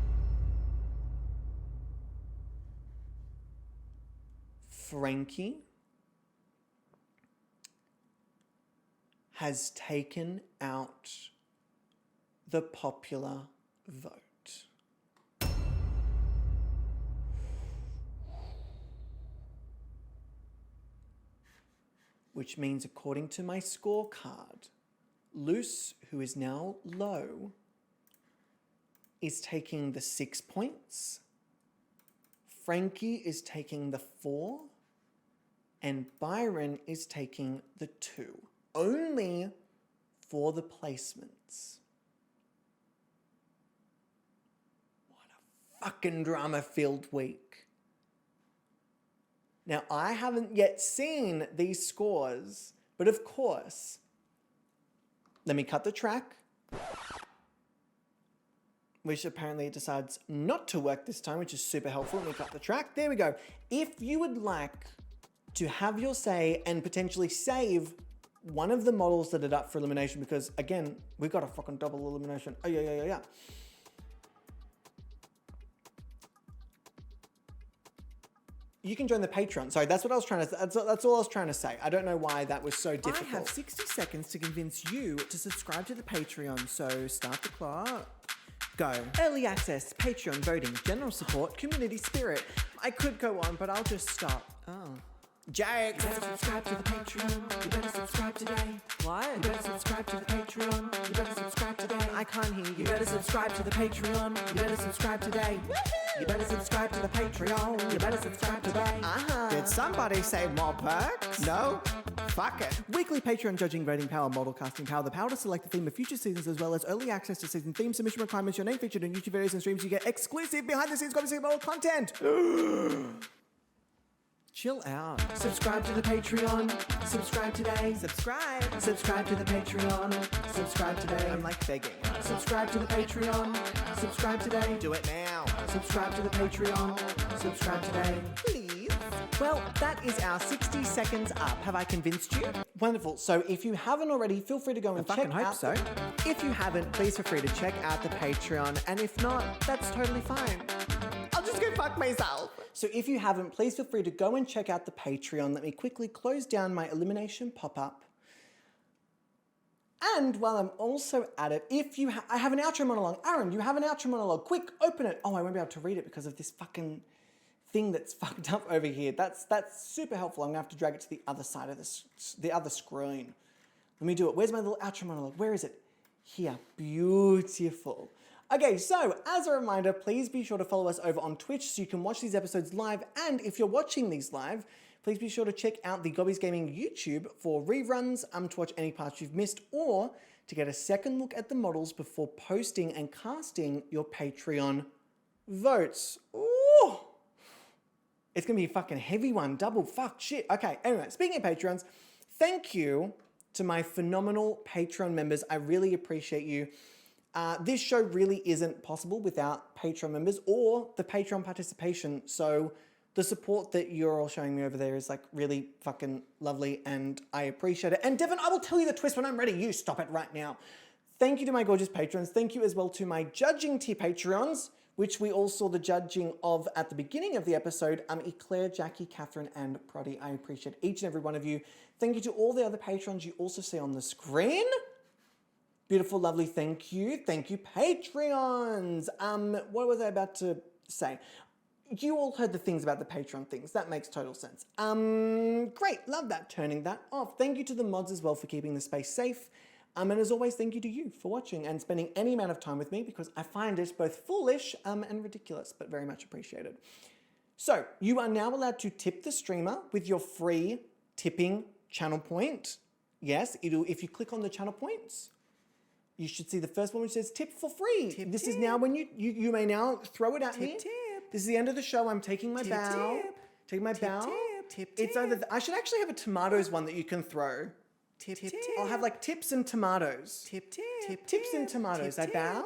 Frankie has taken out the popular vote. which means according to my scorecard, Luce, who is now low, is taking the 6 points. Frankie is taking the 4. And Byron is taking the 2. Only for the placements. What a fucking drama-filled week. Now, I haven't yet seen these scores, but of course, let me cut the track, which apparently it decides not to work this time, which is super helpful. Let me cut the track. There we go. If you would like to have your say and potentially save one of the models that are up for elimination, because again, we got a fucking double elimination. Oh, yeah. You can join the Patreon. Sorry, that's what I was trying to, that's all I was trying to say. I don't know why that was so difficult. I have 60 seconds to convince you to subscribe to the Patreon, so start the clock. Go. Early access, Patreon voting, general support, community spirit. I could go on, but I'll just stop. Oh. Jake! You better subscribe to the Patreon. You better subscribe today. What? You better subscribe to the Patreon. You better subscribe today. I can't hear you. You better subscribe to the Patreon. You better subscribe today. You better subscribe to the Patreon. You better subscribe today. Did somebody say more perks? No? Fuck it. Weekly Patreon judging, voting power, model casting power, the power to select the theme of future seasons, as well as early access to season theme submission requirements, your name featured in YouTube videos and streams. You get exclusive behind the scenes GobbysGayming model content. Chill out. Subscribe to the Patreon. Subscribe today. Subscribe. Subscribe to the Patreon. Subscribe today. I'm like begging. Subscribe to the Patreon. Subscribe today. Do it now. Subscribe to the Patreon. Subscribe today. Please. Well, that is our 60 seconds up. Have I convinced you? Wonderful. So if you haven't already, feel free to go and check fucking hope out. so. If you haven't, please feel free to check out the Patreon. And if not, that's totally fine. I'll just go fuck myself. So if you haven't, please feel free to go and check out the Patreon. Let me quickly close down my elimination pop-up. And while I'm also at it, if you I have an outro monologue. Aaron, you have an outro monologue. Quick, open it. Oh, I won't be able to read it because of this fucking thing that's fucked up over here. That's super helpful. I'm gonna have to drag it to the other side of the other screen. Let me do it. Where's my little outro monologue? Where is it? Here. Beautiful. Okay, so as a reminder, please be sure to follow us over on Twitch so you can watch these episodes live. And if you're watching these live, please be sure to check out the GobbysGayming YouTube for reruns, to watch any parts you've missed, or to get a second look at the models before posting and casting your Patreon votes. Ooh! It's gonna be a fucking heavy one, double fuck shit. Okay, anyway, speaking of Patreons, thank you to my phenomenal Patreon members. I really appreciate you. This show really isn't possible without Patreon members or the Patreon participation. So the support that you're all showing me over there is like really fucking lovely and I appreciate it. And Devin, I will tell you the twist when I'm ready. You stop it right now. Thank you to my gorgeous patrons. Thank you as well to my judging tier Patreons, which we all saw the judging of at the beginning of the episode. Eclair, Jackie, Catherine, and Proddy. I appreciate each and every one of you. Thank you to all the other patrons you also see on the screen. Beautiful, lovely, thank you. Thank you, Patreons. What was I about to say? You all heard the things about the Patreon things. That makes total sense. Great, love that, turning that off. Thank you to the mods as well for keeping the space safe. And as always, thank you to you for watching and spending any amount of time with me because I find it both foolish and ridiculous, but very much appreciated. So, you are now allowed to tip the streamer with your free tipping channel point. Yes, if you click on the channel points, you should see the first one which says tip for free. This is now when you may now throw it at me. This is the end of the show. I'm taking my bow. Taking my bow. It's either I should actually have a tomatoes one that you can throw. I'll have like tips and tomatoes. Tips and tomatoes. I bow.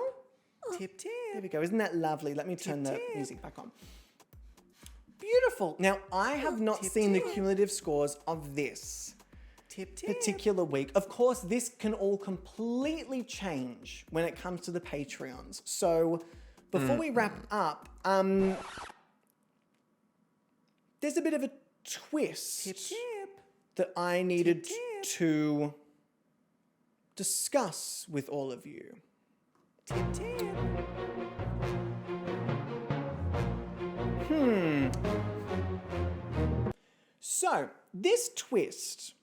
There we go. Isn't that lovely? Let me turn the music back on. Beautiful. Now I have not seen the cumulative scores of this particular week. Of course, this can all completely change when it comes to the Patreons. So before we wrap up, there's a bit of a twist that I needed to discuss with all of you. So this twist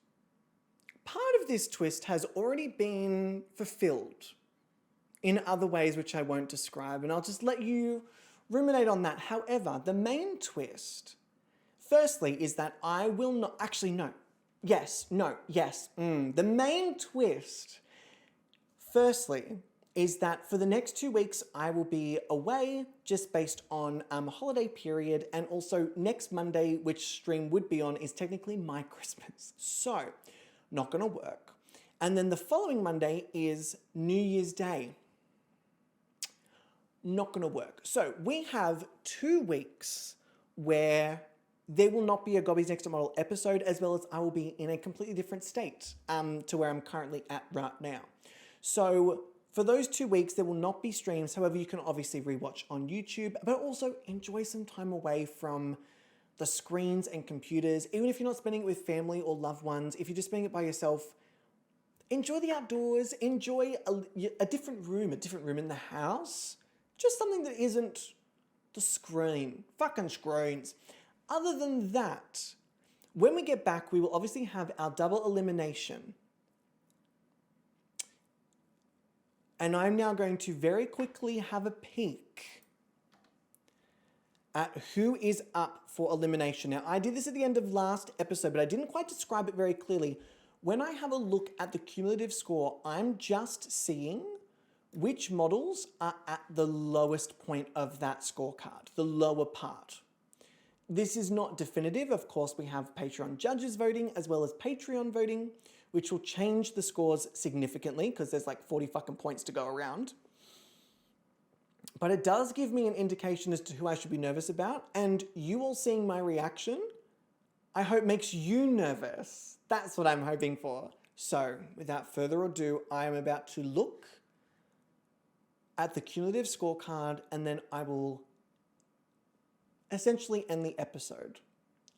part of this twist has already been fulfilled in other ways which I won't describe, and I'll just let you ruminate on that. However, the main twist, firstly, is that I will not, actually no, yes, no, yes, the main twist, firstly, is that for the next 2 weeks, I will be away just based on holiday period, and also next Monday, which stream would be on, is technically my Christmas. So, not gonna work. And then the following Monday is New Year's Day. Not gonna work. So we have 2 weeks where there will not be a Gobby's Next Top Model episode, as well as I will be in a completely different state to where I'm currently at right now. So for those 2 weeks, there will not be streams. However, you can obviously rewatch on YouTube, but also enjoy some time away from the screens and computers. Even if you're not spending it with family or loved ones, if you're just spending it by yourself, enjoy the outdoors, enjoy a different room in the house. Just something that isn't the screen. Fucking screens. Other than that, when we get back, we will obviously have our double elimination. And I'm now going to very quickly have a peek at who is up for elimination. Now, I did this at the end of last episode, but I didn't quite describe it very clearly. When I have a look at the cumulative score, I'm just seeing which models are at the lowest point of that scorecard, the lower part. This is not definitive. Of course, we have Patreon judges voting as well as Patreon voting, which will change the scores significantly because there's like 40 fucking points to go around. But it does give me an indication as to who I should be nervous about, and you all seeing my reaction, I hope makes you nervous. That's what I'm hoping for. So, without further ado, I am about to look at the cumulative scorecard, and then I will essentially end the episode.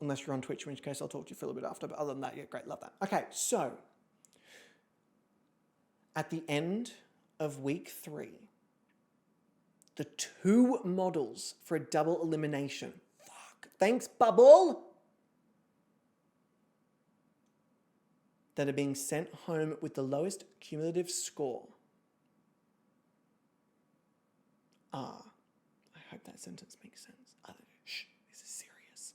Unless you're on Twitch, in which case I'll talk to you for a little bit after, but other than that, yeah, great, love that. Okay, so, at the end of week 3, the 2 models for a double elimination. Fuck, thanks, Bubble! That are being sent home with the lowest cumulative score. I hope that sentence makes sense. Shh, this is serious.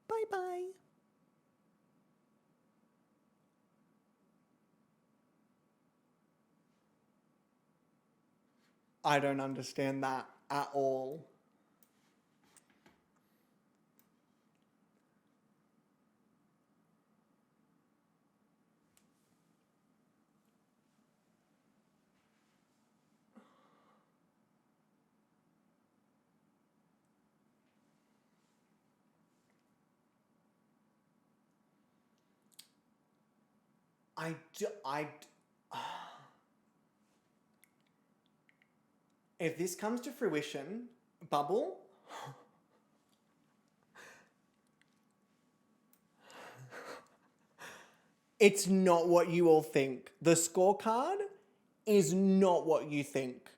Bye-bye. I don't understand that at all. If this comes to fruition, Bubble, it's not what you all think. The scorecard is not what you think.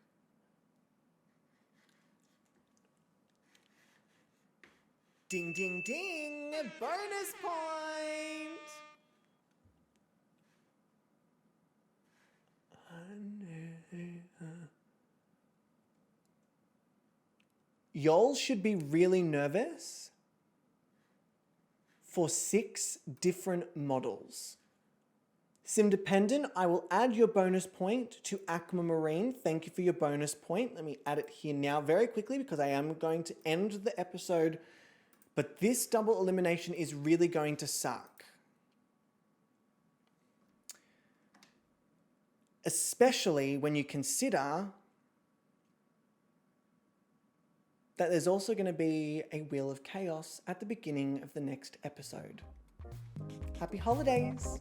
Ding, ding, ding! Bonus point! Y'all should be really nervous for 6 different models. Sim Dependent, I will add your bonus point to Aqua Marine. Thank you for your bonus point. Let me add it here now very quickly because I am going to end the episode. But this double elimination is really going to suck. Especially when you consider that there's also going to be a Wheel of Chaos at the beginning of the next episode. Happy holidays!